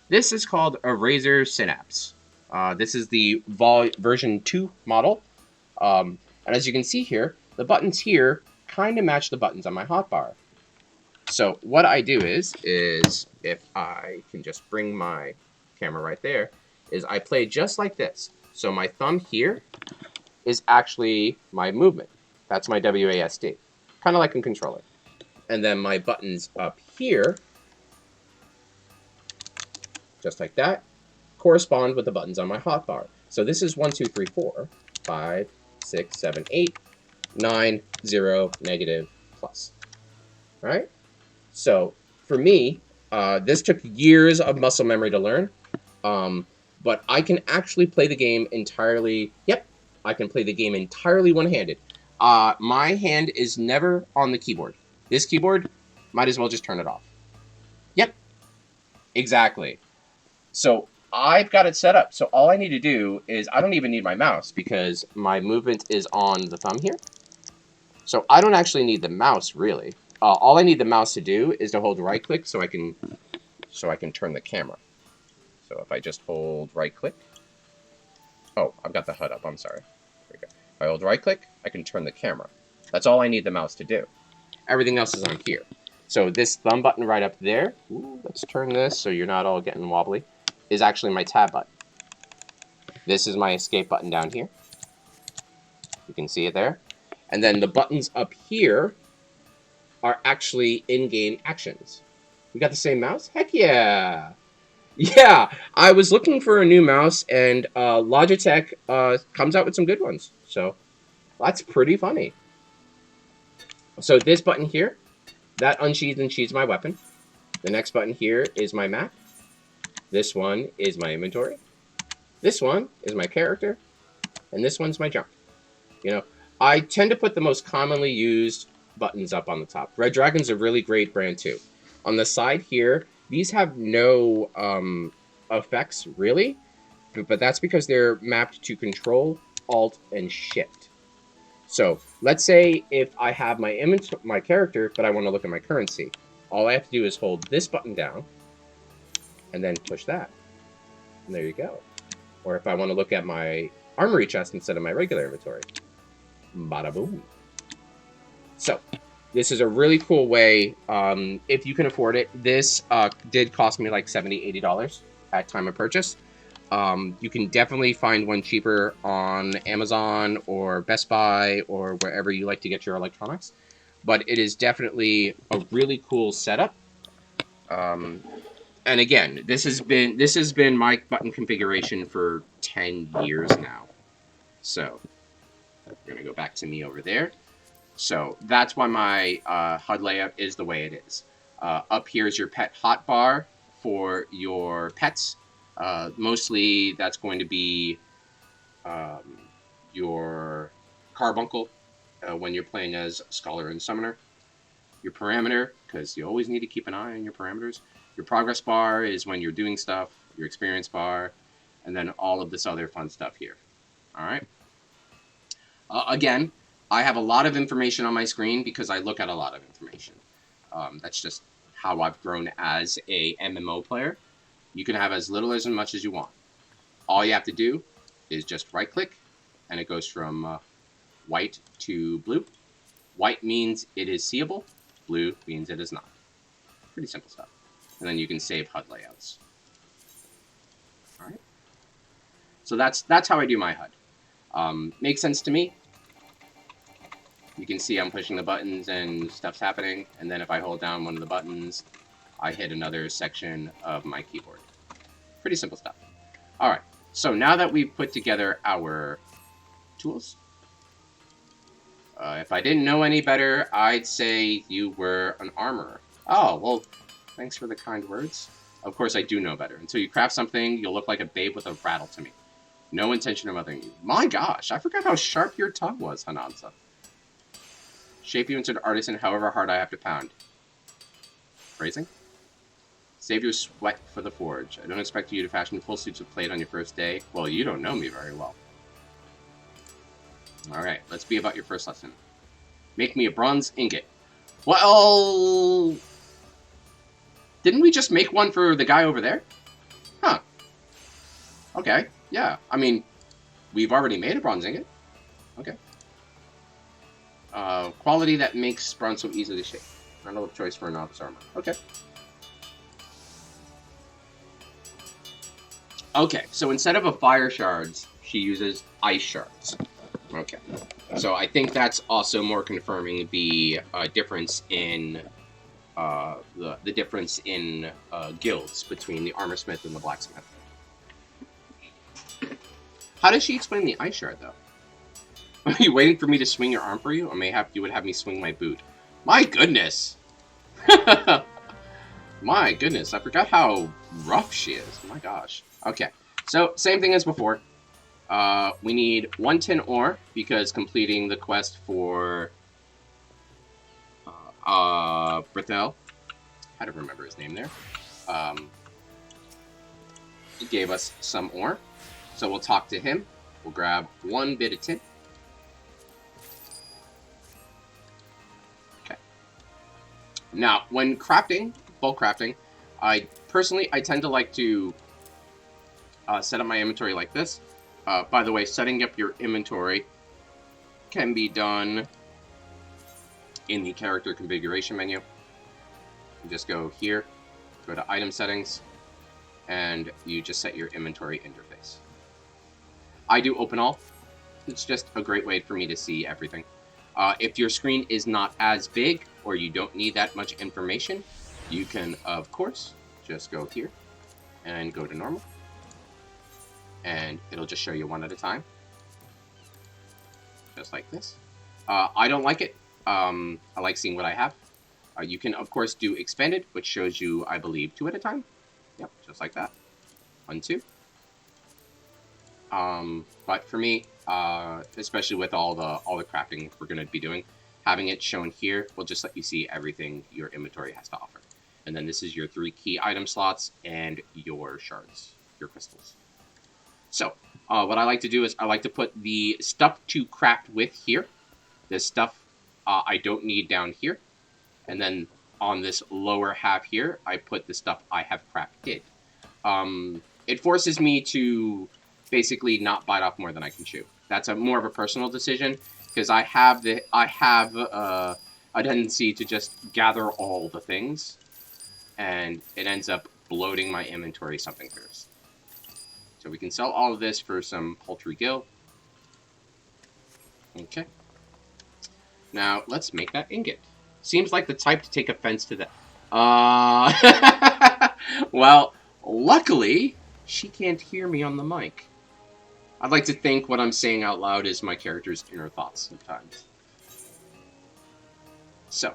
This is called a Razer Synapse. This is the version 2 model. And as you can see here, the buttons here kind of match the buttons on my hotbar. So what I do is if I can just bring my camera right there, is I play just like this. So my thumb here is actually my movement. That's my WASD. Kind of like a controller. And then my buttons up here, just like that, correspond with the buttons on my hotbar. So this is 1, 2, 3, 4, 5, 6, 7, 8, 9, 0, negative, plus. All right? So for me, this took years of muscle memory to learn, but I can actually play the game entirely. Yep, I can play the game entirely one-handed. My hand is never on the keyboard. This keyboard, might as well just turn it off. Yep, exactly. So I've got it set up. So all I need to do is, I don't even need my mouse because my movement is on the thumb here. So I don't actually need the mouse really. All I need the mouse to do is to hold right click so I can turn the camera. So if I just hold right click. Oh, I've got the HUD up, I'm sorry. There we go. If I hold right click, I can turn the camera. That's all I need the mouse to do. Everything else is on here. So this thumb button right up there, ooh, let's turn this so you're not all getting wobbly, is actually my tab button. This is my escape button down here. You can see it there. And then the buttons up here are actually in-game actions. We got the same mouse? Heck yeah! Yeah, I was looking for a new mouse, and Logitech comes out with some good ones. So that's pretty funny. So this button here, that unsheathes and sheathes my weapon. The next button here is my map. This one is my inventory. This one is my character. And this one's my jump. You know, I tend to put the most commonly used buttons up on the top. Red Dragon's a really great brand too. On the side here, these have no effects really, but that's because they're mapped to Control, Alt, and Shift. So let's say if I have my character, but I want to look at my currency, all I have to do is hold this button down, and then push that, and there you go. Or if I want to look at my armory chest instead of my regular inventory, bada boom. So this is a really cool way, if you can afford it. This did cost me like $70, $80 at time of purchase. You can definitely find one cheaper on Amazon or Best Buy or wherever you like to get your electronics. But it is definitely a really cool setup. And again, this has been my button configuration for 10 years now. So we're gonna go back to me over there. So that's why my HUD layout is the way it is. Up here is your pet hotbar for your pets. Mostly that's going to be your carbuncle when you're playing as Scholar and Summoner. Your parameter, because you always need to keep an eye on your parameters. Your progress bar is when you're doing stuff. Your experience bar. And then all of this other fun stuff here. Alright? Again, I have a lot of information on my screen because I look at a lot of information. That's just how I've grown as a MMO player. You can have as little as much as you want. All you have to do is just right click and it goes from white to blue. White means it is seeable. Blue means it is not. Pretty simple stuff. And then you can save HUD layouts. Alright. So that's how I do my HUD. Makes sense to me. You can see I'm pushing the buttons and stuff's happening. And then if I hold down one of the buttons, I hit another section of my keyboard. Pretty simple stuff. Alright, so now that we've put together our tools, if I didn't know any better, I'd say you were an armorer. Oh, well, thanks for the kind words. Of course I do know better. Until you craft something, you'll look like a babe with a rattle to me. No intention of othering you. My gosh, I forgot how sharp your tongue was, Hanansa. Shape you into an artisan however hard I have to pound. Phrasing? Save your sweat for the forge. I don't expect you to fashion full suits of plate on your first day. Well, you don't know me very well. Alright, let's be about your first lesson. Make me a bronze ingot. Well... Didn't we just make one for the guy over there? Huh. Okay, yeah. I mean, we've already made a bronze ingot. Okay. Quality that makes bronze so easily shaped. Random choice for a novice armor. Okay. Okay, so instead of a fire shards, she uses ice shards. Okay. So I think that's also more confirming the difference in the difference in guilds between the armorsmith and the blacksmith. How does she explain the ice shard though? Are you waiting for me to swing your arm for you? Or you would have me swing my boot. My goodness! My goodness, I forgot how rough she is. My gosh. Okay, so same thing as before. We need 1 tin ore, because completing the quest for Brethel, I don't remember his name there, he gave us some ore. So we'll talk to him. We'll grab 1 bit of tin. Okay. Now, when crafting, bulk crafting, I tend to like to set up my inventory like this. By the way, setting up your inventory can be done in the character configuration menu. You just go here, go to item settings, and you just set your inventory interface. I do open all. It's just a great way for me to see everything. If your screen is not as big or you don't need that much information, You can, of course, just go here and go to normal, and it'll just show you one at a time, just like this. I don't like it. I like seeing what I have. You can, of course, do expanded, which shows you, I believe, 2 at a time. Yep, just like that. 1, 2. But for me, especially with all the crafting we're going to be doing, having it shown here will just let you see everything your inventory has to offer. And then this is your 3 key item slots and your shards, your crystals. So what I like to do is I like to put the stuff to craft with here. This stuff I don't need down here. And then on this lower half here, I put the stuff I have crafted. It forces me to basically not bite off more than I can chew. That's more of a personal decision because I have a tendency to just gather all the things, and it ends up bloating my inventory something fierce. So we can sell all of this for some paltry gil. Okay. Now let's make that ingot. Seems like the type to take offense to that. Well, luckily she can't hear me on the mic. I'd like to think what I'm saying out loud is my character's inner thoughts sometimes. So,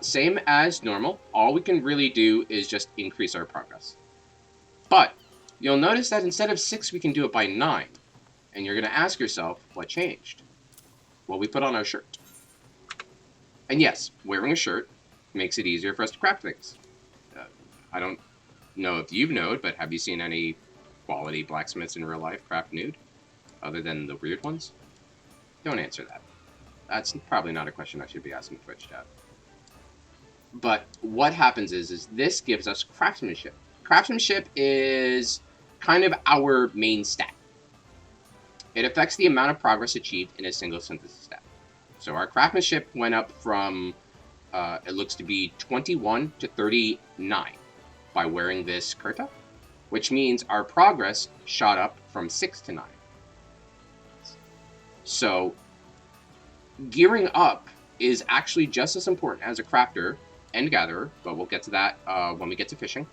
same as normal, all we can really do is just increase our progress. But, you'll notice that instead of 6, we can do it by 9. And you're going to ask yourself, what changed? Well, we put on our shirt. And yes, wearing a shirt makes it easier for us to craft things. I don't know if you've known, but have you seen any quality blacksmiths in real life craft nude? Other than the weird ones? Don't answer that. That's probably not a question I should be asking Twitch chat. But what happens is this gives us craftsmanship. Craftsmanship is kind of our main stat. It affects the amount of progress achieved in a single synthesis step. So our craftsmanship went up from, it looks to be 21 to 39 by wearing this kurta, which means our progress shot up from 6 to 9. So gearing up is actually just as important as a crafter and gatherer, but we'll get to that when we get to fishing,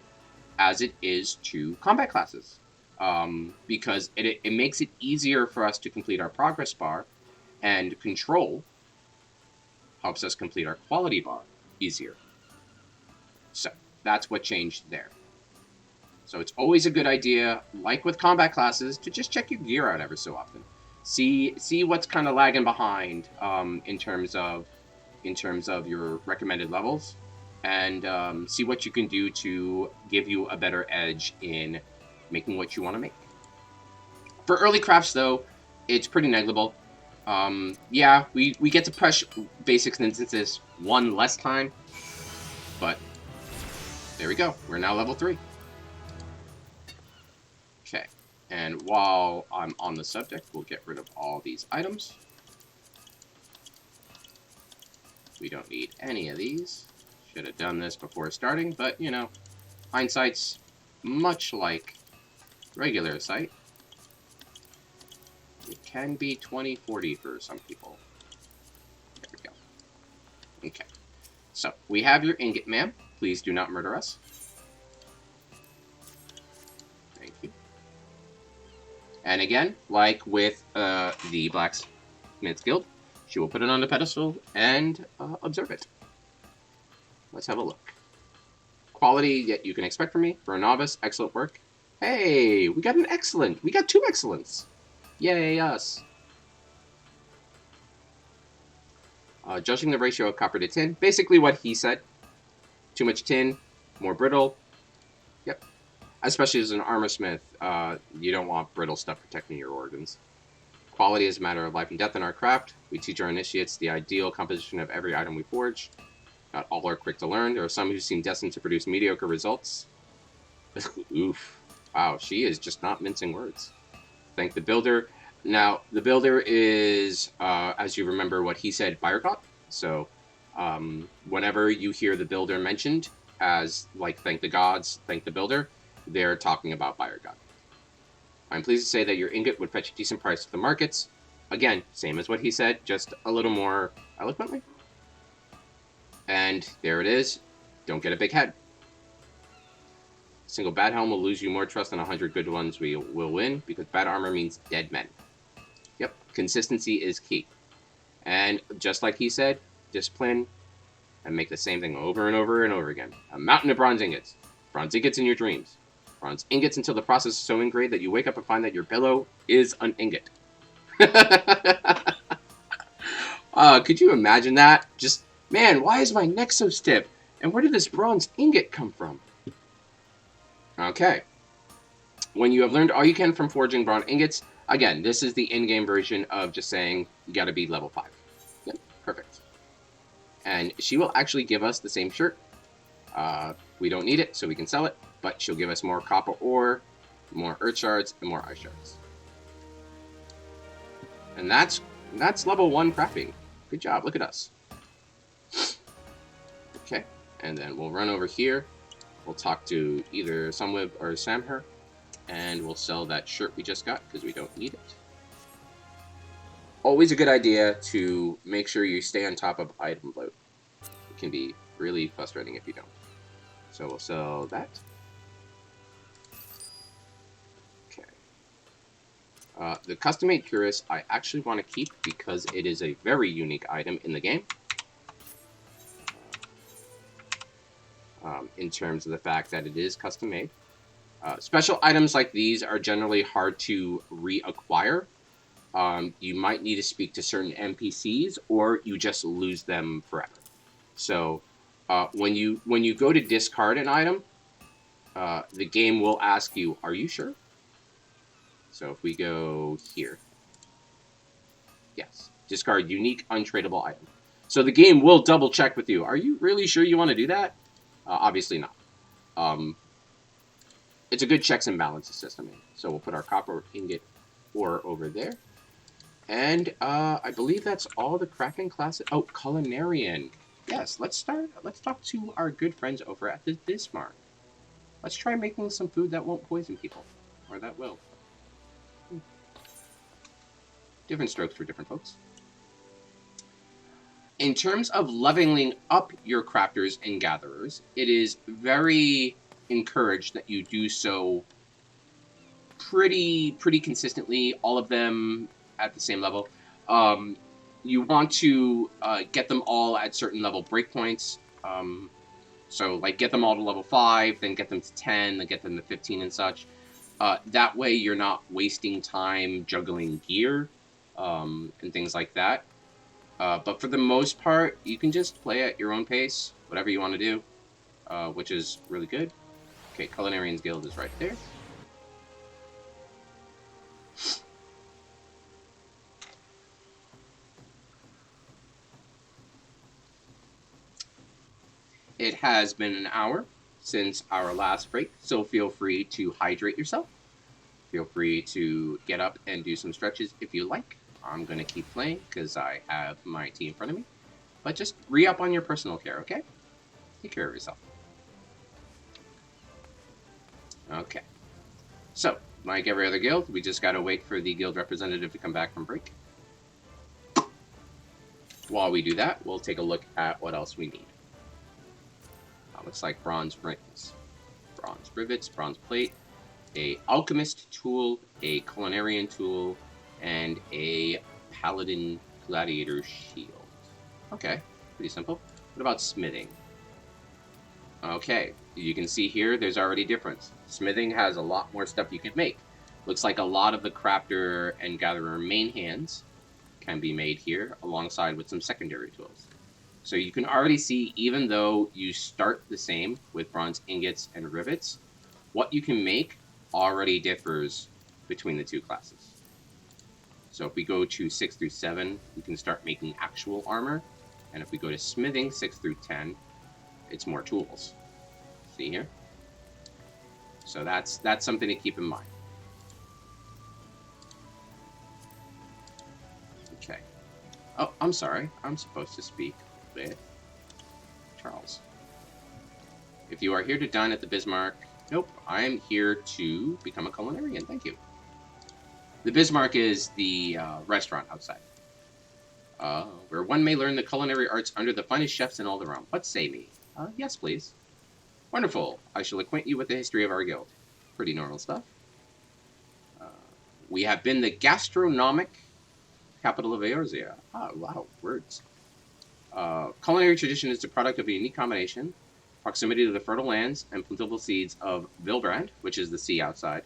as it is to combat classes. Because it makes it easier for us to complete our progress bar, and control helps us complete our quality bar easier. So that's what changed there. So it's always a good idea, like with combat classes, to just check your gear out every so often. See what's kind of lagging behind in terms of your recommended levels, and see what you can do to give you a better edge in making what you want to make. For early crafts, though, it's pretty negligible. Yeah, we get to push basic synthesis 1 less time, but there we go. We're now level 3. Okay, and while I'm on the subject, we'll get rid of all these items. We don't need any of these. Should have done this before starting, but, you know, hindsight's much like regular sight. It can be 20/40 for some people. There we go. Okay. So, we have your ingot, ma'am. Please do not murder us. Thank you. And again, like with the Blacksmith's Guild, she will put it on the pedestal and observe it. Let's have a look. Quality that you can expect from me. For a novice, excellent work. Hey, we got an excellent. We got 2 excellents. Yay, us. Judging the ratio of copper to tin. Basically what he said. Too much tin, more brittle. Yep. Especially as an armor smith, you don't want brittle stuff protecting your organs. Quality is a matter of life and death in our craft. We teach our initiates the ideal composition of every item we forge. Not all are quick to learn. There are some who seem destined to produce mediocre results. Oof. Wow, she is just not mincing words. Thank the builder. Now, the builder is, as you remember what he said, Bayergott. So, whenever you hear the builder mentioned as, like, thank the gods, thank the builder, they're talking about Bayergott. I'm pleased to say that your ingot would fetch a decent price to the markets. Again, same as what he said, just a little more eloquently. And there it is. Don't get a big head. Single bad helm will lose you more trust than 100 good ones we will win, because bad armor means dead men. Yep, consistency is key. And just like he said, discipline, and make the same thing over and over and over again. A mountain of bronze ingots. Bronze ingots in your dreams. Bronze ingots until the process is so ingrained that you wake up and find that your pillow is an ingot. Could you imagine that? Just, man, why is my neck so stiff? And where did this bronze ingot come from? Okay. When you have learned all you can from forging bronze ingots, again, this is the in-game version of just saying you gotta be level 5. Yep, perfect. And she will actually give us the same shirt. We don't need it, so we can sell it, but she'll give us more copper ore, more earth shards, and more ice shards. And that's level 1 crafting. Good job, look at us. Okay, and then we'll run over here. We'll talk to either Sunweb or Samher, and we'll sell that shirt we just got, because we don't need it. Always a good idea to make sure you stay on top of item load. It can be really frustrating if you don't. So we'll sell that. Okay. The custom-made cuirass I actually want to keep because it is a very unique item in the game. In terms of the fact that it is custom-made. Special items like these are generally hard to reacquire. You might need to speak to certain NPCs, or you just lose them forever. So when you go to discard an item, the game will ask you, "Are you sure?" So if we go here, yes, discard unique untradeable item. So the game will double check with you. Are you really sure you want to do that? Obviously not. It's a good checks and balances system. So we'll put our copper ingot ore over there. And I believe that's all the crafting classes. Oh, culinarian. Yes, let's talk to our good friends over at the Bismarck. Let's try making some food that won't poison people. Or that will. Different strokes for different folks. In terms of leveling up your crafters and gatherers, it is very encouraged that you do so pretty consistently, all of them at the same level. You want to get them all at certain level breakpoints. So, like, get them all to level 5, then get them to 10, then get them to 15 and such. That way you're not wasting time juggling gear and things like that. But for the most part, you can just play at your own pace, whatever you want to do, which is really good. Okay, Culinarian's Guild is right there. It has been an hour since our last break, so feel free to hydrate yourself. Feel free to get up and do some stretches if you like. I'm going to keep playing because I have my tea in front of me. But just re-up on your personal care, okay? Take care of yourself. Okay. So, like every other guild, we just got to wait for the guild representative to come back from break. While we do that, we'll take a look at what else we need. Looks like bronze rings, bronze rivets, bronze plate, a alchemist tool, a culinarian tool, and a paladin gladiator shield. Okay, pretty simple. What about smithing? Okay, you can see here there's already difference. Smithing has a lot more stuff you can make. Looks like a lot of the crafter and gatherer main hands can be made here alongside with some secondary tools. So you can already see, even though you start the same with bronze ingots and rivets, what you can make already differs between the two classes. So if we go to 6 through 7, you can start making actual armor. And if we go to smithing 6 through 10, it's more tools. See here? So that's something to keep in mind. Okay. Oh, I'm sorry. I'm supposed to speak with Charles. If you are here to dine at the Bismarck, nope, I am here to become a culinarian. Thank you. The Bismarck is the restaurant outside, where one may learn the culinary arts under the finest chefs in all the realm. What say me? Yes, please. Wonderful. I shall acquaint you with the history of our guild. Pretty normal stuff. We have been the gastronomic capital of Eorzea. Oh, wow, words. Culinary tradition is the product of a unique combination: proximity to the fertile lands and plentiful seeds of Vilbrand, which is the sea outside.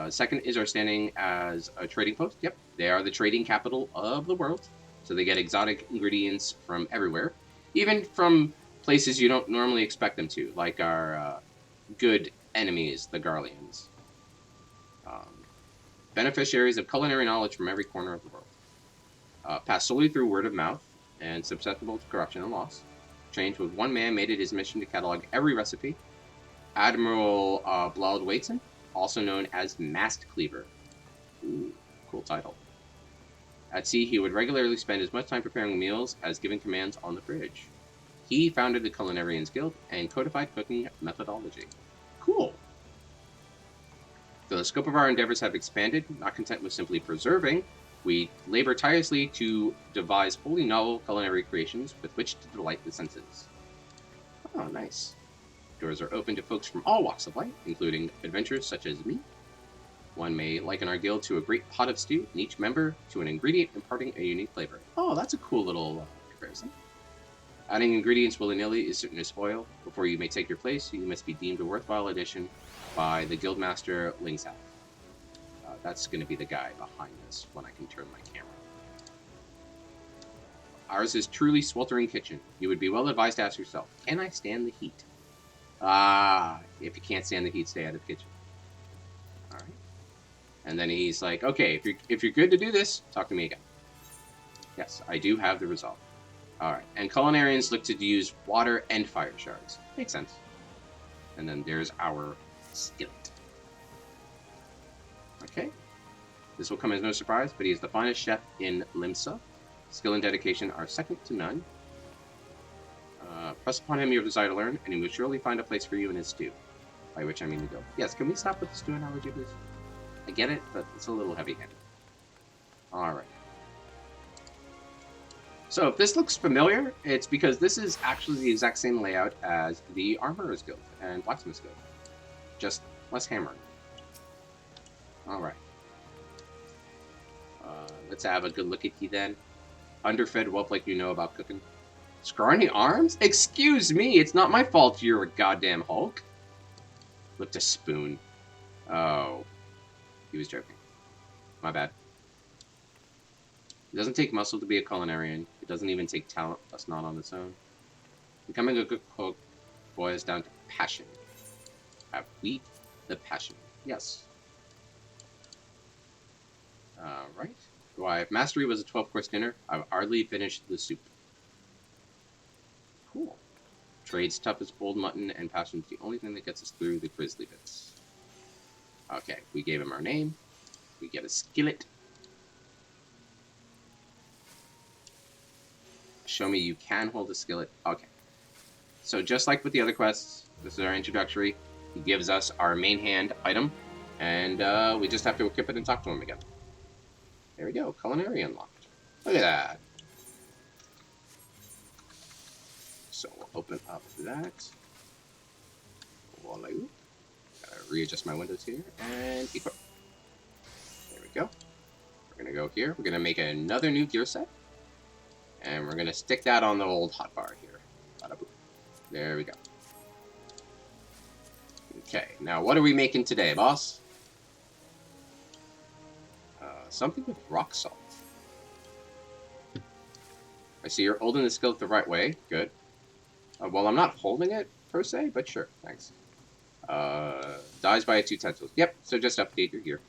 Second is our standing as a trading post. Yep, they are the trading capital of the world, so they get exotic ingredients from everywhere, even from places you don't normally expect them to, like our good enemies, the Garleans. Beneficiaries of culinary knowledge from every corner of the world. Passed solely through word of mouth and susceptible to corruption and loss. Trained with one man, made it his mission to catalog every recipe. Admiral Blaud Waitson, also known as Mast Cleaver. Ooh, cool title. At sea, he would regularly spend as much time preparing meals as giving commands on the fridge. He founded the Culinarians Guild and codified cooking methodology. Cool. Though the scope of our endeavors have expanded, not content with simply preserving, we labor tirelessly to devise wholly novel culinary creations with which to delight the senses. Oh, nice. Doors are open to folks from all walks of life, including adventurers such as me. One may liken our guild to a great pot of stew, and each member to an ingredient imparting a unique flavor. Oh, that's a cool little comparison. Adding ingredients willy-nilly is certain to spoil. Before you may take your place, you must be deemed a worthwhile addition by the Guildmaster Lingsap. That's going to be the guy behind this when I can turn my camera. Ours is truly sweltering kitchen. You would be well advised to ask yourself, can I stand the heat? If you can't stand the heat, stay out of the kitchen. All right. And then he's like, okay, if you're good to do this, talk to me again. Yes, I do have the resolve. All right. And culinarians look to use water and fire shards. Makes sense. And then there's our skillet. Okay. This will come as no surprise, but he is the finest chef in Limsa. Skill and dedication are second to none. Press upon him your desire to learn, and he will surely find a place for you in his stew. By which I mean the guild. Yes, can we stop with the stew analogy, please? I get it, but it's a little heavy-handed. Alright. So if this looks familiar, it's because this is actually the exact same layout as the Armorer's Guild and Blacksmith's Guild. Just less hammering. Alright. Let's have a good look at you then. Underfed whelp like you know about cooking. Scrawny arms? Excuse me, it's not my fault you're a goddamn Hulk. Lift a spoon. Oh. He was joking. My bad. It doesn't take muscle to be a culinarian. It doesn't even take talent, plus not on its own. Becoming a good cook boils down to passion. Have we the passion? Yes. Right. Why, if mastery was a 12-course dinner, I've hardly finished the soup. Cool. Trade's tough as old mutton, and passion's the only thing that gets us through the grisly bits. Okay, we gave him our name. We get a skillet. Show me you can hold a skillet. Okay. So just like with the other quests, this is our introductory. He gives us our main hand item, and we just have to equip it and talk to him again. There we go. Culinary unlocked. Look at that. So we'll open up that. Voila. Gotta readjust my windows here and equip. There we go. We're gonna go here. We're gonna make another new gear set. And we're gonna stick that on the old hotbar here. Bada-boop. There we go. Okay, now what are we making today, boss? Something with rock salt. I see you're holding the skillet the right way. Good. Well, I'm not holding it, per se, but sure. Thanks. Dies by its utensils. Yep, so just update your gear.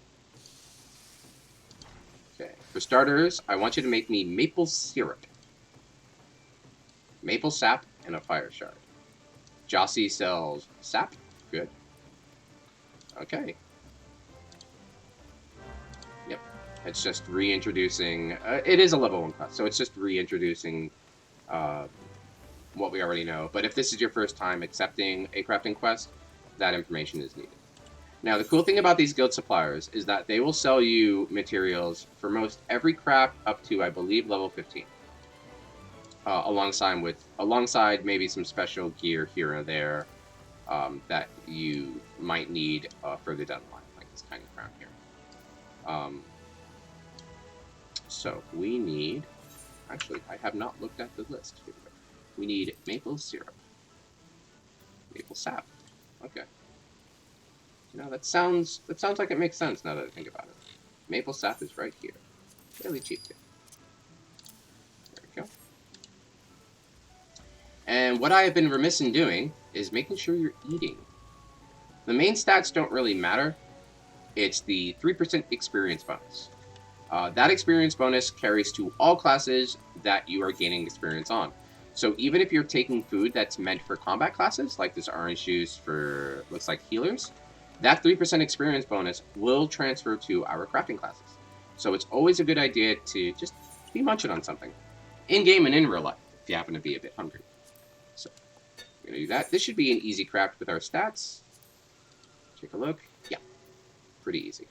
Okay. For starters, I want you to make me maple syrup. Maple sap and a fire shard. Jossie sells sap. Good. Okay. Yep. It's just reintroducing... it is a level 1 quest, so it's just reintroducing what we already know. But if this is your first time accepting a crafting quest, that information is needed. Now, the cool thing about these guild suppliers is that they will sell you materials for most every craft up to, I believe, level 15. Alongside maybe some special gear here and there that you might need further down the line, like this tiny crown here. So we need, actually, I have not looked at the list. Here we go. We need maple syrup, maple sap. Okay. You know, that sounds like it makes sense now that I think about it. Maple sap is right here. Really cheap too. There we go. And what I have been remiss in doing is making sure you're eating. The main stats don't really matter. It's the 3% experience bonus. That experience bonus carries to all classes that you are gaining experience on. So even if you're taking food that's meant for combat classes, like this orange juice for, looks like healers, that 3% experience bonus will transfer to our crafting classes. So it's always a good idea to just be munching on something, in-game and in real life, if you happen to be a bit hungry. So we're going to do that. This should be an easy craft with our stats. Take a look. Yeah, pretty easy.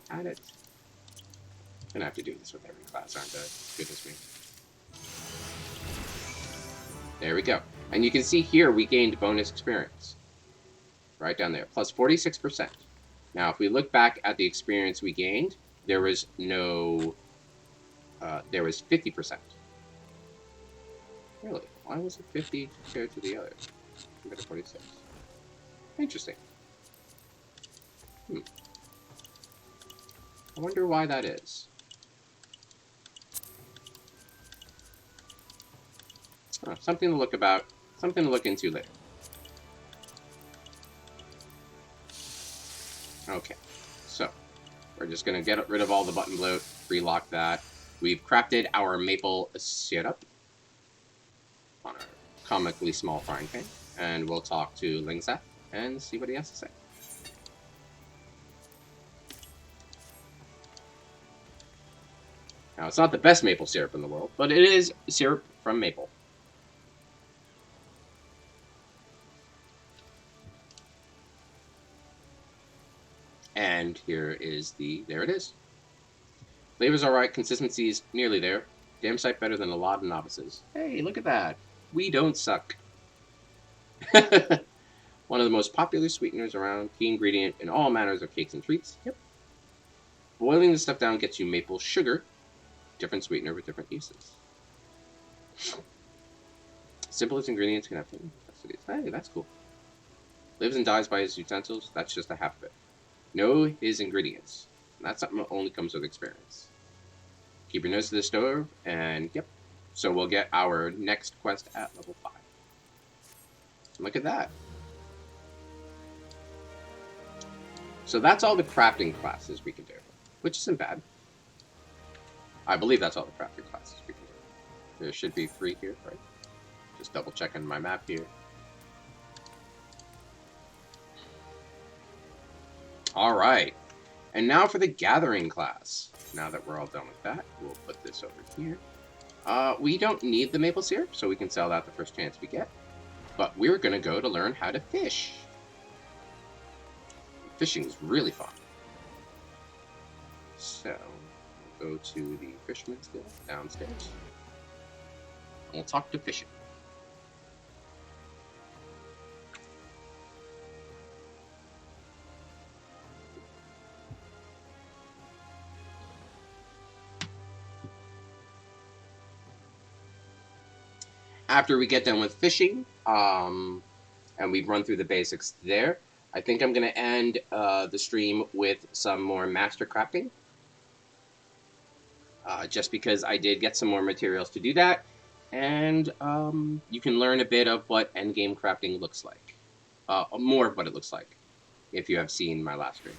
At it. I'm gonna have to do this with every class, aren't I? Goodness me. There we go. And you can see here we gained bonus experience. Right down there. Plus 46%. Now, if we look back at the experience we gained, there was no... there was 50%. Really? Why was it 50 compared to the other? Compared to 46. Interesting. I wonder why that is. Something to look about. Something to look into later. Okay, so we're just going to get rid of all the button bloat, relock that. We've crafted our maple syrup on a comically small frying pan, and we'll talk to Lingsa and see what he has to say. Now, it's not the best maple syrup in the world, but it is syrup from maple. And here is there it is. Flavor's alright, consistency's nearly there. Damn sight better than a lot of novices. Hey, look at that. We don't suck. One of the most popular sweeteners around, key ingredient in all manners of cakes and treats. Yep. Boiling this stuff down gets you maple sugar, different sweetener with different uses. Simplest ingredients can have fun. Hey, that's cool. Lives and dies by his utensils, that's just a half of it. Know his ingredients. That's something that only comes with experience. Keep your nose to the stove, and yep. So we'll get our next quest at level 5. Look at that. So that's all the crafting classes we can do, which isn't bad. I believe that's all the crafting classes we can do. There should be 3 here, right? Just double checking my map here. Alright. And now for the gathering class. Now that we're all done with that, we'll put this over here. We don't need the maple syrup, so we can sell that the first chance we get. But we're going to go to learn how to fish. Fishing is really fun. So, we'll go to the fisherman's guild downstairs. And we'll talk to fishing. After we get done with fishing, and we've run through the basics there, I think I'm going to end the stream with some more master crafting. Just because I did get some more materials to do that, and you can learn a bit of what endgame crafting looks like. More of what it looks like, if you have seen my last stream.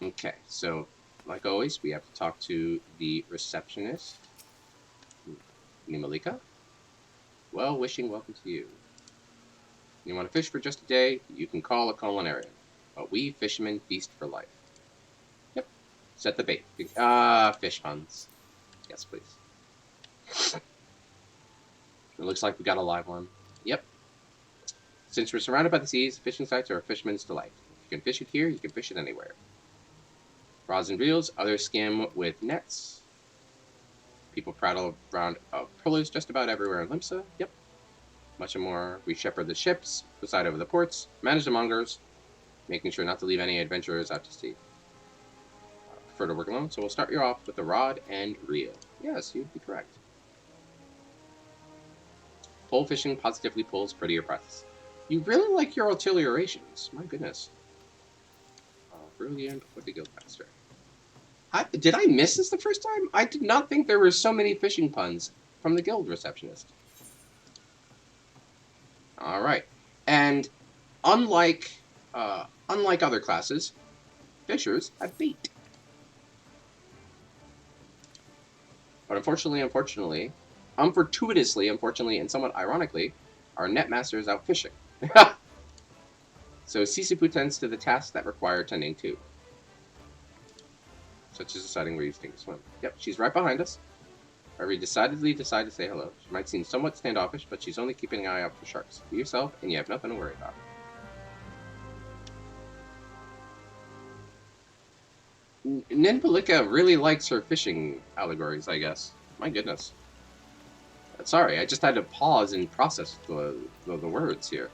Okay, so, like always, we have to talk to the receptionist. Nimalika? Well, wishing welcome to you. You want to fish for just a day? You can call a culinarian. But we fishermen feast for life. Yep. Set the bait. Fish puns. Yes, please. It looks like we got a live one. Yep. Since we're surrounded by the seas, fishing sites are a fisherman's delight. If you can fish it here, you can fish it anywhere. Rods and reels, others skim with nets. People prattle around pullers just about everywhere in Limsa. Yep. Much more. We shepherd the ships, preside over the ports, manage the mongers, making sure not to leave any adventurers out to sea. Prefer to work alone, so we'll start you off with the rod and reel. Yes, you'd be correct. Pole fishing positively pulls prettier prices. You really like your articulations. My goodness. Brilliant with the guildmaster. Did I miss this the first time? I did not think there were so many fishing puns from the guild receptionist. All right, and unlike other classes, fishers have bait. But unfortunately, unfortunately, and somewhat ironically, our netmaster is out fishing. So Sisyphus tends to the tasks that require tending to, such as deciding where you think to swim. Yep, she's right behind us. However, you decidedly decide to say hello. She might seem somewhat standoffish, but she's only keeping an eye out for sharks. Be yourself, and you have nothing to worry about. Ninpalika really likes her fishing allegories, I guess. My goodness. Sorry, I just had to pause and process the words here.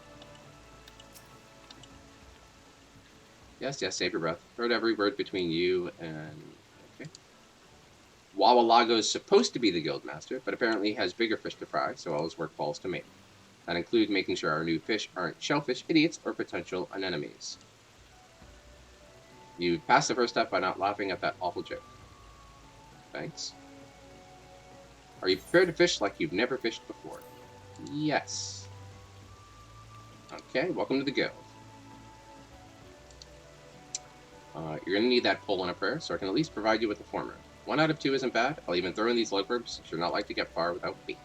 Yes, save your breath. Heard every word between you and... Okay. Wawalago is supposed to be the guildmaster, but apparently has bigger fish to fry, so all his work falls to me. That includes making sure our new fish aren't shellfish idiots or potential anemones. You passed the first step by not laughing at that awful joke. Thanks. Are you prepared to fish like you've never fished before? Yes. Okay, welcome to the guild. You're going to need that pole and a prayer, so I can at least provide you with a former. 1 out of 2 isn't bad. I'll even throw in these lugworms, since you're not like to get far without bait.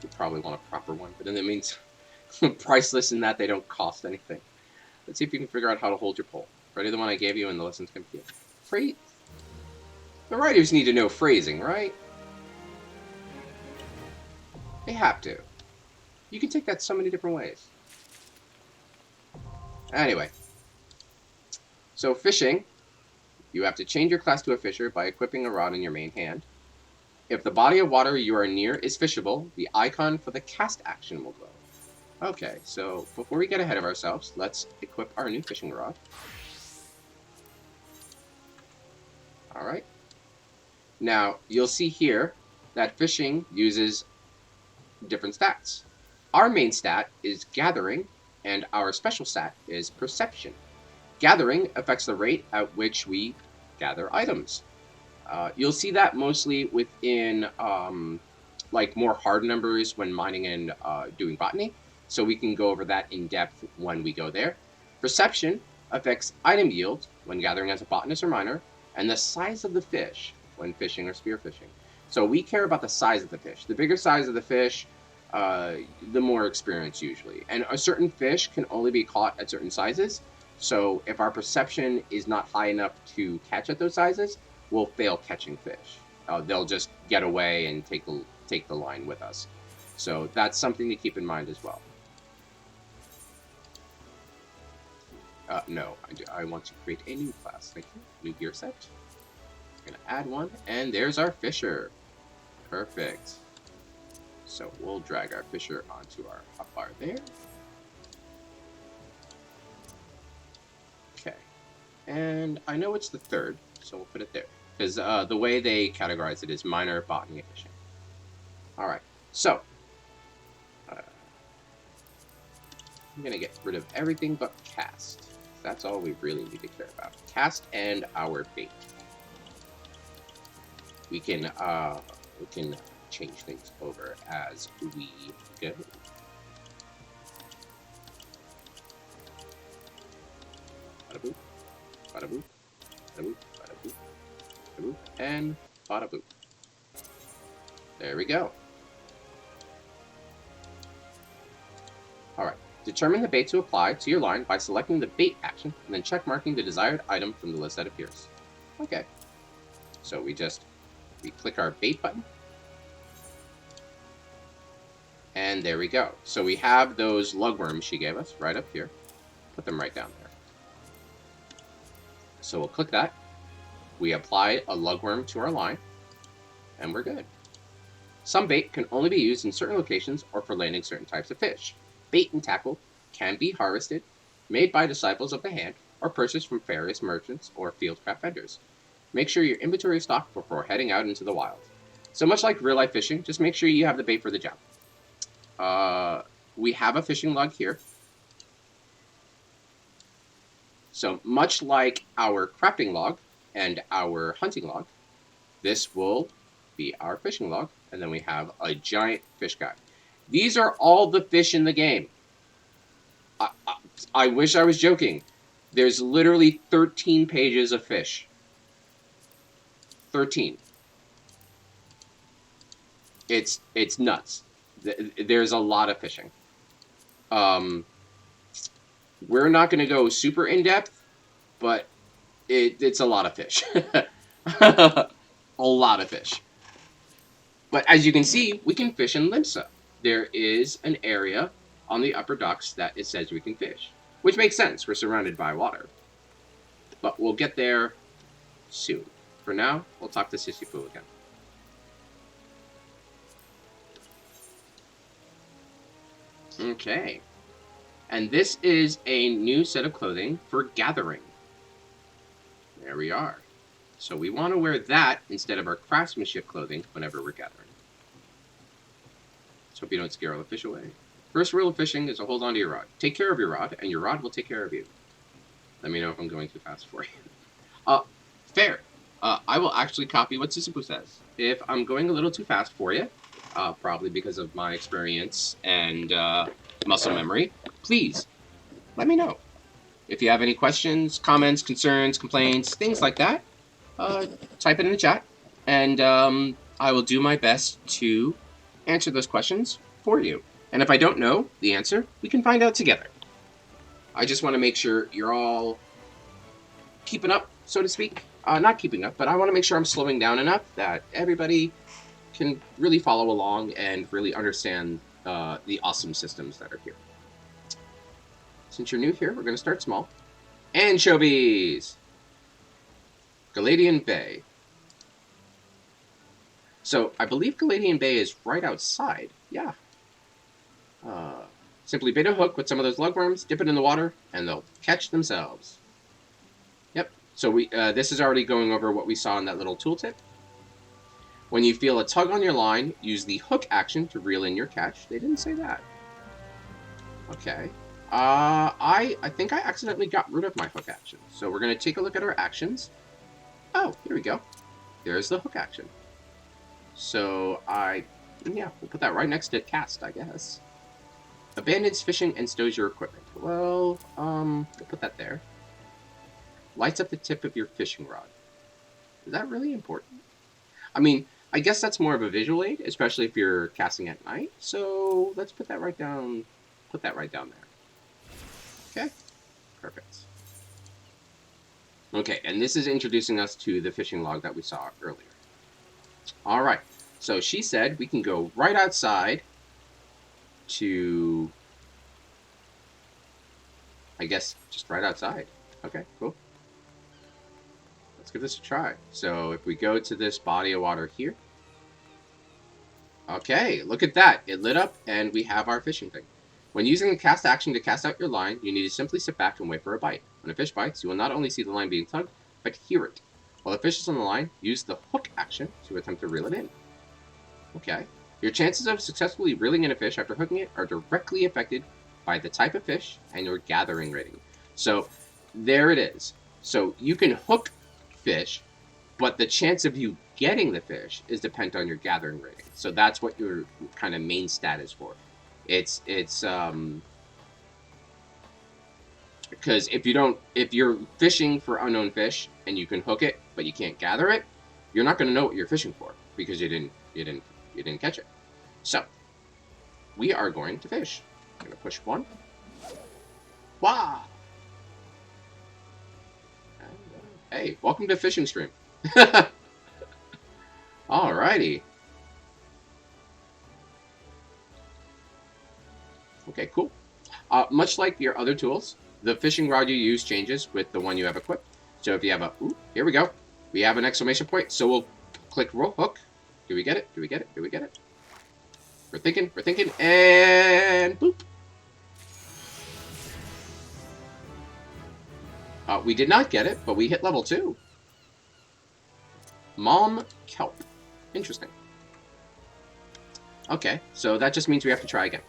You probably want a proper one, but then that means priceless in that they don't cost anything. Let's see if you can figure out how to hold your pole. Ready the one I gave you in the lessons computer. The writers need to know phrasing, right? They have to. You can take that so many different ways. Anyway. So fishing, you have to change your class to a fisher by equipping a rod in your main hand. If the body of water you are near is fishable, the icon for the cast action will glow. Okay, so before we get ahead of ourselves, let's equip our new fishing rod. Alright. Now, you'll see here that fishing uses different stats. Our main stat is gathering, and our special stat is perception. Gathering affects the rate at which we gather items. You'll see that mostly within like more hard numbers when mining and doing botany, so we can go over that in depth when we go there. Perception affects item yield when gathering as a botanist or miner, and the size of the fish when fishing or spearfishing. So we care about the size of the fish. The bigger size of the fish, the more experience usually. And a certain fish can only be caught at certain sizes. So if our perception is not high enough to catch at those sizes, we'll fail catching fish. They'll just get away and take the line with us. So that's something to keep in mind as well. No, I want to create a new class. Thank you. New gear set. I'm going to add one, and there's our fisher. Perfect. So we'll drag our fisher onto our hotbar there. Okay. And I know it's the third, so we'll put it there. Because the way they categorize it is minor, botany, and fishing. Alright, so I'm going to get rid of everything but cast. That's all we really need to care about. Cast and our bait. We can change things over as we go. Bada boop, bada boop, bada boop, bada boop, bada boop, and bada boop. There we go. Alright, determine the bait to apply to your line by selecting the bait action and then check marking the desired item from the list that appears. Okay, so we click our bait button. And there we go. So we have those lugworms she gave us right up here. Put them right down there. So we'll click that. We apply a lugworm to our line, and we're good. Some bait can only be used in certain locations or for landing certain types of fish. Bait and tackle can be harvested, made by disciples of the hand, or purchased from various merchants or fieldcraft vendors. Make sure your inventory is stocked before heading out into the wild. So much like real-life fishing, just make sure you have the bait for the job. We have a fishing log here. So much like our crafting log and our hunting log, this will be our fishing log, and then we have a giant fish guide. These are all the fish in the game. I wish I was joking. There's literally 13 pages of fish. 13. It's nuts. There's a lot of fishing. We're not going to go super in-depth, but it's a lot of fish. A lot of fish. But as you can see, we can fish in Limsa. There is an area on the upper docks that it says we can fish, which makes sense. We're surrounded by water. But we'll get there soon. For now, we'll talk to Sisyphus again. Okay. And this is a new set of clothing for gathering. There we are. So we want to wear that instead of our craftsmanship clothing whenever we're gathering. Let's hope you don't scare all the fish away. First rule of fishing is to hold on to your rod. Take care of your rod, and your rod will take care of you. Let me know if I'm going too fast for you. Fair. I will actually copy what Sisyphus says. If I'm going a little too fast for you, probably because of my experience and muscle memory, please let me know. If you have any questions, comments, concerns, complaints, things like that, type it in the chat, and I will do my best to answer those questions for you. And if I don't know the answer, we can find out together. I just want to make sure you're all keeping up, so to speak. Not keeping up, but I want to make sure I'm slowing down enough that everybody can really follow along and really understand the awesome systems that are here. Since you're new here, we're going to start small. Anchovies! Galadian Bay. So, I believe Galadian Bay is right outside. Yeah. Simply bait a hook with some of those lugworms, dip it in the water, and they'll catch themselves. Yep. So this is already going over what we saw in that little tooltip. When you feel a tug on your line, use the hook action to reel in your catch. They didn't say that. Okay. I think I accidentally got rid of my hook action. So we're going to take a look at our actions. Oh, here we go. There's the hook action. So we'll put that right next to cast, I guess. Abandons fishing and stows your equipment. Well, we'll put that there. Lights up the tip of your fishing rod. Is that really important? I mean, I guess that's more of a visual aid, especially if you're casting at night. So let's put that right down. Put that right down there. Okay, perfect. Okay, and this is introducing us to the fishing log that we saw earlier. All right, so she said we can go right outside to, I guess, just right outside. Okay, cool. Let's give this a try. So if we go to this body of water here. Okay, look at that. It lit up and we have our fishing thing. When using the cast action to cast out your line, you need to simply sit back and wait for a bite. When a fish bites, you will not only see the line being tugged, but hear it. While the fish is on the line, use the hook action to attempt to reel it in. Okay. Your chances of successfully reeling in a fish after hooking it are directly affected by the type of fish and your gathering rating. So, there it is. So, you can hook fish, but the chance of you getting the fish is dependent on your gathering rating. So, that's what your kind of main stat is for. It's because if you're fishing for unknown fish and you can hook it, but you can't gather it, you're not going to know what you're fishing for because you didn't catch it. So, we are going to fish. I'm going to push one. Wow! And, hey, welcome to Fishing Stream. Alrighty. Okay, cool. Much like your other tools, the fishing rod you use changes with the one you have equipped. So if you have here we go. We have an exclamation point, so we'll click roll hook. Do we get it? Do we get it? Do we get it? We're thinking, and boop. We did not get it, but we hit level 2. Mom Kelp. Interesting. Okay, so that just means we have to try again.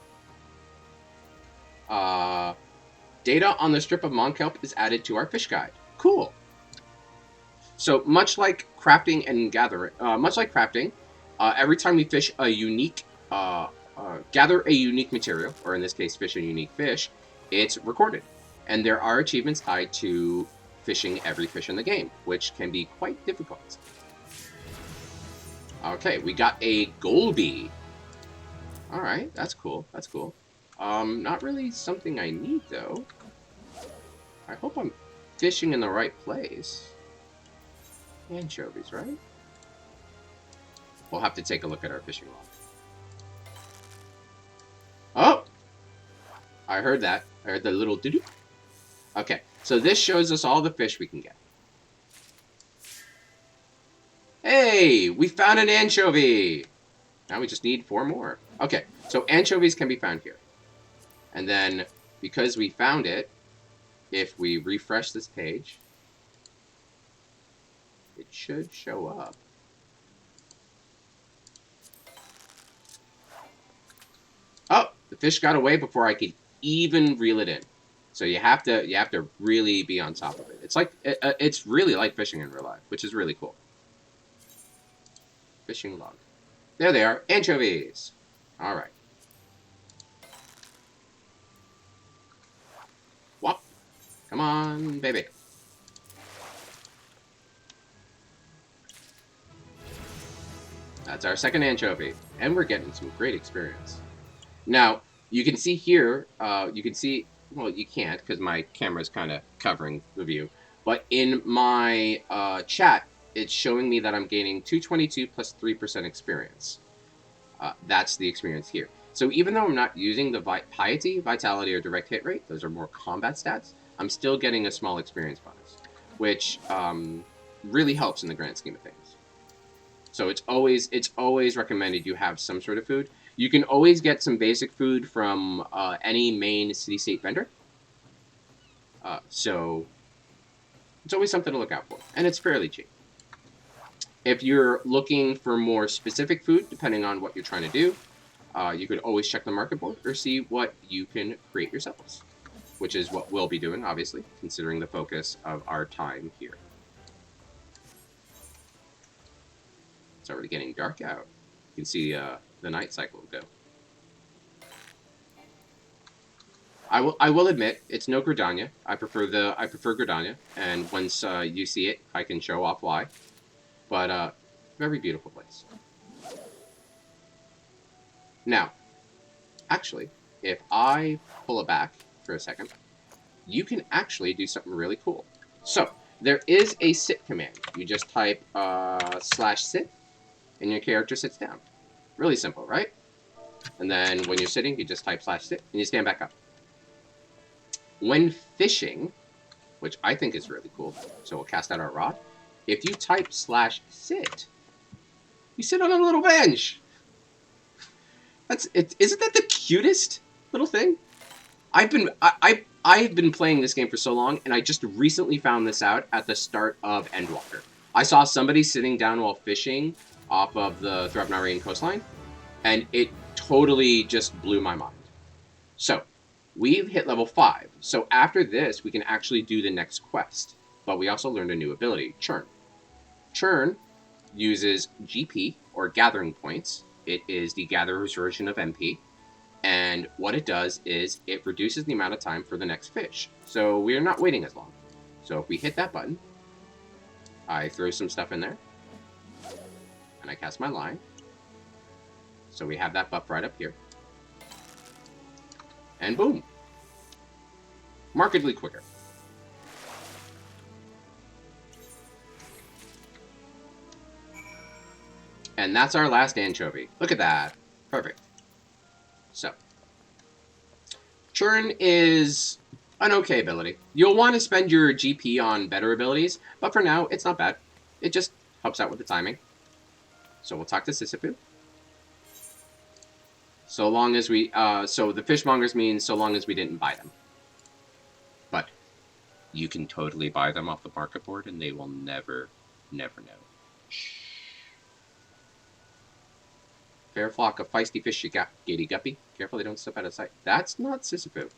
Data on the strip of Mom Kelp is added to our fish guide. Cool. So much like crafting and gathering, every time we fish a unique, gather a unique material, or in this case, fish a unique fish, it's recorded. And there are achievements tied to fishing every fish in the game, which can be quite difficult. Okay, we got a Golby. Alright, that's cool, that's cool. Not really something I need, though. I hope I'm fishing in the right place. Anchovies, right? We'll have to take a look at our fishing log. Oh! I heard that. I heard the little doo-doo. Okay, so this shows us all the fish we can get. Hey! We found an anchovy! Now we just need 4 more. Okay, so anchovies can be found here. And then, because we found it, if we refresh this page, it should show up. Oh, the fish got away before I could even reel it in. So you have to really be on top of it. It's like it's really like fishing in real life, which is really cool. Fishing log. There they are, anchovies. All right. Whop. Come on, baby. That's our second anchovy, and we're getting some great experience. Now, you can see here, well, you can't because my camera's kind of covering the view, but in my chat, it's showing me that I'm gaining 222 plus 3% experience. That's the experience here. So even though I'm not using the piety, vitality, or direct hit rate, those are more combat stats, I'm still getting a small experience bonus, which really helps in the grand scheme of things. So it's always recommended you have some sort of food. You can always get some basic food from any main city-state vendor. So it's always something to look out for, and it's fairly cheap. If you're looking for more specific food, depending on what you're trying to do, you could always check the market board or see what you can create yourselves, which is what we'll be doing, obviously, considering the focus of our time here. It's already getting dark out. You can see the night cycle go. I will admit it's no Gridania. I prefer Gridania, and once you see it, I can show off why. But very beautiful place. Now, actually, if I pull it back for a second, you can actually do something really cool. So there is a sit command. You just type /sit, and your character sits down. Really simple, right? And then when you're sitting, you just type /sit, and you stand back up. When fishing, which I think is really cool, so we'll cast out our rod. If you type /sit, you sit on a little bench. That's it. Isn't that the cutest little thing? I've been playing this game for so long, and I just recently found this out at the start of Endwalker. I saw somebody sitting down while fishing off of the Threvnarian coastline, and it totally just blew my mind. So, we've hit level 5, so after this, we can actually do the next quest. But we also learned a new ability, Churn. Churn uses GP, or Gathering Points. It is the Gatherer's version of MP. And what it does is it reduces the amount of time for the next fish. So we're not waiting as long. So if we hit that button, I throw some stuff in there. And I cast my line. So we have that buff right up here. And boom. Markedly quicker. And that's our last anchovy. Look at that. Perfect. So, Churn is an okay ability. You'll want to spend your GP on better abilities, but for now, it's not bad. It just helps out with the timing. So we'll talk to Sisyphus. So long as we, so the fishmongers means so long as we didn't buy them. But you can totally buy them off the market board and they will never, never know. Shh. Fair flock of feisty fish, you got, Gady Guppy. Careful they don't slip out of sight. That's not Sisyphus.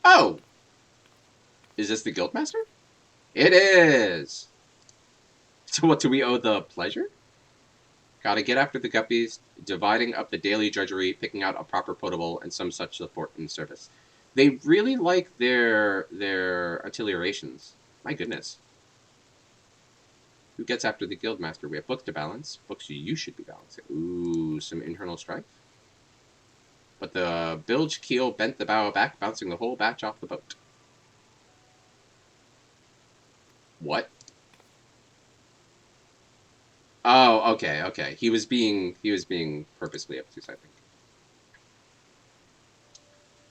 Oh! Is this the Guildmaster? It is! So what do we owe the pleasure? Gotta get after the guppies, dividing up the daily drudgery, picking out a proper potable, and some such support and service. They really like their artillerations. My goodness. Who gets after the Guildmaster? We have books to balance. Books you should be balancing. Ooh, some internal strife. But the bilge keel bent the bow back, bouncing the whole batch off the boat. What? Oh, okay, okay. He was being purposely obtuse, I think.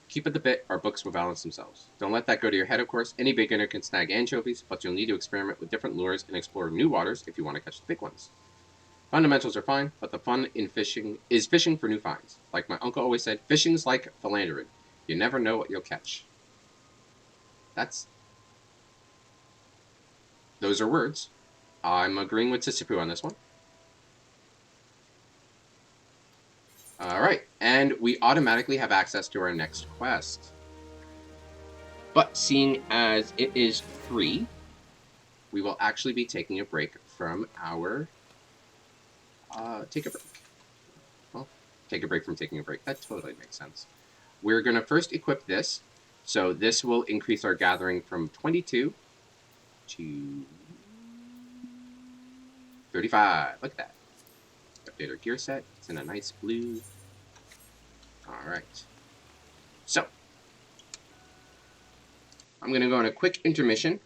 Keep at the bit, our books will balance themselves. Don't let that go to your head, of course. Any beginner can snag anchovies, but you'll need to experiment with different lures and explore new waters if you want to catch the big ones. Fundamentals are fine, but the fun in fishing is fishing for new finds. Like my uncle always said, fishing's like philandering. You never know what you'll catch. Those are words. I'm agreeing with Sisyphus on this one. Alright, and we automatically have access to our next quest. But seeing as it is free, we will actually be taking a break from our... take a break. Well, take a break from taking a break. That totally makes sense. We're going to first equip this. So this will increase our gathering from 22 to 35. Look at that. Update our gear set. It's in a nice blue. Alright. So, I'm going to go on a quick intermission.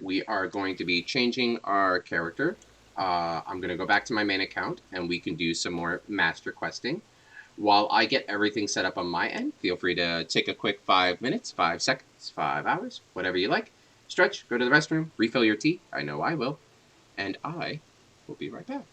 We are going to be changing our character. I'm going to go back to my main account, and we can do some more master questing. While I get everything set up on my end, feel free to take a quick 5 minutes, 5 seconds, 5 hours, whatever you like. Stretch, go to the restroom, refill your tea. I know I will. And I will be right back.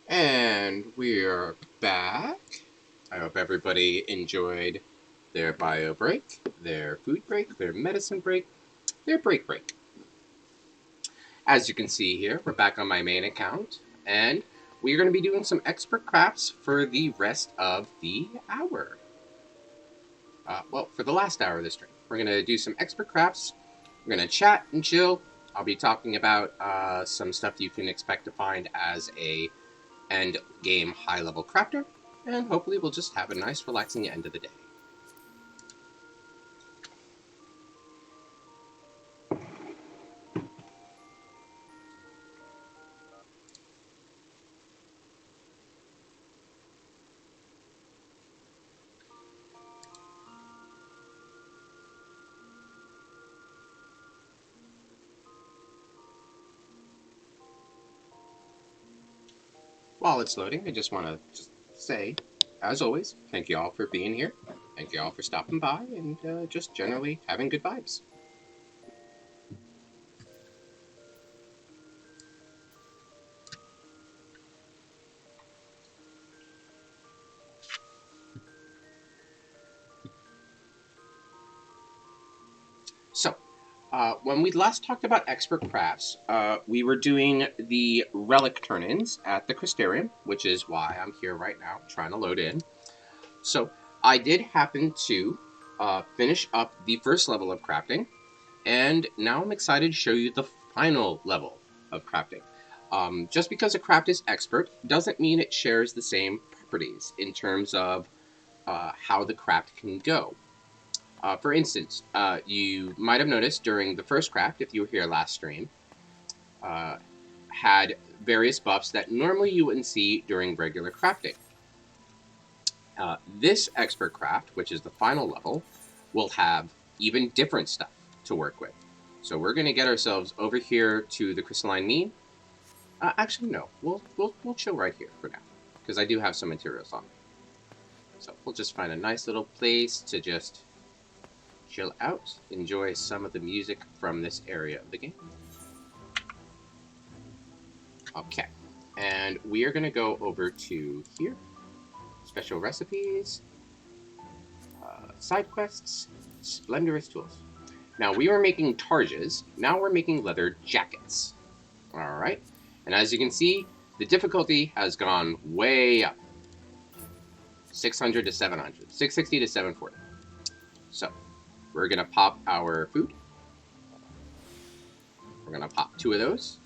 And we're back. I hope everybody enjoyed their bio break, their food break, their medicine break, their break. As you can see here, we're back on my main account, and we're going to be doing some expert crafts for the rest of the hour. Well, for the last hour of the stream. We're going to do some expert crafts. We're going to chat and chill. I'll be talking about some stuff you can expect to find as a end game high level crafter, and hopefully we'll just have a nice relaxing end of the day. While it's loading, I just want to say, as always, thank you all for being here. Thank you all for stopping by and just generally having good vibes. So, when we last talked about expert crafts, we were doing the relic turn-ins at the Crystarium, which is why I'm here right now, trying to load in. So, I did happen to finish up the first level of crafting, and now I'm excited to show you the final level of crafting. Just because a craft is expert doesn't mean it shares the same properties in terms of how the craft can go. For instance, you might have noticed during the first craft, if you were here last stream, had various buffs that normally you wouldn't see during regular crafting. This expert craft, which is the final level, will have even different stuff to work with. So we're going to get ourselves over here to the crystalline mean. Actually, no, we'll chill right here for now, because I do have some materials on me. So we'll just find a nice little place to just chill out, enjoy some of the music from this area of the game. Okay, and we are going to go over to here, special recipes, side quests, splendorous tools. Now we were making targes, now we're making leather jackets. Alright, and as you can see, the difficulty has gone way up. 600 to 700, 660 to 740. So, we're going to pop our food. We're going to pop 2 of those.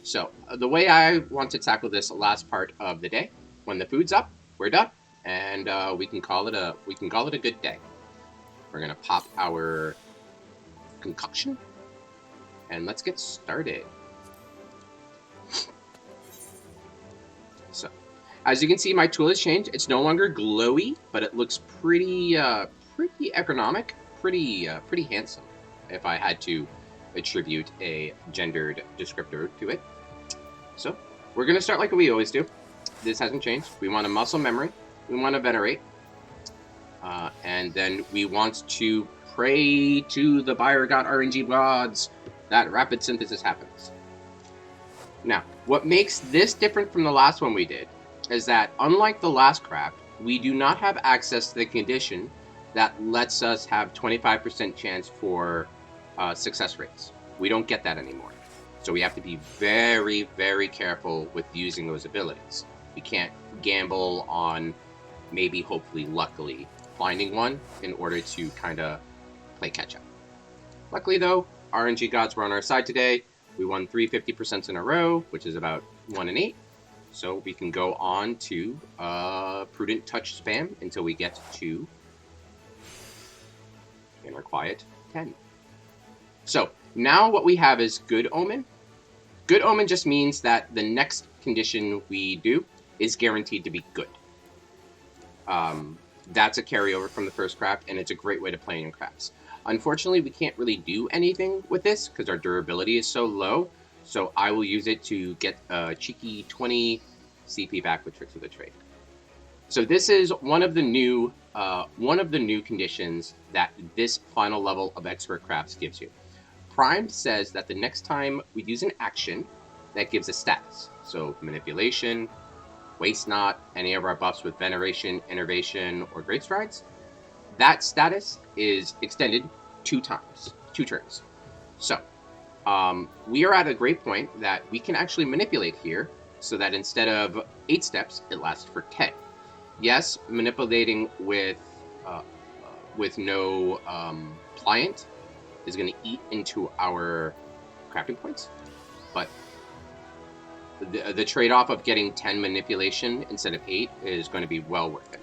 So, the way I want to tackle this last part of the day, when the food's up, we're done, and we can call it a good day. We're going to pop our concoction, and let's get started. So, as you can see, my tool has changed. It's no longer glowy, but it looks pretty ergonomic, pretty handsome, if I had to attribute a gendered descriptor to it. So, we're going to start like we always do. This hasn't changed. We want a muscle memory. We want to venerate. And then we want to pray to the buyer god RNG gods that rapid synthesis happens. Now, what makes this different from the last one we did is that, unlike the last craft, we do not have access to the condition that lets us have 25% chance for success rates. We don't get that anymore. So we have to be very, very careful with using those abilities. We can't gamble on maybe, hopefully, luckily, finding one in order to kind of play catch-up. Luckily, though, RNG gods were on our side today. We won 3 50% in a row, which is about 1 in 8. So we can go on to prudent touch spam until we get to inner quiet 10. So now what we have is good omen. Good omen just means that the next condition we do is guaranteed to be good. That's a carryover from the first craft, and it's a great way to play in crafts. Unfortunately, we can't really do anything with this because our durability is so low, so I will use it to get a cheeky 20 CP back with Tricks of the Trade. So this is one of the new conditions that this final level of Expert Crafts gives you. Primed says that the next time we use an action, that gives a status. So manipulation, waste not, any of our buffs with veneration, innervation, or great strides, that status is extended 2 times, 2 turns. So we are at a great point that we can actually manipulate here so that instead of 8 steps, it lasts for 10. Yes, manipulating with no pliant is going to eat into our crafting points, but the trade-off of getting 10 manipulation instead of 8 is going to be well worth it.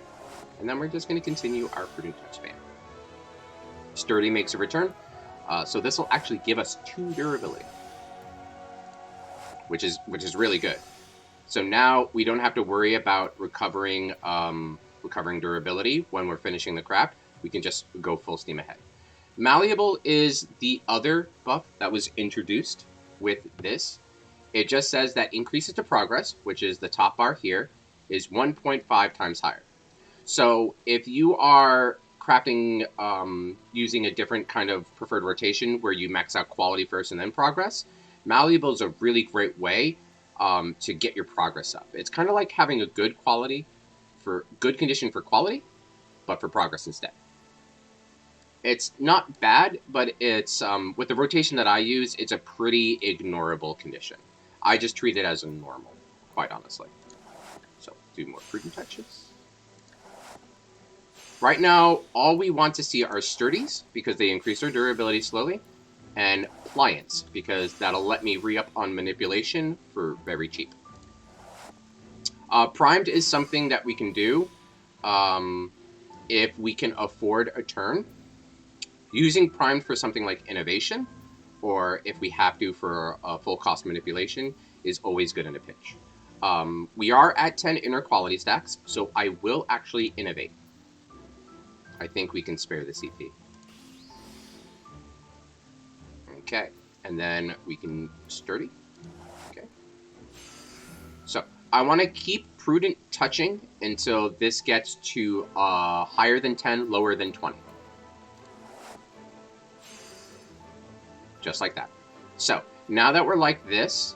And then we're just going to continue our Prudent Touch spam. Sturdy makes a return, so this will actually give us 2 durability, which is really good. So now we don't have to worry about recovering durability when we're finishing the craft. We can just go full steam ahead. Malleable is the other buff that was introduced with this. It just says that increases to progress, which is the top bar here, is 1.5 times higher. So if you are crafting using a different kind of preferred rotation where you max out quality first and then progress, Malleable is a really great way to get your progress up. It's kind of like having a good condition for quality, but for progress instead. It's not bad, but it's with the rotation that I use, it's a pretty ignorable condition. I just treat it as a normal, quite honestly. So do more Prudent Touches. Right now, all we want to see are Sturdies, because they increase our durability slowly, and Pliants, because that'll let me re-up on Manipulation for very cheap. Primed is something that we can do if we can afford a turn. Using Primed for something like Innovation, or if we have to for a full cost Manipulation, is always good in a pinch. We are at 10 inner quality stacks, so I will actually innovate. I think we can spare the CP. Okay, and then we can Sturdy. Okay. So I want to keep Prudent touching until this gets to higher than 10, lower than 20. Just like that. So now that we're like this,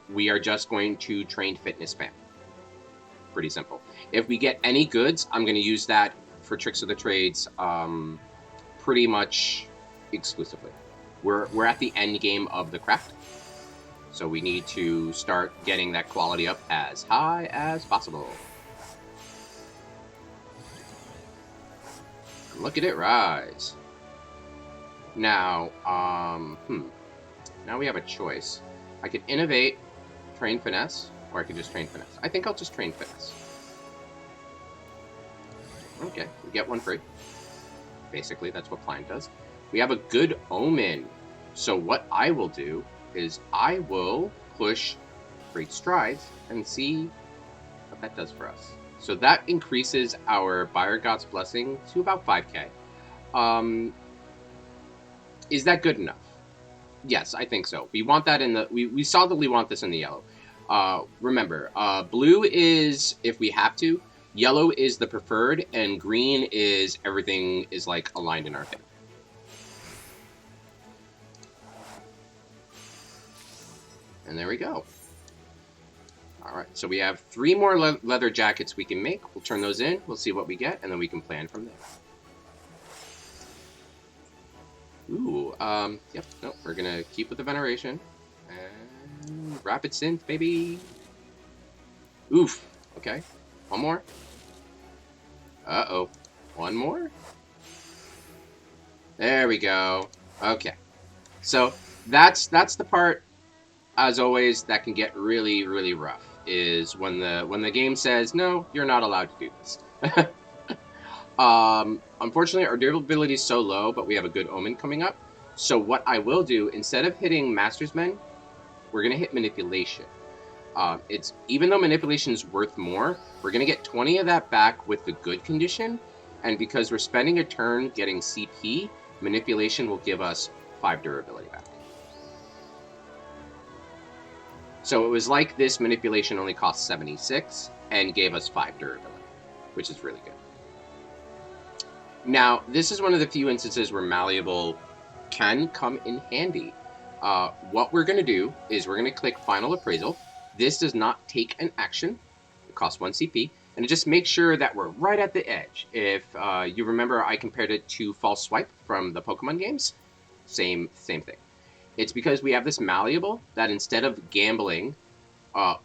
we are just going to train fitness spam. Pretty simple. If we get any goods, I'm going to use that for Tricks of the Trades pretty much exclusively. We're at the end game of the craft, so we need to start getting that quality up as high as possible. Look at it rise. Now, now we have a choice. I could innovate, train finesse, or I could just train finesse. I think I'll just train finesse. Okay, we get one free. Basically, that's what Pliant does. We have a good omen. So what I will do is I will push Great Strides and see what that does for us. So that increases our Buyer God's Blessing to about 5k. Is that good enough? Yes, I think so. We want that in the... We saw that we want this in the yellow. Remember, blue is if we have to, yellow is the preferred, and green is everything is like aligned in our favor. And there we go. Alright, so we have 3 more leather jackets we can make. We'll turn those in, we'll see what we get, and then we can plan from there. Ooh, yep, no, we're gonna keep with the veneration. And rapid synth, baby. Oof, okay. One more. Uh-oh. One more? There we go. Okay. So that's the part, as always, that can get really, really rough, is when the game says, no, you're not allowed to do this. Unfortunately, our durability is so low, but we have a good omen coming up. So what I will do, instead of hitting Master's Men, we're going to hit Manipulation. Even though Manipulation is worth more, we're going to get 20 of that back with the good condition, and because we're spending a turn getting CP, Manipulation will give us 5 durability back. So it was like this Manipulation only cost 76 and gave us 5 durability, which is really good. Now, this is one of the few instances where Malleable can come in handy. What we're going to do is we're going to click Final Appraisal, This does not take an action. It costs 1 CP, and it just makes sure that we're right at the edge. If you remember, I compared it to False Swipe from the Pokemon games. Same thing. It's because we have this malleable that instead of gambling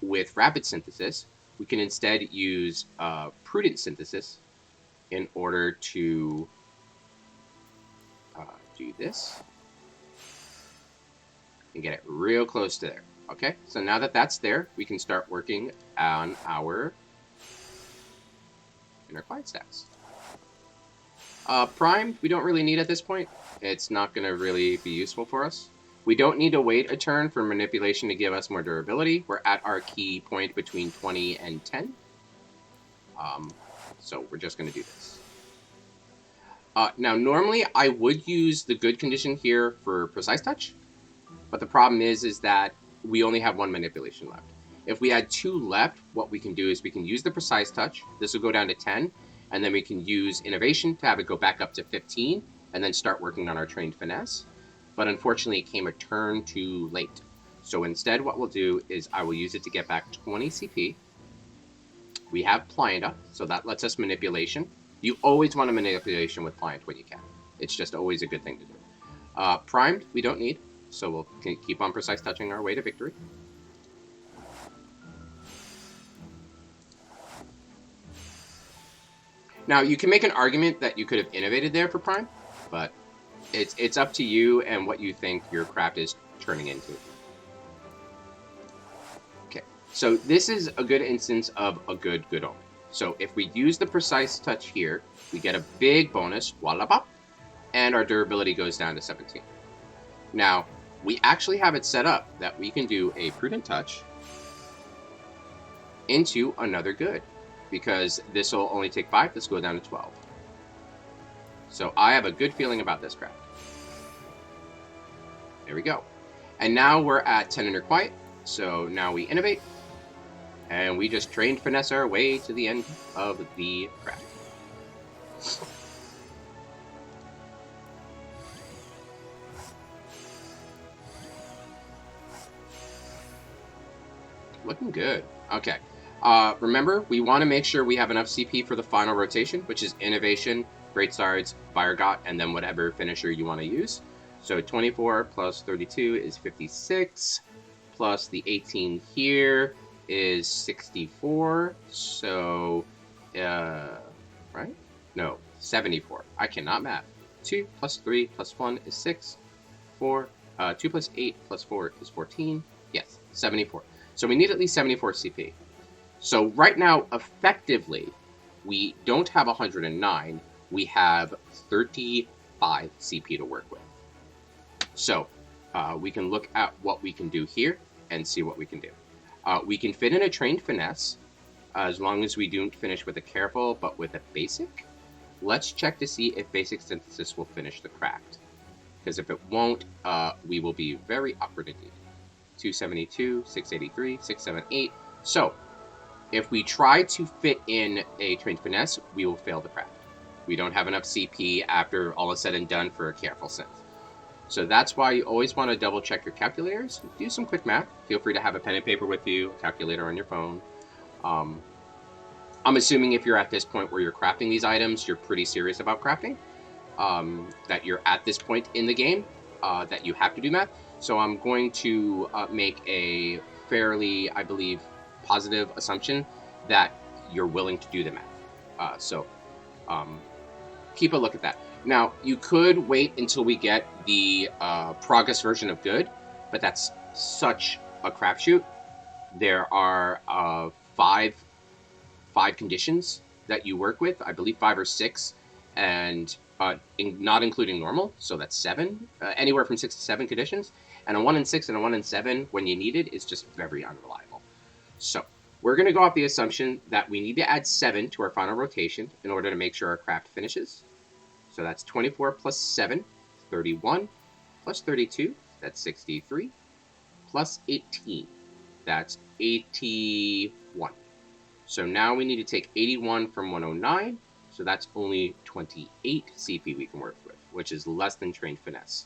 with Rapid Synthesis, we can instead use Prudent Synthesis in order to do this and get it real close to there. Okay, so now that that's there, we can start working on our inner quiet stacks. Primed, we don't really need at this point. It's not going to really be useful for us. We don't need to wait a turn for manipulation to give us more durability. We're at our key point between 20 and 10. So we're just going to do this. Now, normally I would use the good condition here for Precise Touch, but the problem is that we only have 1 manipulation left. If we had 2 left, what we can do is we can use the Precise Touch. This will go down to 10, and then we can use Innovation to have it go back up to 15, and then start working on our Trained Finesse. But unfortunately, it came a turn too late. So instead, what we'll do is I will use it to get back 20 CP. We have Pliant up, so that lets us Manipulation. You always want a Manipulation with Pliant when you can. It's just always a good thing to do. Primed, we don't need, so we'll keep on Precise Touching our way to victory. Now, you can make an argument that you could have innovated there for Prime, but it's up to you and what you think your craft is turning into. Okay, so this is a good instance of a good omen. So if we use the Precise Touch here, we get a big bonus, wallabop, and our durability goes down to 17. Now, we actually have it set up that we can do a Prudent Touch into another good, because this will only take 5, this will go down to 12. So I have a good feeling about this craft. There we go. And now we're at 10 Inner Quiet, so now we innovate, and we just Trained Finesse our way to the end of the craft. Looking good. Okay. Remember, we want to make sure we have enough CP for the final rotation, which is Innovation, Great Swords, Fire God, and then whatever finisher you want to use. So 24 plus 32 is 56, plus the 18 here is 64. So, right? No, 74. I cannot math. 2 plus 3 plus 1 is 6. 4, 2 plus 8 plus 4 is 14. Yes, 74. So we need at least 74 CP. So right now, effectively, we don't have 109. We have 35 CP to work with. So we can look at what we can do here and see what we can do. We can fit in a Trained Finesse, as long as we don't finish with a Careful, but with a Basic. Let's check to see if Basic Synthesis will finish the craft. Because if it won't, we will be very awkward indeed. 272, 683, 678. So, if we try to fit in a Trained Finesse, we will fail the craft. We don't have enough CP after all is said and done for a Careful Synth. So that's why you always want to double check your calculators. Do some quick math. Feel free to have a pen and paper with you, a calculator on your phone. I'm assuming if you're at this point where you're crafting these items, you're pretty serious about crafting. That you're at this point in the game, that you have to do math. So I'm going to make a fairly, I believe, positive assumption that you're willing to do the math. So keep a look at that. Now, you could wait until we get the progress version of good, but that's such a crapshoot. There are five conditions that you work with, I believe 5 or 6, and not including normal, so that's 7, anywhere from 6 to 7 conditions. And a 1 in 6 and a 1 in 7, when you need it, is just very unreliable. So we're going to go off the assumption that we need to add 7 to our final rotation in order to make sure our craft finishes. So that's 24 plus 7, 31, plus 32, that's 63, plus 18, that's 81. So now we need to take 81 from 109, so that's only 28 CP we can work with, which is less than Trained Finesse.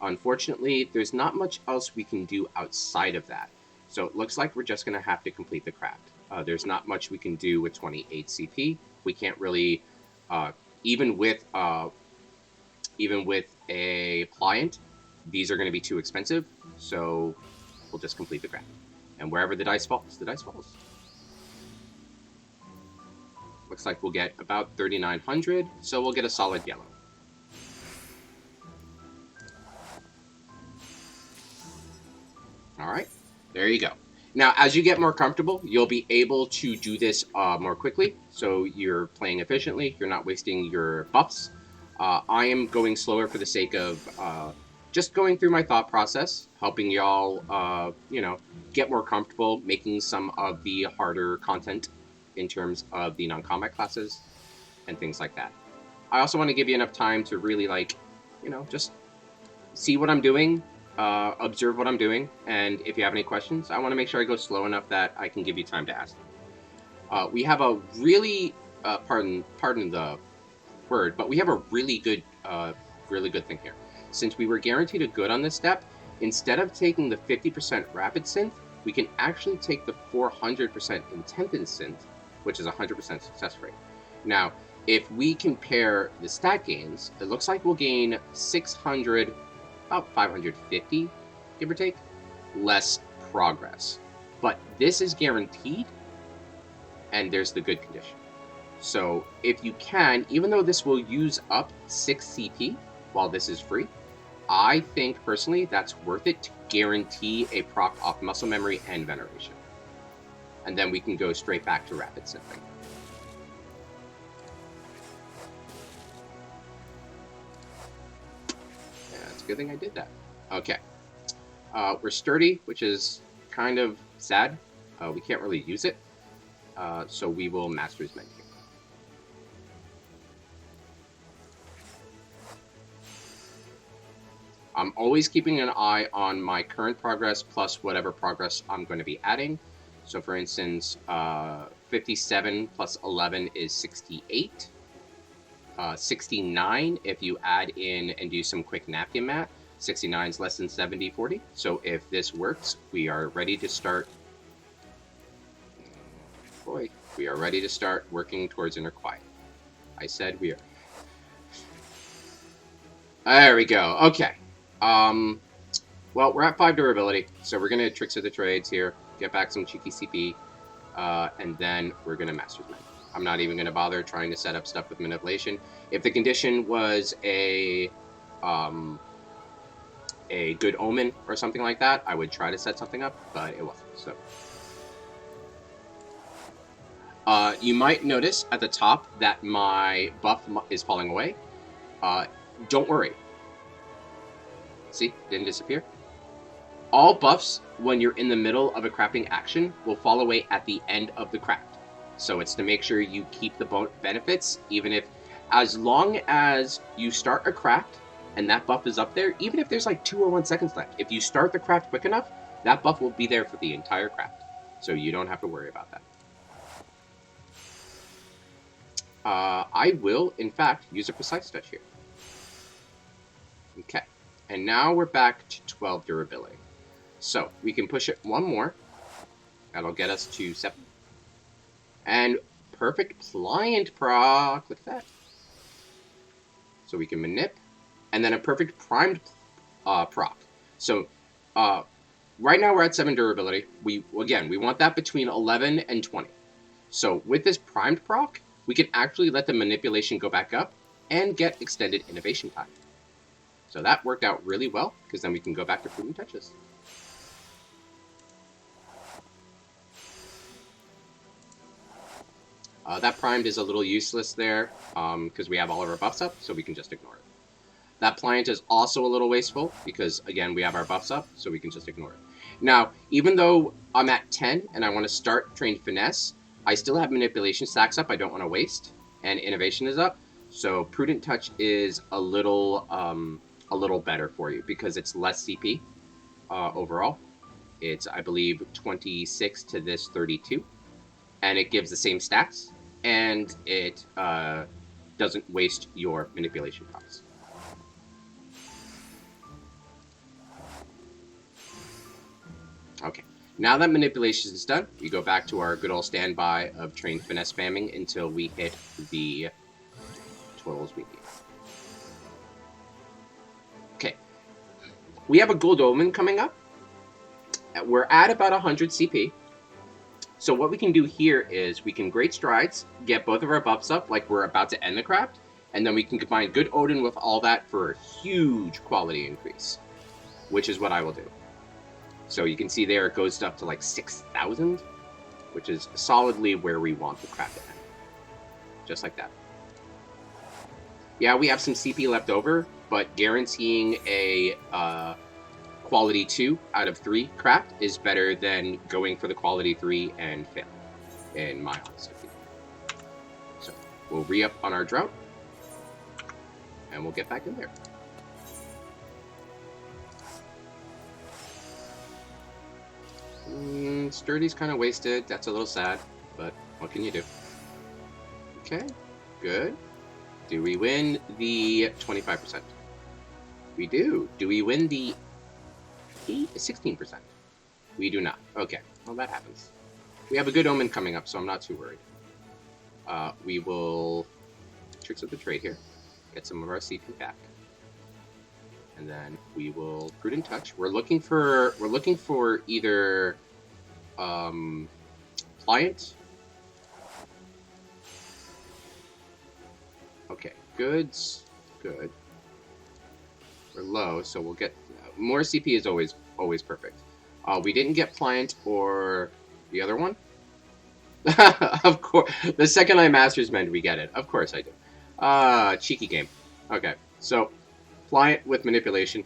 Unfortunately, there's not much else we can do outside of that. So it looks like we're just going to have to complete the craft. There's not much we can do with 28 CP. We can't really, even with a pliant, these are going to be too expensive. So we'll just complete the craft. And wherever the dice falls, the dice falls. Looks like we'll get about 3,900, so we'll get a solid yellow. All right, there you go. Now, as you get more comfortable, you'll be able to do this more quickly, so you're playing efficiently, you're not wasting your buffs. I am going slower for the sake of just going through my thought process, helping y'all, get more comfortable, making some of the harder content in terms of the non-combat classes and things like that. I also want to give you enough time to really, just see what I'm doing, observe what I'm doing, and if you have any questions, I want to make sure I go slow enough that I can give you time to ask them. We have a really, pardon the word, but we have a really good thing here. Since we were guaranteed a good on this step, instead of taking the 50% rapid synth, we can actually take the 400% intended synth, which is 100% success rate. Now, if we compare the stat gains, it looks like we'll gain 600, about 550, give or take, less progress. But this is guaranteed, and there's the good condition. So if you can, even though this will use up 6 CP while this is free, I think personally that's worth it to guarantee a proc off muscle memory and veneration. And then we can go straight back to rapid synthing. Yeah, it's a good thing I did that. Okay. We're sturdy, which is kind of sad. We can't really use it. So we will Master's Menu. I'm always keeping an eye on my current progress plus whatever progress I'm going to be adding. So for instance, 57 plus 11 is 68. 69 if you add in and do some quick napkin math. 69 is less than 70, 40. So if this works, we are ready to start. Boy, we are ready to start working towards inner quiet. I said we are. There we go. Okay. Well, we're at 5 durability, so we're going to Tricks of the Trades here, get back some cheeky CP, and then we're going to Master's Menu. I'm not even going to bother trying to set up stuff with manipulation. If the condition was a good omen or something like that, I would try to set something up, but it wasn't. So you might notice at the top that my buff is falling away. Don't worry. See, didn't disappear. All buffs, when you're in the middle of a crafting action, will fall away at the end of the craft. So it's to make sure you keep the benefits, even if, as long as you start a craft and that buff is up there, even if there's like 2 or 1 seconds left, if you start the craft quick enough, that buff will be there for the entire craft. So you don't have to worry about that. I will, in fact, use a Precise Touch here. Okay. And now we're back to 12 durability. So we can push it 1 more. That'll get us to 7. And perfect pliant proc. Look at that. So we can manip. And then a perfect primed proc. So right now we're at 7 durability. We want that between 11 and 20. So with this primed proc, we can actually let the manipulation go back up and get extended innovation time. So that worked out really well, because then we can go back to Prudent Touches. That primed is a little useless there, because we have all of our buffs up, so we can just ignore it. That pliant is also a little wasteful, because, again, we have our buffs up, so we can just ignore it. Now, even though I'm at 10, and I want to start Trained Finesse, I still have Manipulation stacks up I don't want to waste, and Innovation is up, so Prudent Touch is a little better for you, because it's less CP overall. It's, I believe, 26 to this 32, and it gives the same stats, and it doesn't waste your manipulation costs. Okay, Now that manipulation is done, we go back to our good old standby of trained finesse spamming until we hit the totals we need. Okay. We have a Gold Omen coming up. We're at about 100 CP. So what we can do here is we can Great Strides, get both of our buffs up like we're about to end the craft, and then we can combine Good Odin with all that for a huge quality increase, which is what I will do. So you can see there it goes up to like 6,000, which is solidly where we want the craft to end. Just like that. Yeah, we have some CP left over, but guaranteeing a quality 2 out of 3 craft is better than going for the quality 3 and failing, in my honest opinion. So we'll re-up on our drought, and we'll get back in there. Sturdy's kind of wasted. That's a little sad, but what can you do? Okay, good. Do we win the 25%? We do. Do we win the 16%? We do not. Okay, well that happens. We have a Good Omen coming up, so I'm not too worried. We will tricks of the trade here, get some of our CP back, and then we will Prudent Touch. We're looking for either Pliant. Okay, goods, good. We're low, so we'll get more CP is always perfect. We didn't get Pliant or the other one. Of course, the second I Masters Mend, we get it. Of course I do. Cheeky game. Okay, so Pliant with Manipulation,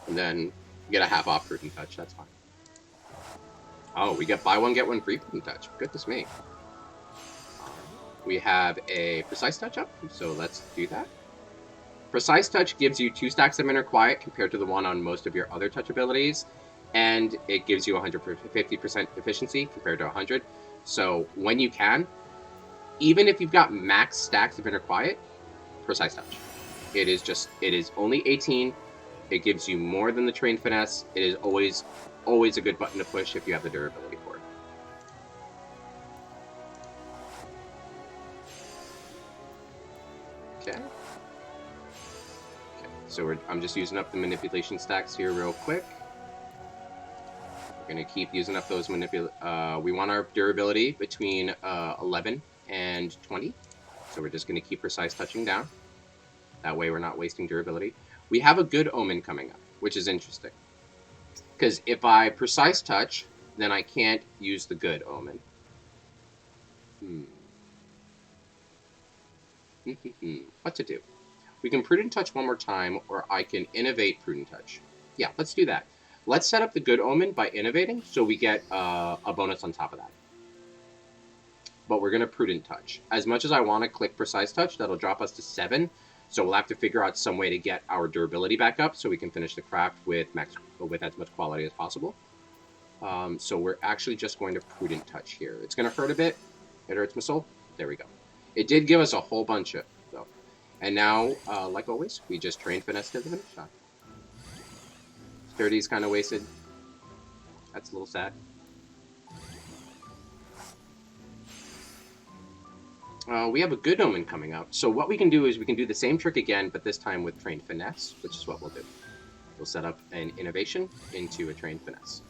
and then get a half off Prudent Touch. That's fine. Oh, we get buy one get one free Prudent Touch. Goodness me. We have a Precise Touch up, so let's do that. Precise Touch gives you 2 stacks of Inner Quiet compared to the one on most of your other touch abilities, and it gives you 150% efficiency compared to 100. So when you can, even if you've got max stacks of Inner Quiet, Precise Touch. It is only 18. It gives you more than the Trained Finesse. It is always a good button to push if you have the durability for it. Okay. So I'm just using up the manipulation stacks here real quick. We're going to keep using up those we want our durability between 11 and 20. So we're just going to keep Precise Touching down. That way we're not wasting durability. We have a Good Omen coming up, which is interesting. Because if I Precise Touch, then I can't use the Good Omen. What to do? We can Prudent Touch one more time, or I can Innovate Prudent Touch. Yeah, let's do that. Let's set up the Good Omen by innovating, so we get a bonus on top of that. But we're going to Prudent Touch. As much as I want to click Precise Touch, that'll drop us to 7. So we'll have to figure out some way to get our durability back up so we can finish the craft with as much quality as possible. So we're actually just going to Prudent Touch here. It's going to hurt a bit. It hurts my soul. There we go. It did give us a whole bunch of, though. And now, like always, we just Train Finesse to the finish shot. Sturdy's kind of wasted. That's a little sad. We have a Good Omen coming up. So what we can do is we can do the same trick again, but this time with Trained Finesse, which is what we'll do. We'll set up an Innovation into a Trained Finesse.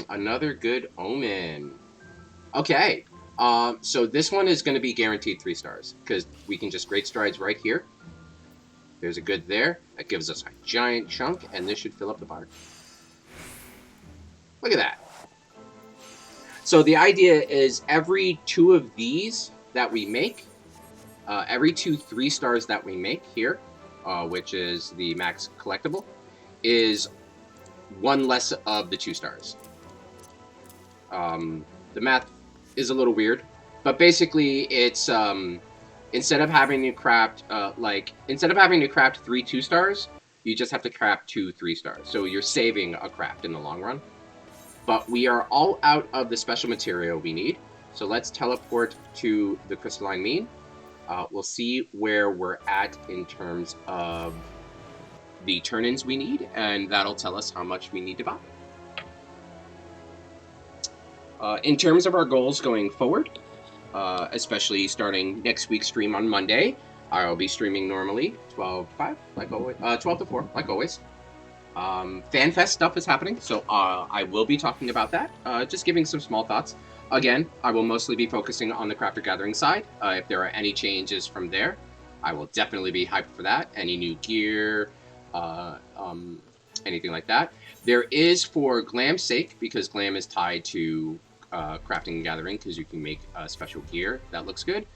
Another Good Omen. Okay. So this one is going to be guaranteed 3 stars, because we can just Great Strides right here. There's a good there. That gives us a giant chunk, and this should fill up the bar. Look at that. So the idea is every 2 of these that we make, every 2 3 stars that we make here, which is the max collectible, is 1 less of the 2 stars. The math is a little weird, but basically it's instead of having to craft 3 2 stars, you just have to craft 2 3 stars. So you're saving a craft in the long run. But we are all out of the special material we need, so let's teleport to the crystalline mean We'll see where we're at in terms of the turn-ins we need, and that'll tell us how much we need to buy. In terms of our goals going forward, especially starting next week's stream on Monday, I'll be streaming normally 12-5, like always, 12 to 4, like always. FanFest stuff is happening, so I will be talking about that. Just giving some small thoughts. Again, I will mostly be focusing on the Crafter Gathering side. If there are any changes from there, I will definitely be hyped for that. Any new gear, anything like that. There is, for Glam's sake, because Glam is tied to Crafting and Gathering, because you can make special gear that looks good.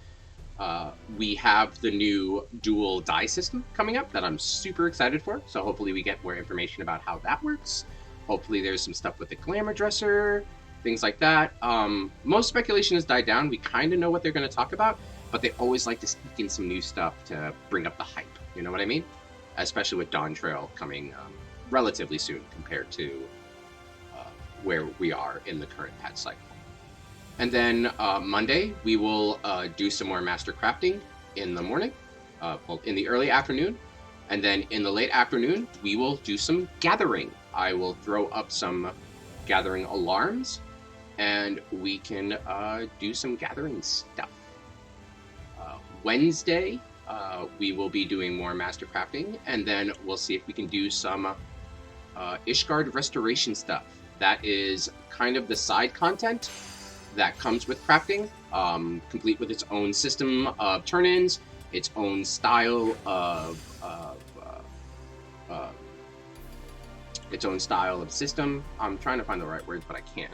We have the new dual die system coming up that I'm super excited for. So hopefully we get more information about how that works. Hopefully there's some stuff with the glamour dresser, things like that. Most speculation has died down. We kind of know what they're going to talk about, but they always like to sneak in some new stuff to bring up the hype. You know what I mean? Especially with Dawn Trail coming relatively soon compared to where we are in the current patch cycle. And then Monday, we will do some more master crafting in the morning, well, in the early afternoon. And then in the late afternoon, we will do some gathering. I will throw up some gathering alarms, and we can do some gathering stuff. Wednesday, we will be doing more master crafting, and then we'll see if we can do some Ishgard restoration stuff. That is kind of the side content that comes with crafting, complete with its own system of turn-ins, its own style of system. I'm trying to find the right words, but I can't.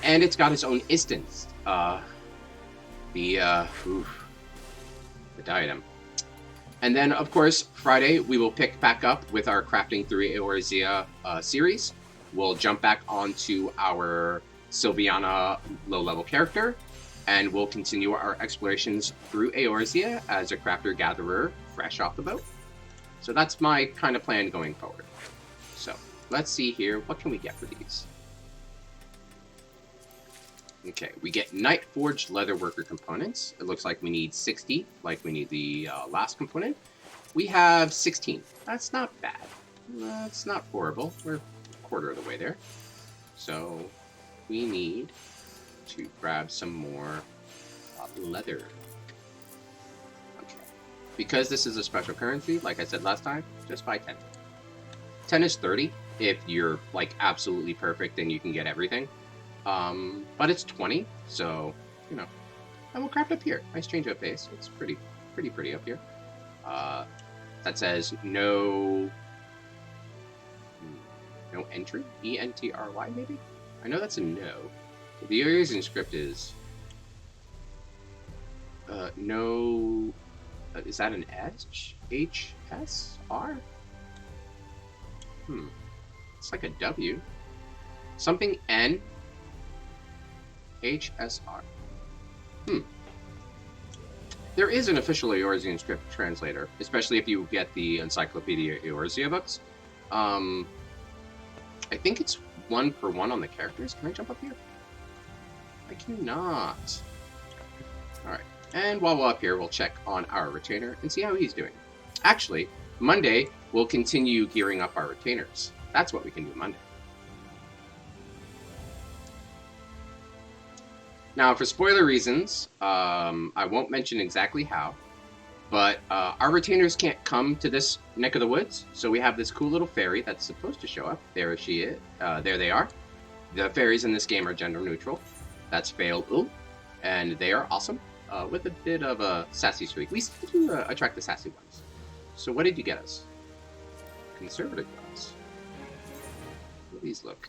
And it's got its own instance. The diadem. And then, of course, Friday we will pick back up with our Crafting Through Eorzea series. We'll jump back onto our Sylviana low-level character, and we'll continue our explorations through Eorzea as a crafter-gatherer fresh off the boat. So that's my kind of plan going forward. So let's see here, what can we get for these? Okay, we get Night Forged Leatherworker components. It looks like we need 60, like we need the last component. We have 16. That's not bad. That's not horrible. We're a quarter of the way there. So we need to grab some more leather. Okay. Because this is a special currency, like I said last time, just buy 10. 10 is 30. If you're like absolutely perfect, then you can get everything. But it's 20, so, you know. And we'll craft up here. Nice change up base. It's pretty up here. That says no entry? E-N-T-R-Y, maybe? I know that's a no. The Eurasian script is no. Is that an S? H-S-R? It's like a W. Something N. H-S-R. There is an official Eorzean script translator, especially if you get the Encyclopedia Eorzea books. I think it's 1 per 1 on the characters. Can I jump up here? I cannot. Alright, and while we're up here, we'll check on our retainer and see how he's doing. Actually, Monday, we'll continue gearing up our retainers. That's what we can do Monday. Now, for spoiler reasons, I won't mention exactly how, but our retainers can't come to this neck of the woods, so we have this cool little fairy that's supposed to show up. There she is. There they are. The fairies in this game are gender neutral. That's Fail Ul, and they are awesome, with a bit of a sassy streak. We seem to attract the sassy ones. So what did you get us? Conservative ones. How do these look?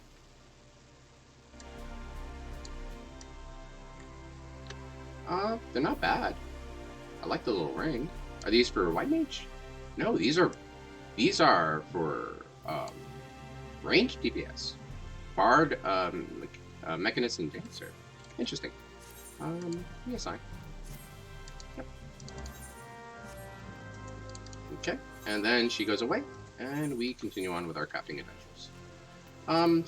They're not bad. I like the little ring. Are these for White Mage? No, these are for ranged DPS. Bard, Mechanist, and Dancer. Interesting. Give me a sign. Yep. Okay, and then she goes away, and we continue on with our crafting adventures.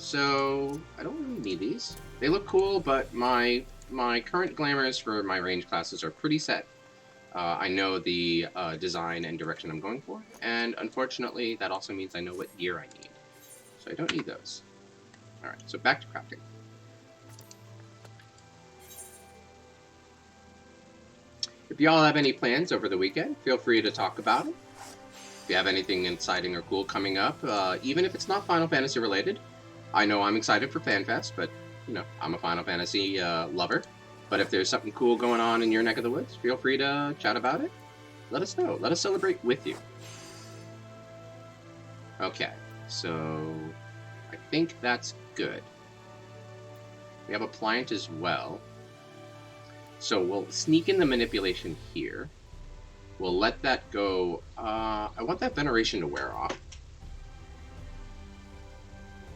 So I don't really need these. They look cool, but my current glamours for my range classes are pretty set. I know the design and direction I'm going for, and unfortunately, that also means I know what gear I need. So I don't need those. Alright, so back to crafting. If y'all have any plans over the weekend, feel free to talk about it. If you have anything exciting or cool coming up, even if it's not Final Fantasy related, I know I'm excited for FanFest, but, you know, I'm a Final Fantasy lover. But if there's something cool going on in your neck of the woods, feel free to chat about it. Let us know. Let us celebrate with you. Okay, so I think that's good. We have a pliant as well. So we'll sneak in the manipulation here. We'll let that go. I want that veneration to wear off.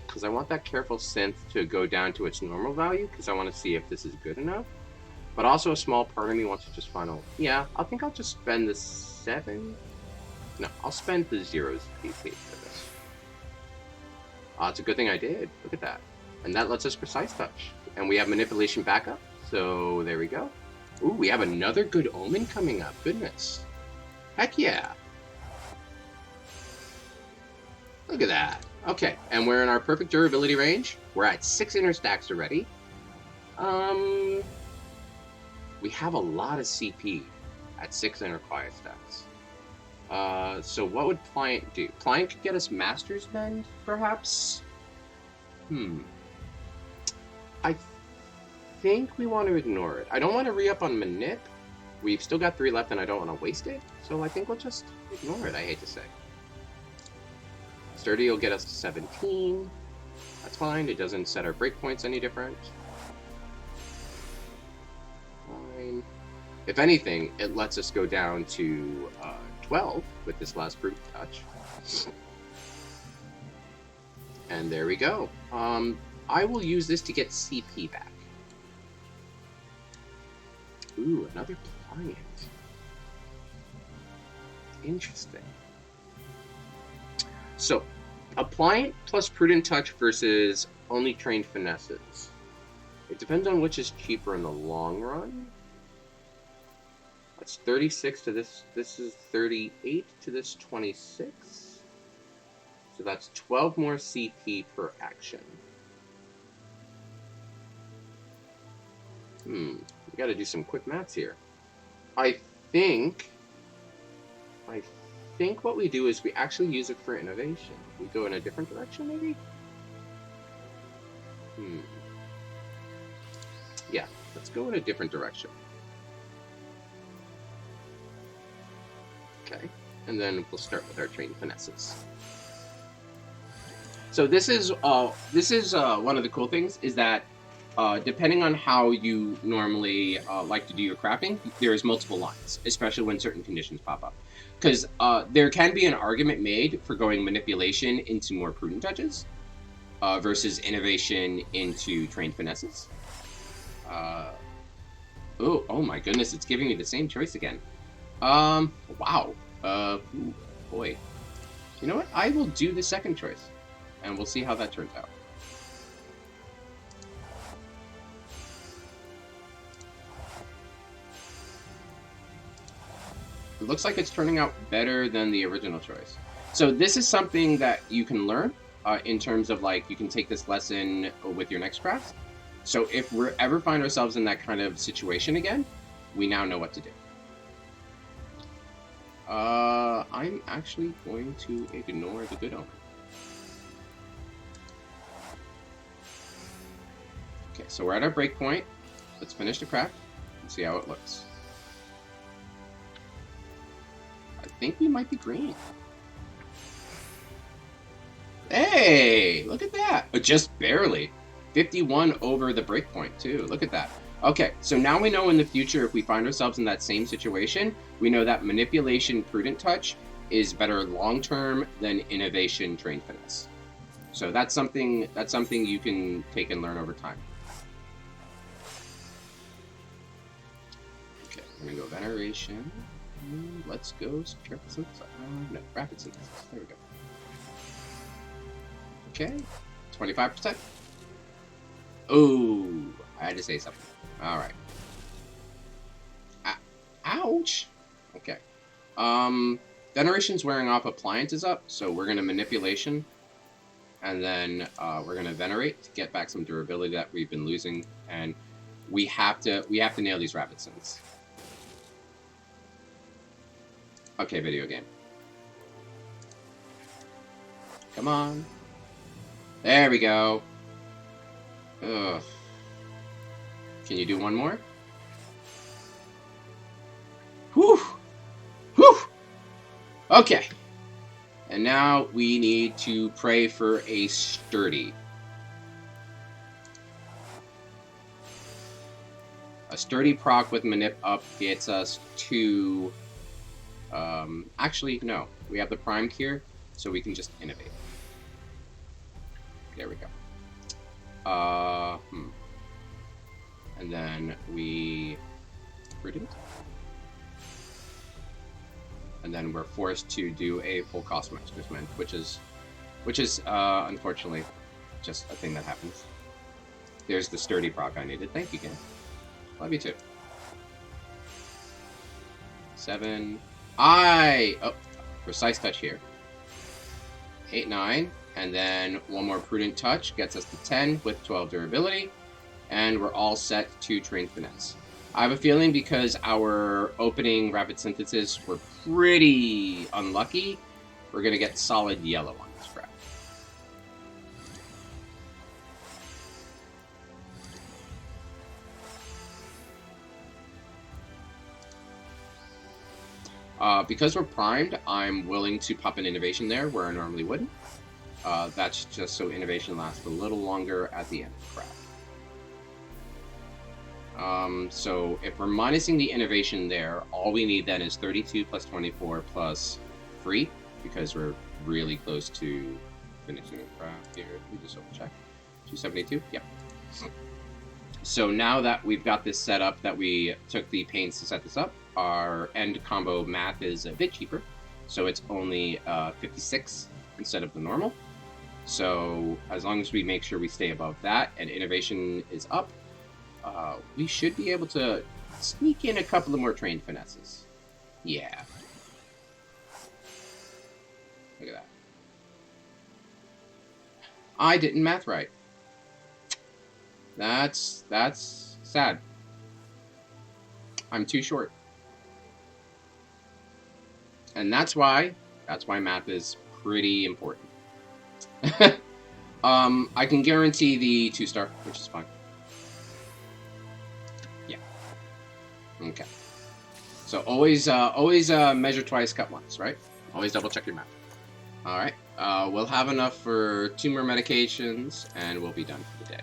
Because I want that careful synth to go down to its normal value, because I want to see if this is good enough. But also a small part of me wants to just final. Yeah, I think I'll just spend the 7. No, I'll spend the 0's PP for this. It's a good thing I did. Look at that. And that lets us precise touch. And we have manipulation backup. So there we go. Ooh, we have another good omen coming up. Goodness. Heck yeah. Look at that. Okay, and we're in our perfect durability range. We're at 6 inner stacks already. We have a lot of CP at 6 inner quiet stacks. So what would Pliant do? Pliant could get us Master's Bend, perhaps? I think we want to ignore it. I don't want to re-up on Manip. We've still got 3 left and I don't want to waste it. So I think we'll just ignore it, I hate to say. Sturdy will get us to 17. That's fine. It doesn't set our breakpoints any different. Fine. If anything, it lets us go down to 12 with this last brute touch. And there we go. I will use this to get CP back. Ooh, another pliant. Interesting. So, a pliant plus prudent touch versus only trained finesses. It depends on which is cheaper in the long run. That's 36 to this. This is 38 to this 26. So that's 12 more CP per action. We gotta do some quick maths here. I think what we do is we actually use it for innovation. We go in a different direction, maybe? Yeah, let's go in a different direction. Okay, and then we'll start with our trained finesses. So this is one of the cool things is that depending on how you normally like to do your crafting, there's multiple lines, especially when certain conditions pop up. Because there can be an argument made for going manipulation into more prudent touches versus innovation into trained finesses. Oh my goodness, it's giving me the same choice again. Wow. Ooh, boy. You know what? I will do the second choice, and we'll see how that turns out. It looks like it's turning out better than the original choice. So this is something that you can learn in terms of, like, you can take this lesson with your next craft. So if we ever find ourselves in that kind of situation again, we now know what to do. I'm actually going to ignore the good omen. Okay, so we're at our breakpoint. Let's finish the craft and see how it looks. I think we might be green. Hey, look at that. Just barely. 51 over the breakpoint, too. Look at that. Okay, so now we know in the future if we find ourselves in that same situation, we know that manipulation prudent touch is better long-term than innovation trained finesse. So that's something you can take and learn over time. Okay, we're gonna go veneration. Let's go careful synthesis. No, rapid synthesis. There we go. Okay, 25%. Oh, I had to say something. All right. Ouch. Okay. Veneration's wearing off. Appliance is up, so we're gonna Manipulation, and then we're gonna Venerate to get back some durability that we've been losing, and we have to nail these Rapid Sins. Okay, video game. Come on. There we go. Ugh. Can you do one more? Whew! Whew! Okay. And now we need to pray for a Sturdy. A Sturdy proc with Manip up gets us to... actually, no. We have the Primed here, so we can just Innovate. There we go. And then we... Prudent. And then we're forced to do a full cost Exorcism, which is unfortunately just a thing that happens. There's the Sturdy proc I needed. Thank you, game. Love you too. 7. Oh, Precise Touch here. 8, 9, and then one more Prudent Touch gets us to 10 with 12 durability, and we're all set to Train Finesse. I have a feeling because our opening Rapid Synthesis were pretty unlucky, we're going to get solid yellow on this crap. Because we're primed, I'm willing to pop an Innovation there where I normally wouldn't. That's just so Innovation lasts a little longer at the end of the crap. So if we're minusing the Innovation there, all we need then is 32 plus 24 plus free, because we're really close to finishing the craft here. Let me just double check. 272? Yep. So now that we've got this set up, that we took the pains to set this up, our end combo math is a bit cheaper. So it's only 56 instead of the normal. So as long as we make sure we stay above that and Innovation is up, we should be able to sneak in a couple of more Trained Finesses. Yeah. Look at that. I didn't math right. That's sad. I'm too short. And that's why math is pretty important. I can guarantee the 2-star, which is fine. Yeah. Okay. So always measure twice, cut once, right? Always double check your math. All right. We'll have enough for 2 more medications, and we'll be done for the day.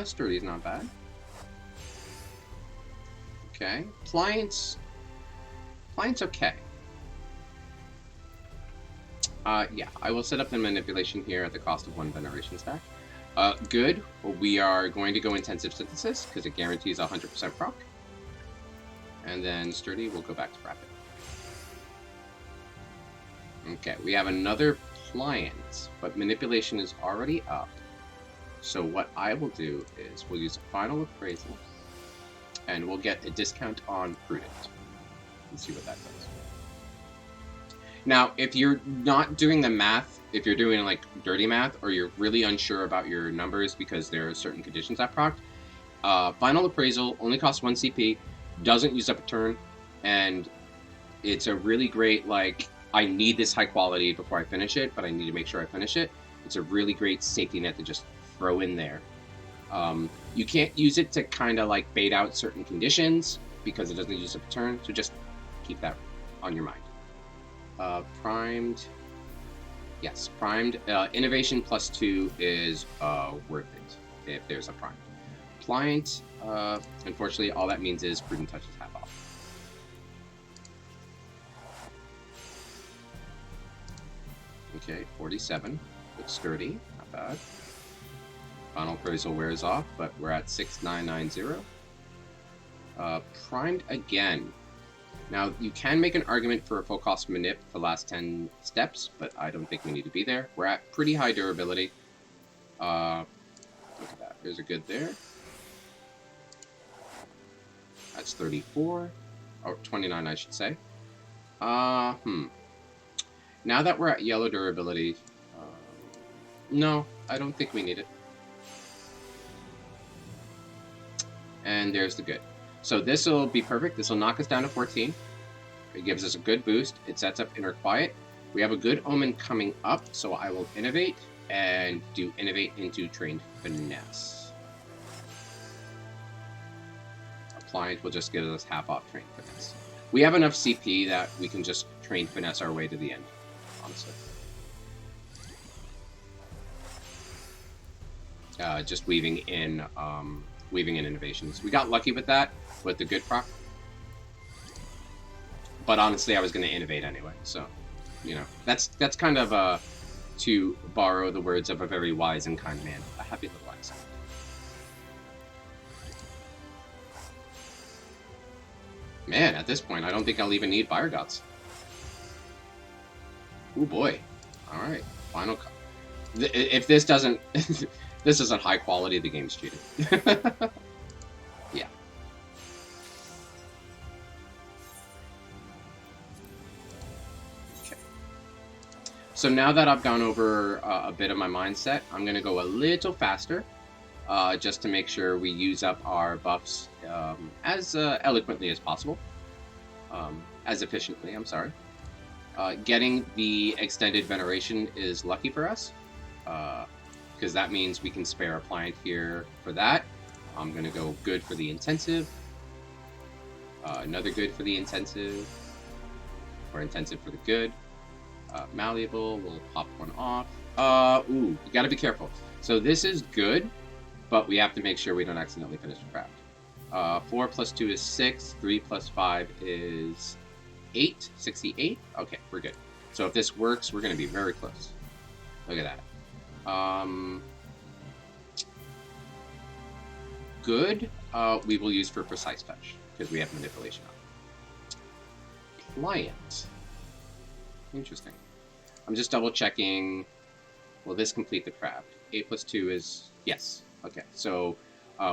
Sturdy's not bad. Okay. Pliant's okay. Yeah, I will set up the Manipulation here at the cost of 1 Veneration stack. Good. We are going to go Intensive Synthesis, because it guarantees 100% proc. And then Sturdy will go back to Rapid. Okay, we have another Pliant, but Manipulation is already up. So what I will do is we'll use a Final Appraisal, and we'll get a discount on Prudent. Let's see what that does. Now, if you're not doing the math, if you're doing like dirty math, or you're really unsure about your numbers because there are certain conditions that proc, Final Appraisal only costs 1 CP, doesn't use up a turn, and it's a really great, like, I need this high quality before I finish it, but I need to make sure I finish it. It's a really great safety net to just throw in there. You can't use it to kind of like bait out certain conditions because it doesn't use up a turn, so just keep that on your mind. Primed. Yes, primed. Innovation +2 is worth it if there's a primed. Pliant, unfortunately, all that means is Prudent Touch is half off. Okay, 47. Looks sturdy, not bad. Final Appraisal wears off, but we're at 6990. Primed again. Now, you can make an argument for a full cost manip the last 10 steps, but I don't think we need to be there. We're at pretty high durability. Look at that. There's a good there. That's 34. Or 29, I should say. Now that we're at yellow durability, no, I don't think we need it. And there's the good. So this will be perfect. This will knock us down to 14. It gives us a good boost. It sets up Inner Quiet. We have a good omen coming up, so I will innovate and do innovate into Trained Finesse. Appliant will just give us half off Trained Finesse. We have enough CP that we can just Trained Finesse our way to the end, honestly. Just weaving in innovations. We got lucky with that, with the good proc. But honestly, I was going to innovate anyway, so, you know, that's kind of, to borrow the words of a very wise and kind man, a happy little accident. Man, at this point, I don't think I'll even need Fire Gods. Oh boy. Alright, final... If this doesn't... this isn't high quality, the game's cheating. Yeah. Okay. So now that I've gone over a bit of my mindset, I'm going to go a little faster, just to make sure we use up our buffs as eloquently as possible. As efficiently, I'm sorry. Getting the extended veneration is lucky for us, because that means we can spare a Appliant here for that. I'm going to go good for the intensive. Another good for the intensive. Or intensive for the good. Malleable, we'll pop one off. Ooh, you gotta be careful. So this is good, but we have to make sure we don't accidentally finish the craft. 4 plus 2 is 6. 3 plus 5 is 8. 68? Okay, we're good. So if this works, we're going to be very close. Look at that. Good, we will use for Precise Touch, because we have Manipulation on. Client. Interesting. I'm just double checking. Will this complete the craft? 8 plus 2 is... Yes. Okay, so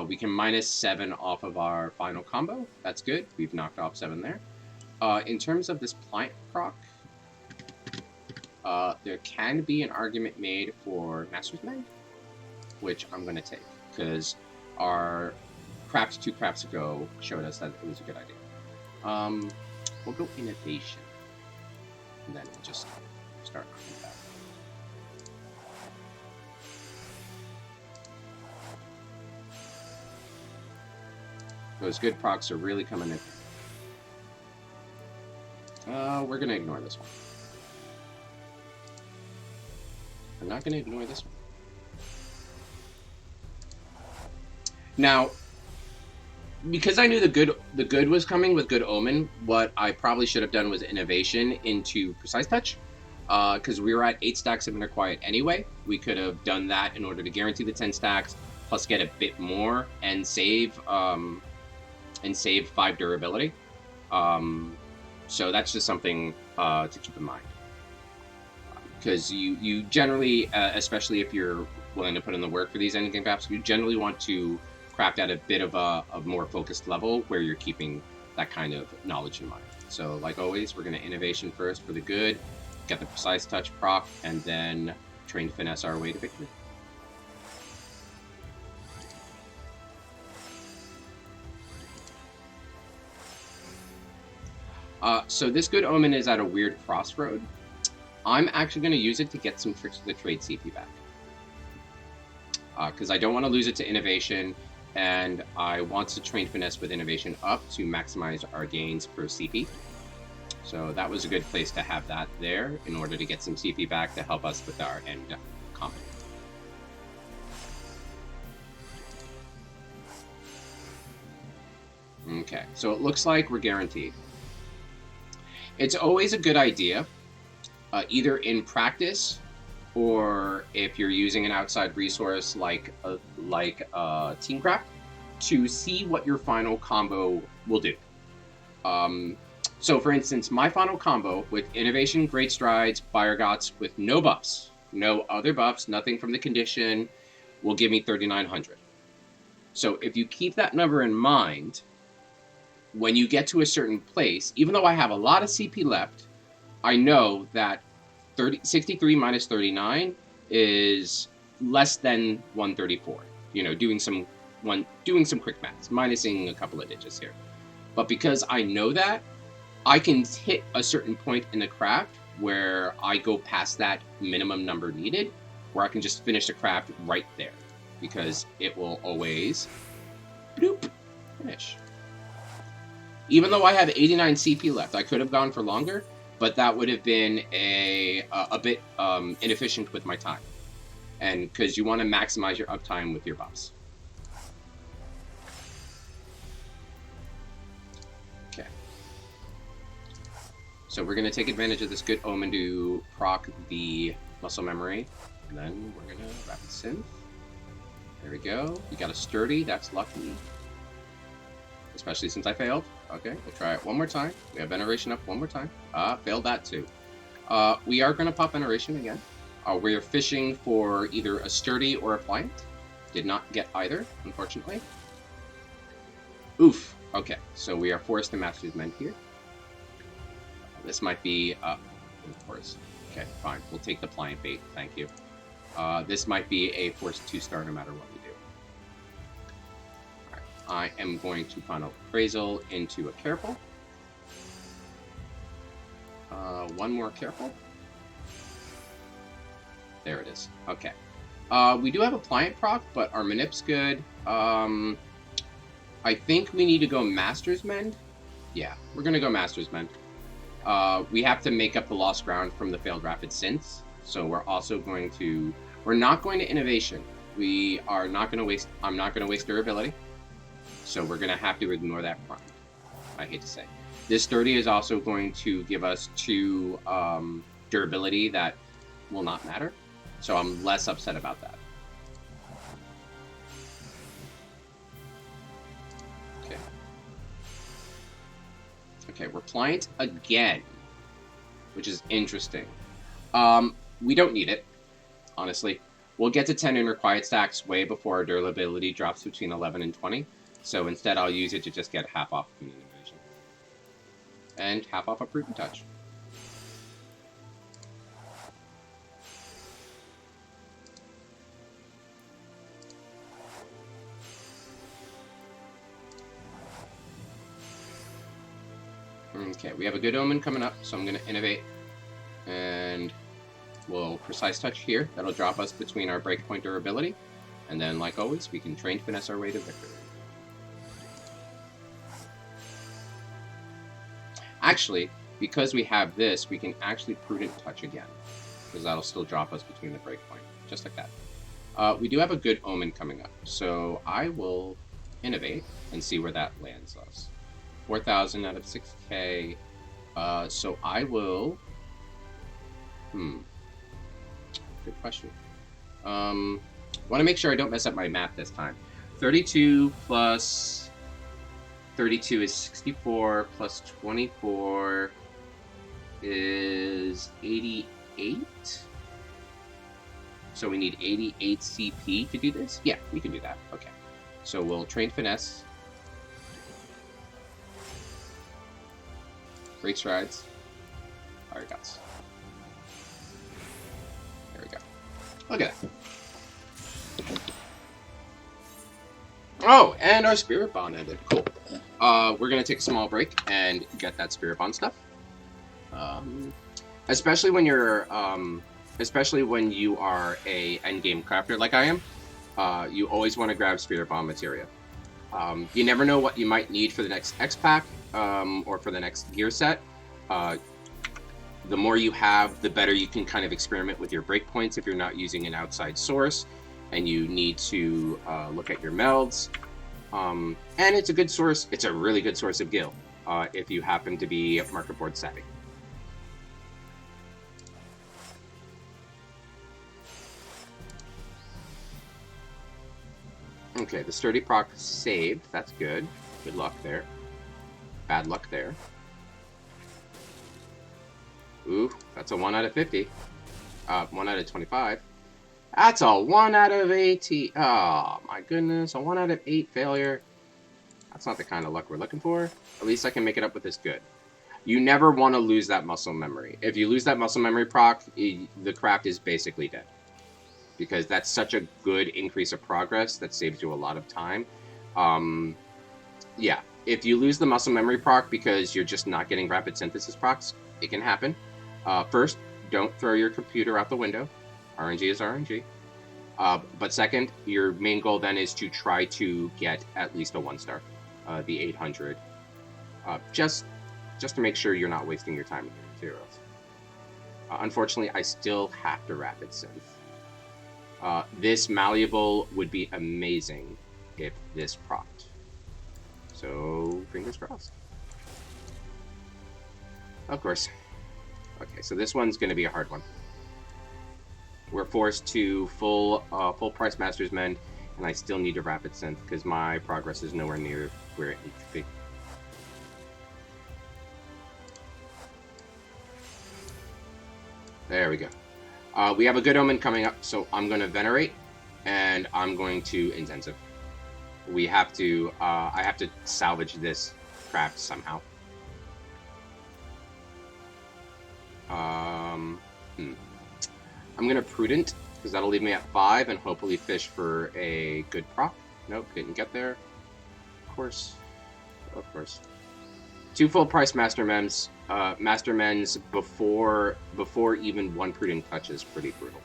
we can minus 7 off of our final combo. That's good. We've knocked off 7 there. In terms of this Pliant proc, there can be an argument made for Master's Mend, which I'm going to take, because our craft 2 crafts ago showed us that it was a good idea. We'll go Innovation, and then we'll just start knocking back. Those good procs are really coming in. We're going to ignore this one. I'm not going to ignore this one. Now, because I knew the good was coming with Good Omen, what I probably should have done was Innovation into Precise Touch. Because we were at 8 stacks of Inner Quiet anyway. We could have done that in order to guarantee the 10 stacks, plus get a bit more and save 5 durability. So that's just something to keep in mind. Because you generally, especially if you're willing to put in the work for these endgame crafts, you generally want to craft at a bit of a more focused level where you're keeping that kind of knowledge in mind. So like always, we're going to Innovation first for the good, get the Precise Touch proc, and then Trained Finesse our way to victory. So this Good Omen is at a weird crossroad. I'm actually going to use it to get some Tricks of the Trade CP back. Because I don't want to lose it to Innovation, and I want to Train Finesse with Innovation up to maximize our gains per CP. So that was a good place to have that there in order to get some CP back to help us with our end combo. Okay, so it looks like we're guaranteed. It's always a good idea, either in practice or if you're using an outside resource like Teamcraft, to see what your final combo will do. So, for instance, my final combo with Innovation, Great Strides, Fire Gots with no buffs, no other buffs, nothing from the condition, will give me 3,900. So if you keep that number in mind, when you get to a certain place, even though I have a lot of CP left, I know that 63 minus 39 is less than 134. You know, doing some quick maths, minusing a couple of digits here. But because I know that, I can hit a certain point in the craft where I go past that minimum number needed, where I can just finish the craft right there, because it will always bloop, finish. Even though I have 89 CP left, I could have gone for longer, but that would have been a bit inefficient with my time. And because you want to maximize your uptime with your buffs. Okay. So we're going to take advantage of this good omen to proc the muscle memory. And then we're going to rapid synth. There we go. We got a sturdy. That's lucky. Especially since I failed. Okay, we'll try it one more time. We have veneration up one more time. Failed that too. We are going to pop veneration again. We are fishing for either a sturdy or a pliant. Did not get either, unfortunately. Oof. Okay, so we are forced to Master's Mend here. This might be, of course. Okay, fine. We'll take the pliant bait. Thank you. This might be a forced 2-star no matter what we do. I am going to funnel Appraisal into a Careful. One more Careful. There it is. Okay. We do have a Pliant proc, but our Manip's good. I think we need to go Master's Mend. Yeah, we're going to go Master's Mend. We have to make up the lost ground from the failed Rapid Synths. So we're also going to... We're not going to Innovation. We are not going to waste... I'm not going to waste Durability. So we're going to have to ignore that prompt, I hate to say. This sturdy is also going to give us 2 durability that will not matter. So I'm less upset about that. Okay. Okay, we're pliant again, which is interesting. We don't need it, honestly. We'll get to 10 inner quiet stacks way before our durability drops between 11 and 20. So instead, I'll use it to just get half off Community Invasion. And half off a Prudent Touch. Okay, we have a good omen coming up, so I'm going to innovate. And we'll Precise Touch here. That'll drop us between our Breakpoint durability. And then, like always, we can Train Finesse our way to victory. Actually, because we have this, we can actually Prudent Touch again. Because that'll still drop us between the Breakpoint. Just like that. We do have a good omen coming up. So I will innovate and see where that lands us. 4,000 out of 6k. So I will... Good question. Want to make sure I don't mess up my math this time. 32 plus 32 is 64, plus 24 is 88. So we need 88 CP to do this? Yeah, we can do that. Okay. So we'll Train Finesse. Great Strides. Fire Guts. There we go. Look at that. Oh, and our Spirit Bond ended. Cool. We're going to take a small break and get that Spirit Bond stuff. Especially when you're, especially when you are a endgame crafter like I am, you always want to grab Spirit Bomb materia. You never know what you might need for the next X pack, or for the next gear set. The more you have, the better you can kind of experiment with your breakpoints if you're not using an outside source and you need to look at your melds. And it's a good source, it's a really good source of gil if you happen to be market board savvy. Okay, the sturdy proc saved, that's good. Good luck there. Bad luck there. Ooh, that's a 1 out of 50. 1 out of 25. That's a 1 out of 80. Oh, my goodness. A 1 out of 8 failure. That's not the kind of luck we're looking for. At least I can make it up with this good. You never want to lose that muscle memory. If you lose that muscle memory proc, the craft is basically dead. Because that's such a good increase of progress that saves you a lot of time. Yeah, if you lose the muscle memory proc because you're just not getting rapid synthesis procs, it can happen. First, don't throw your computer out the window. RNG is RNG. But second, your main goal then is to try to get at least a 1-star, the 800, just to make sure you're not wasting your time with your materials. Unfortunately, I still have to rapid synth. This malleable would be amazing if this procced. So, fingers crossed. Of course. Okay, so this one's going to be a hard one. We're forced to full price Master's Mend, and I still need to rapid synth because my progress is nowhere near where it needs to be. There we go. We have a good omen coming up, so I'm going to Venerate, and I'm going to Intensive. We have to, I have to salvage this craft somehow. I'm going to Prudent, because that'll leave me at 5, and hopefully fish for a good proc. Nope, didn't get there. Of course. 2 full price Master Mems. Master Mends before even 1 Prudent touch is pretty brutal.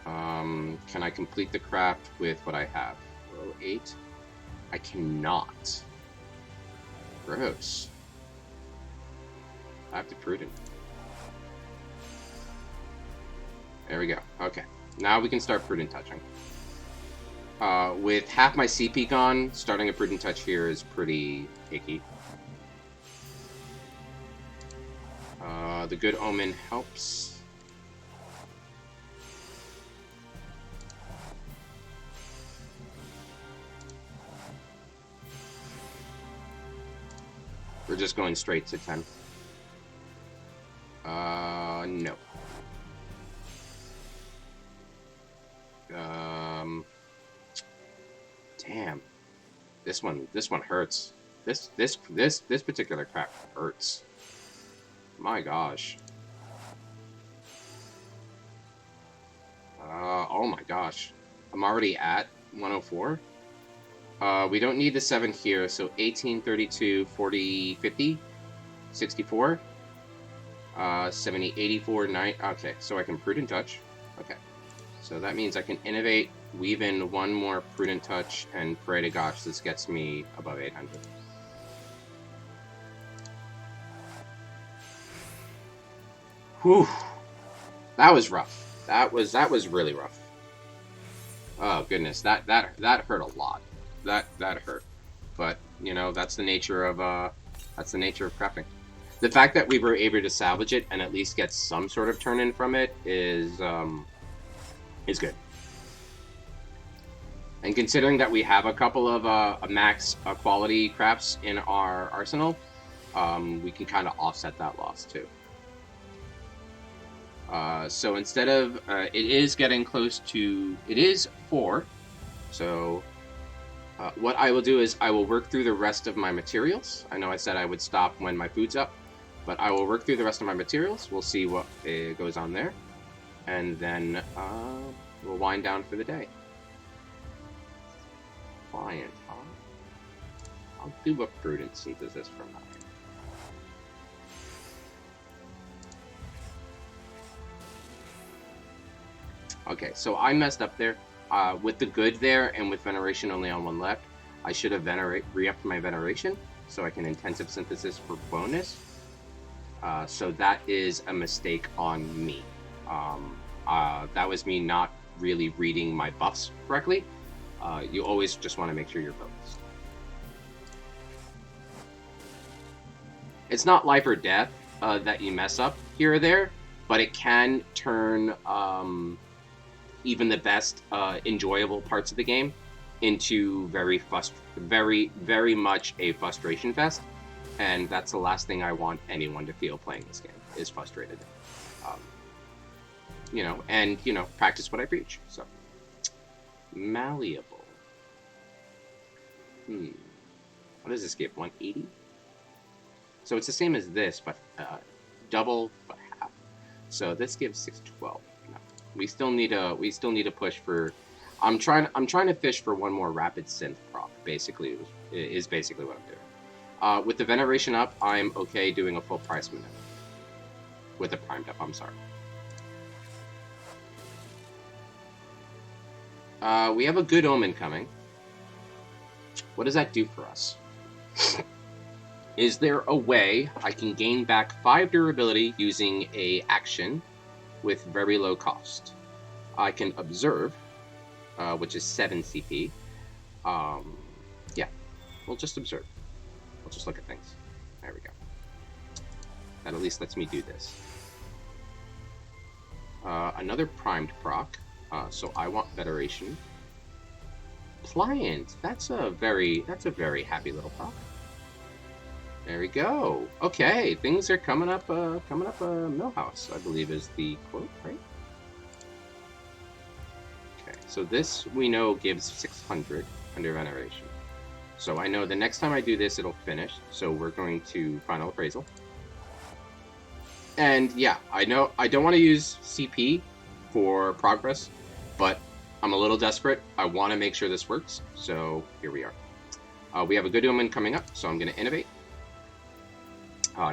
Can I complete the craft with what I have? 8? I cannot. Gross. I have to Prudent. There we go. Okay. Now we can start Prudent touching. With half my CP gone, starting a Prudent touch here is pretty icky. The good omen helps. We're just going straight to 10. No. Damn. This one hurts. This particular crap hurts. My gosh. Oh my gosh. I'm already at 104. We don't need the 7 here, so 18, 32, 40, 50, 64, 70, 84, 9. Okay, so I can Prudent Touch. Okay. So that means I can Innovate, weave in 1 more Prudent Touch, and pray to gosh this gets me above 800. Whew. That was rough. That was really rough. Oh goodness, that hurt a lot. That hurt. But, you know, that's the nature of crafting. The fact that we were able to salvage it and at least get some sort of turn in from it is good. And considering that we have a couple of max quality crafts in our arsenal, we can kind of offset that loss too. So instead of, it is getting close to, it is 4. So what I will do is I will work through the rest of my materials. I know I said I would stop when my food's up, but I will work through the rest of my materials. We'll see what goes on there. And then we'll wind down for the day. Client, huh? I'll do a Prudent Synthesis for now. Okay, so I messed up there. With the good there and with Veneration only on 1 left, I should have re-upped my Veneration so I can Intensive Synthesis for bonus. So that is a mistake on me. That was me not really reading my buffs correctly. You always just want to make sure you're focused. It's not life or death that you mess up here or there, but it can turn even the best enjoyable parts of the game into very much a frustration fest. And that's the last thing I want anyone to feel playing this game, is frustrated. Um, and, practice what I preach. So, malleable. What does this give? 180? So it's the same as this, but double, but half. So this gives 612. No. We still need a push for. I'm trying to fish for one more rapid synth proc. Basically, is basically what I'm doing. With the veneration up, I'm okay doing a full price minute. With the primed up, I'm sorry. We have a good omen coming. What does that do for us? Is there a way I can gain back 5 durability using a action with very low cost? I can observe, which is 7 CP. Yeah, we'll just observe. We'll just look at things. There we go. That at least lets me do this. Another primed proc. So I want Federation. Pliant. That's a very happy little proc. There we go. Okay, things are coming up. Millhouse, I believe, is the quote, right? Okay, so this we know gives 600 under veneration. So I know the next time I do this, it'll finish. So we're going to final appraisal. And yeah, I know I don't want to use CP for progress, but I'm a little desperate. I want to make sure this works. So here we are. We have a good omen coming up, so I'm going to innovate.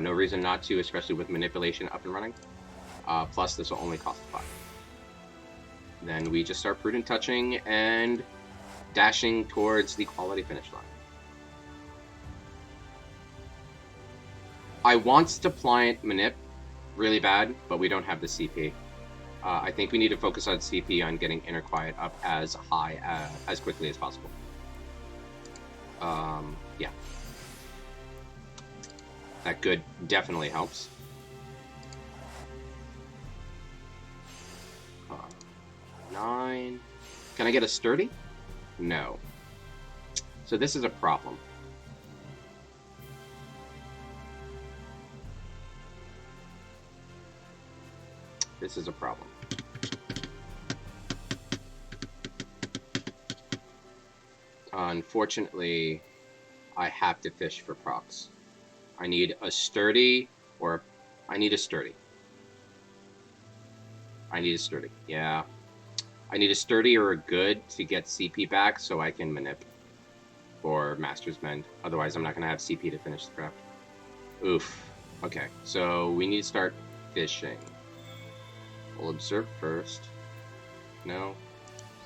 No reason not to, especially with manipulation up and running. Plus, this will only cost 5. Then we just start prudent touching and dashing towards the quality finish line. I want to Pliant Manip really bad, but we don't have the CP. I think we need to focus on CP on getting Inner Quiet up as high as quickly as possible. Yeah. That good definitely helps. 9. Can I get a sturdy? No. So this is a problem. This is a problem. Unfortunately, I have to fish for procs. I need a sturdy, or I need a sturdy. I need a sturdy, yeah. I need a sturdy or a good to get CP back so I can manip or Master's Mend. Otherwise, I'm not going to have CP to finish the craft. Oof. Okay, so we need to start fishing. We'll observe first. No.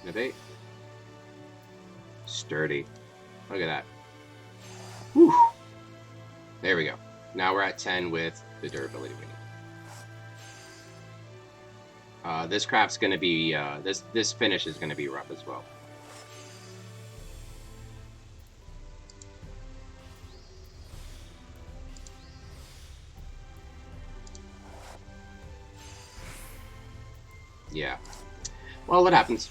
Innovate. Sturdy. Look at that. Whew. There we go. Now we're at 10 with the durability we need. This craft's going to be, this finish is going to be rough as well. Yeah. Well, what happens?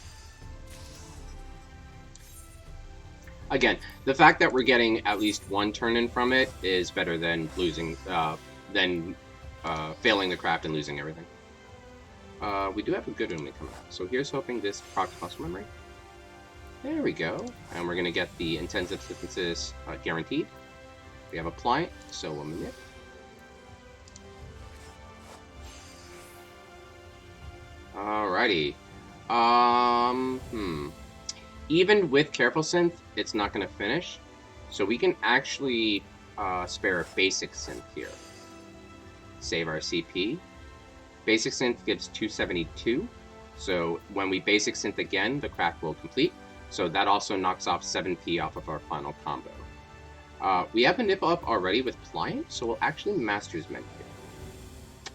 Again, the fact that we're getting at least one turn in from it is better than losing, failing the craft and losing everything. We do have a good omen coming up. So here's hoping this procs muscle memory. There we go. And we're going to get the intensive synthesis guaranteed. We have a Pliant, so we'll manip. Alrighty. Even with Careful Synth, it's not going to finish. So we can actually spare a Basic Synth here. Save our CP. Basic Synth gives 272. So when we Basic Synth again, the craft will complete. So that also knocks off 7p off of our final combo. We have a nip up already with Pliant, so we'll actually Master's Mend here.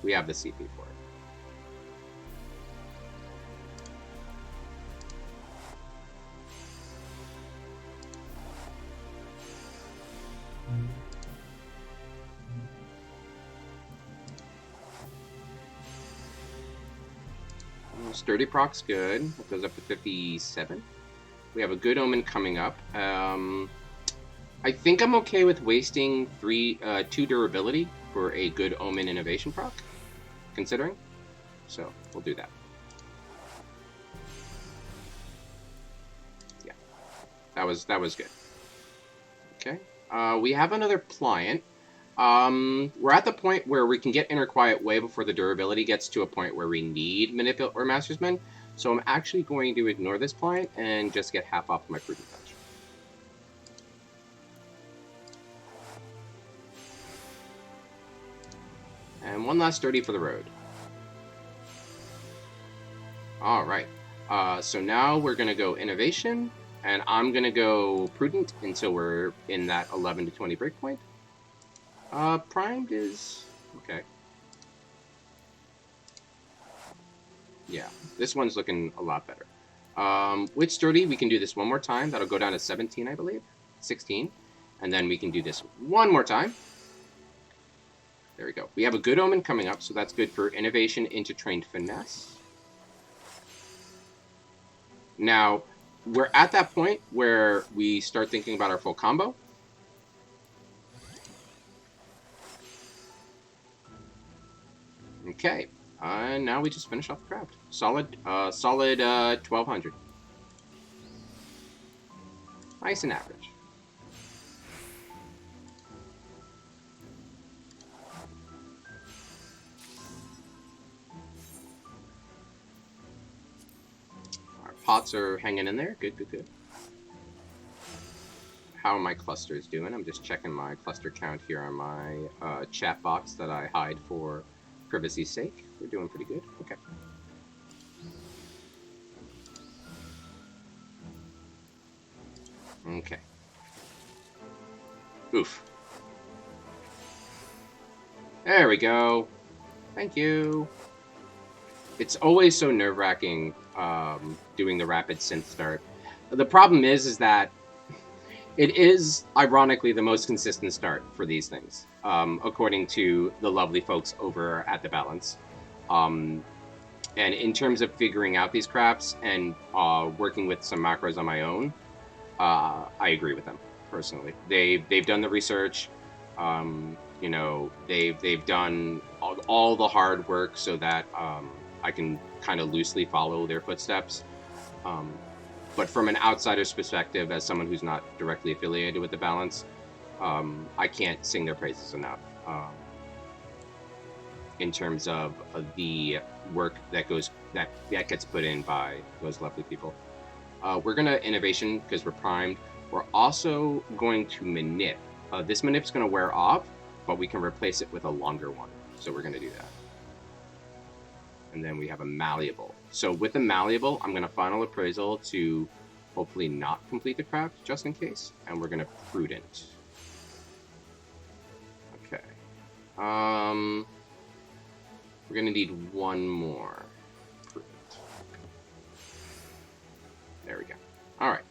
We have the CP for it. Sturdy proc's good. It goes up to 57. We have a good omen coming up. I think I'm okay with wasting 2 durability for a good Omen innovation proc, considering. So we'll do that. Yeah, that was good. Okay. We have another pliant. We're at the point where we can get Inner Quiet way before the durability gets to a point where we need Manipulate or Master's Mend. So I'm actually going to ignore this pliant and just get half off my Prudent Touch. And one last sturdy for the road. All right. So now we're going to go Innovation, and I'm going to go Prudent until we're in that 11 to 20 breakpoint. Primed is... okay. Yeah, this one's looking a lot better. With Sturdy, we can do this one more time. That'll go down to 17, I believe. 16. And then we can do this one more time. There we go. We have a good Omen coming up, so that's good for Innovation into Trained Finesse. Now, we're at that point where we start thinking about our full combo. Okay, and now we just finish off the craft. Solid 1,200. Nice and average. Our pots are hanging in there. Good, good, good. How are my clusters doing? I'm just checking my cluster count here on my chat box that I hide for privacy's sake. We're doing pretty good. Okay. Okay. Oof. There we go. Thank you. It's always so nerve-wracking doing the rapid synth start. The problem is that it is, ironically, the most consistent start for these things, according to the lovely folks over at The Balance. And in terms of figuring out these crafts and working with some macros on my own, I agree with them personally. They've done the research. You know, they've done all the hard work so that I can kind of loosely follow their footsteps. But from an outsider's perspective, as someone who's not directly affiliated with The Balance, I can't sing their praises enough in terms of the work that gets put in by those lovely people. We're gonna innovation because we're primed. We're also going to manip. This manip's gonna wear off, but we can replace it with a longer one. So we're gonna do that. And then we have a malleable. So with the malleable, I'm gonna final appraisal to hopefully not complete the craft just in case, and we're gonna prudent. Okay. We're gonna need one more prudent. There we go. All right.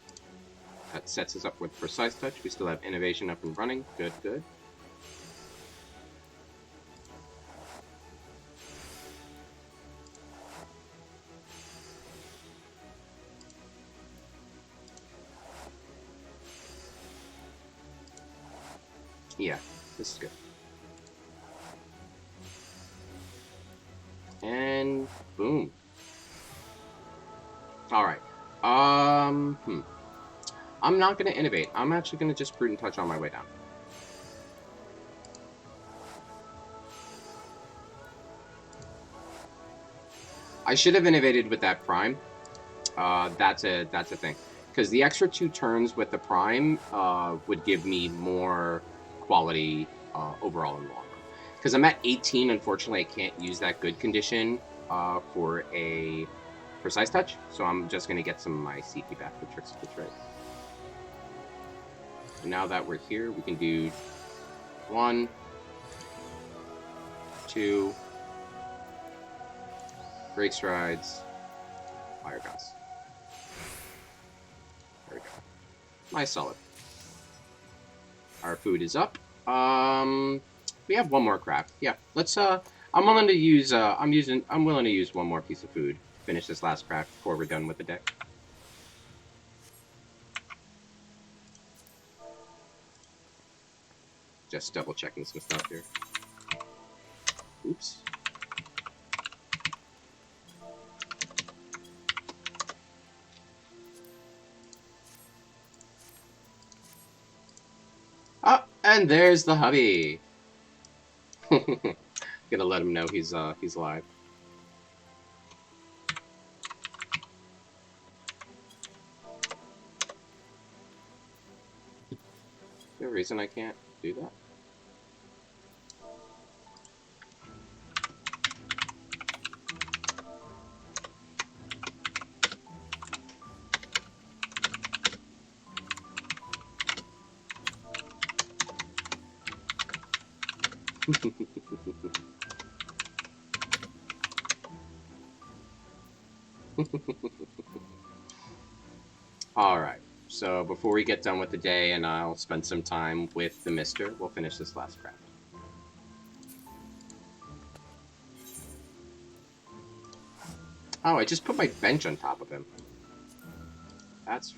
That sets us up with Precise Touch. We still have Innovation up and running. Good, good. Yeah, this is good. And boom. All right. I'm not going to innovate. I'm actually going to just Prudent Touch on my way down. I should have innovated with that Prime. That's a thing. Because the extra 2 turns with the Prime would give me more quality overall in the long run. Because I'm at 18, unfortunately, I can't use that good condition for a Precise Touch. So I'm just going to get some of my CP back with Tricks of the Trade. And now that we're here, we can do 1, 2, Break Strides, Fire Guns. There we go. Nice, solid. Our food is up. We have one more craft. Yeah, let's. I'm willing to use. I'm willing to use one more piece of food to finish this last craft before we're done with the deck. Just double checking some stuff here. Oops. Oh, and there's the hubby. Gonna let him know he's alive. Is there a reason I can't do that? Alright, so before we get done with the day and I'll spend some time with the mister, we'll finish this last craft. Oh, I just put my bench on top of him. That's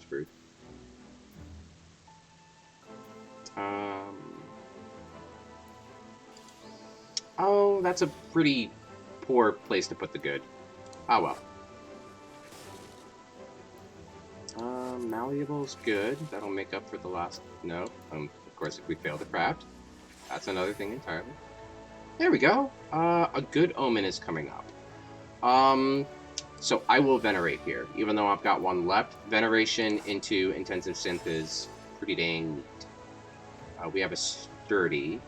rude. Oh, that's a pretty poor place to put the good. Oh well. Malleable's good. That'll make up for the last... No. Of course, if we fail the craft, that's another thing entirely. There we go. A good omen is coming up. So I will venerate here, even though I've got one left. Veneration into intensive synth is pretty dang neat. We have a sturdy.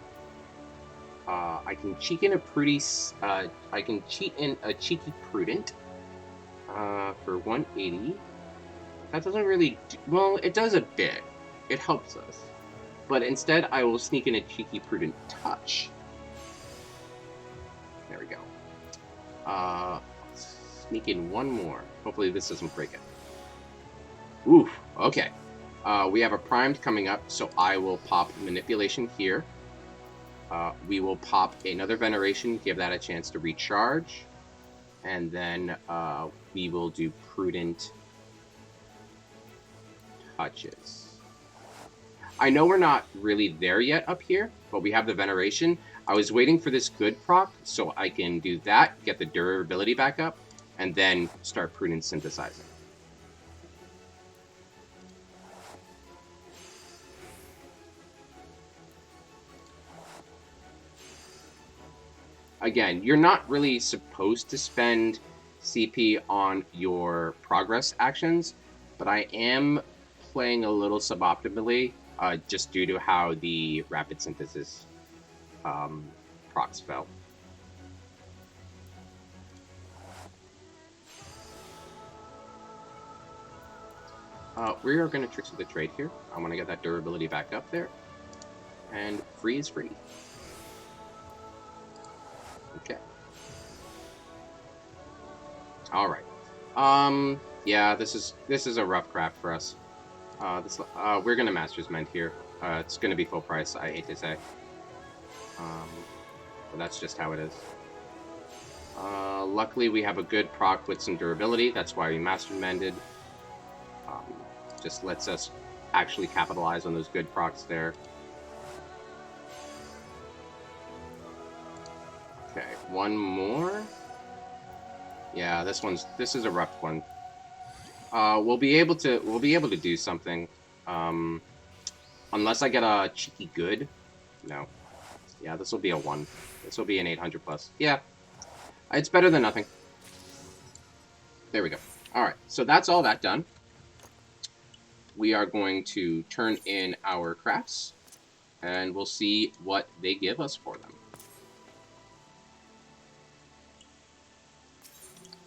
I can cheat in a pretty. I can cheat in a cheeky prudent. For 180. That doesn't really... Well, it does a bit. It helps us. But instead, I will sneak in a cheeky prudent touch. There we go. Sneak in one more. Hopefully this doesn't break it. Oof. Okay. We have a primed coming up, so I will pop manipulation here. We will pop another veneration, give that a chance to recharge. And then we will do prudent touches. I know we're not really there yet up here, but we have the veneration. I was waiting for this good proc so I can do that, get the durability back up, and then start prudent synthesizing. Again, you're not really supposed to spend CP on your progress actions, but I am playing a little suboptimally, just due to how the rapid synthesis procs fell. We are going to Tricks of the Trade here. I want to get that durability back up there. And free is free. Okay. Alright. Yeah, this is a rough craft for us. We're gonna Master's Mend here. It's gonna be full price, I hate to say. But that's just how it is. Luckily, we have a good proc with some durability. That's why we Master Mended. Just lets us actually capitalize on those good procs there. Okay, one more. Yeah, this is a rough one. We'll be able to do something. Unless I get a cheeky good. No. Yeah, this will be a 1. This will be an 800 plus. Yeah. It's better than nothing. There we go. Alright, so that's all that done. We are going to turn in our crafts, and we'll see what they give us for them.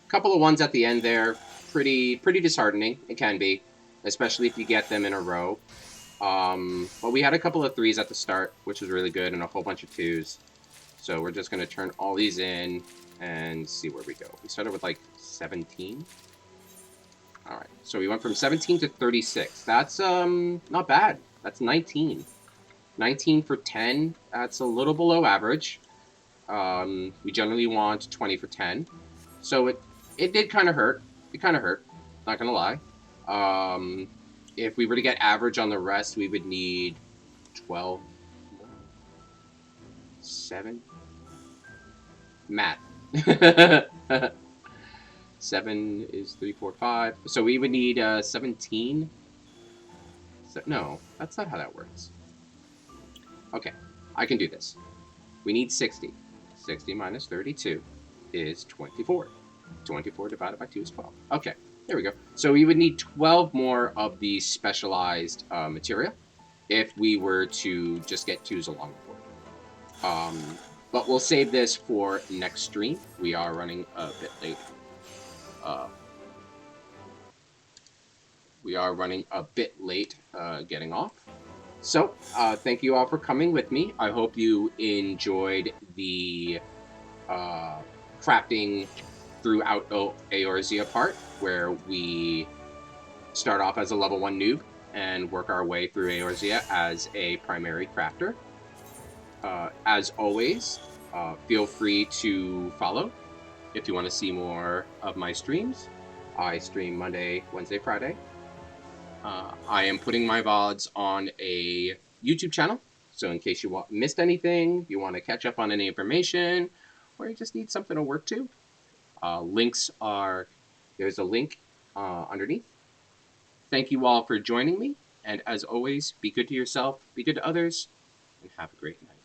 A couple of ones at the end there. Pretty disheartening. It can be, especially if you get them in a row. But we had a couple of 3s at the start, which was really good, and a whole bunch of 2s. So we're just going to turn all these in and see where we go. We started with like 17. Alright, so we went from 17 to 36. That's not bad. That's 19. 19 for 10. That's a little below average. We generally want 20 for 10. So it did kind of hurt. It kind of hurt. Not going to lie. If we were to get average on the rest, we would need 12 more. 7. Math. 7 is 3, 4, 5. So we would need 17. So, no, that's not how that works. Okay, I can do this. We need 60. 60 minus 32 is 24. 24 divided by 2 is 12. Okay, there we go. So we would need 12 more of the specialized material if we were to just get 2s along the board. But we'll save this for next stream. We are running a bit late. Getting off. So, thank you all for coming with me. I hope you enjoyed the crafting throughout Eorzea part, where we start off as a level 1 noob and work our way through Eorzea as a primary crafter. As always, feel free to follow if you want to see more of my streams. I stream Monday, Wednesday, Friday. I am putting my VODs on a YouTube channel, so in case you missed anything, you want to catch up on any information, or you just need something to work to, there's a link underneath. Thank you all for joining me, and as always, be good to yourself, be good to others, and have a great night.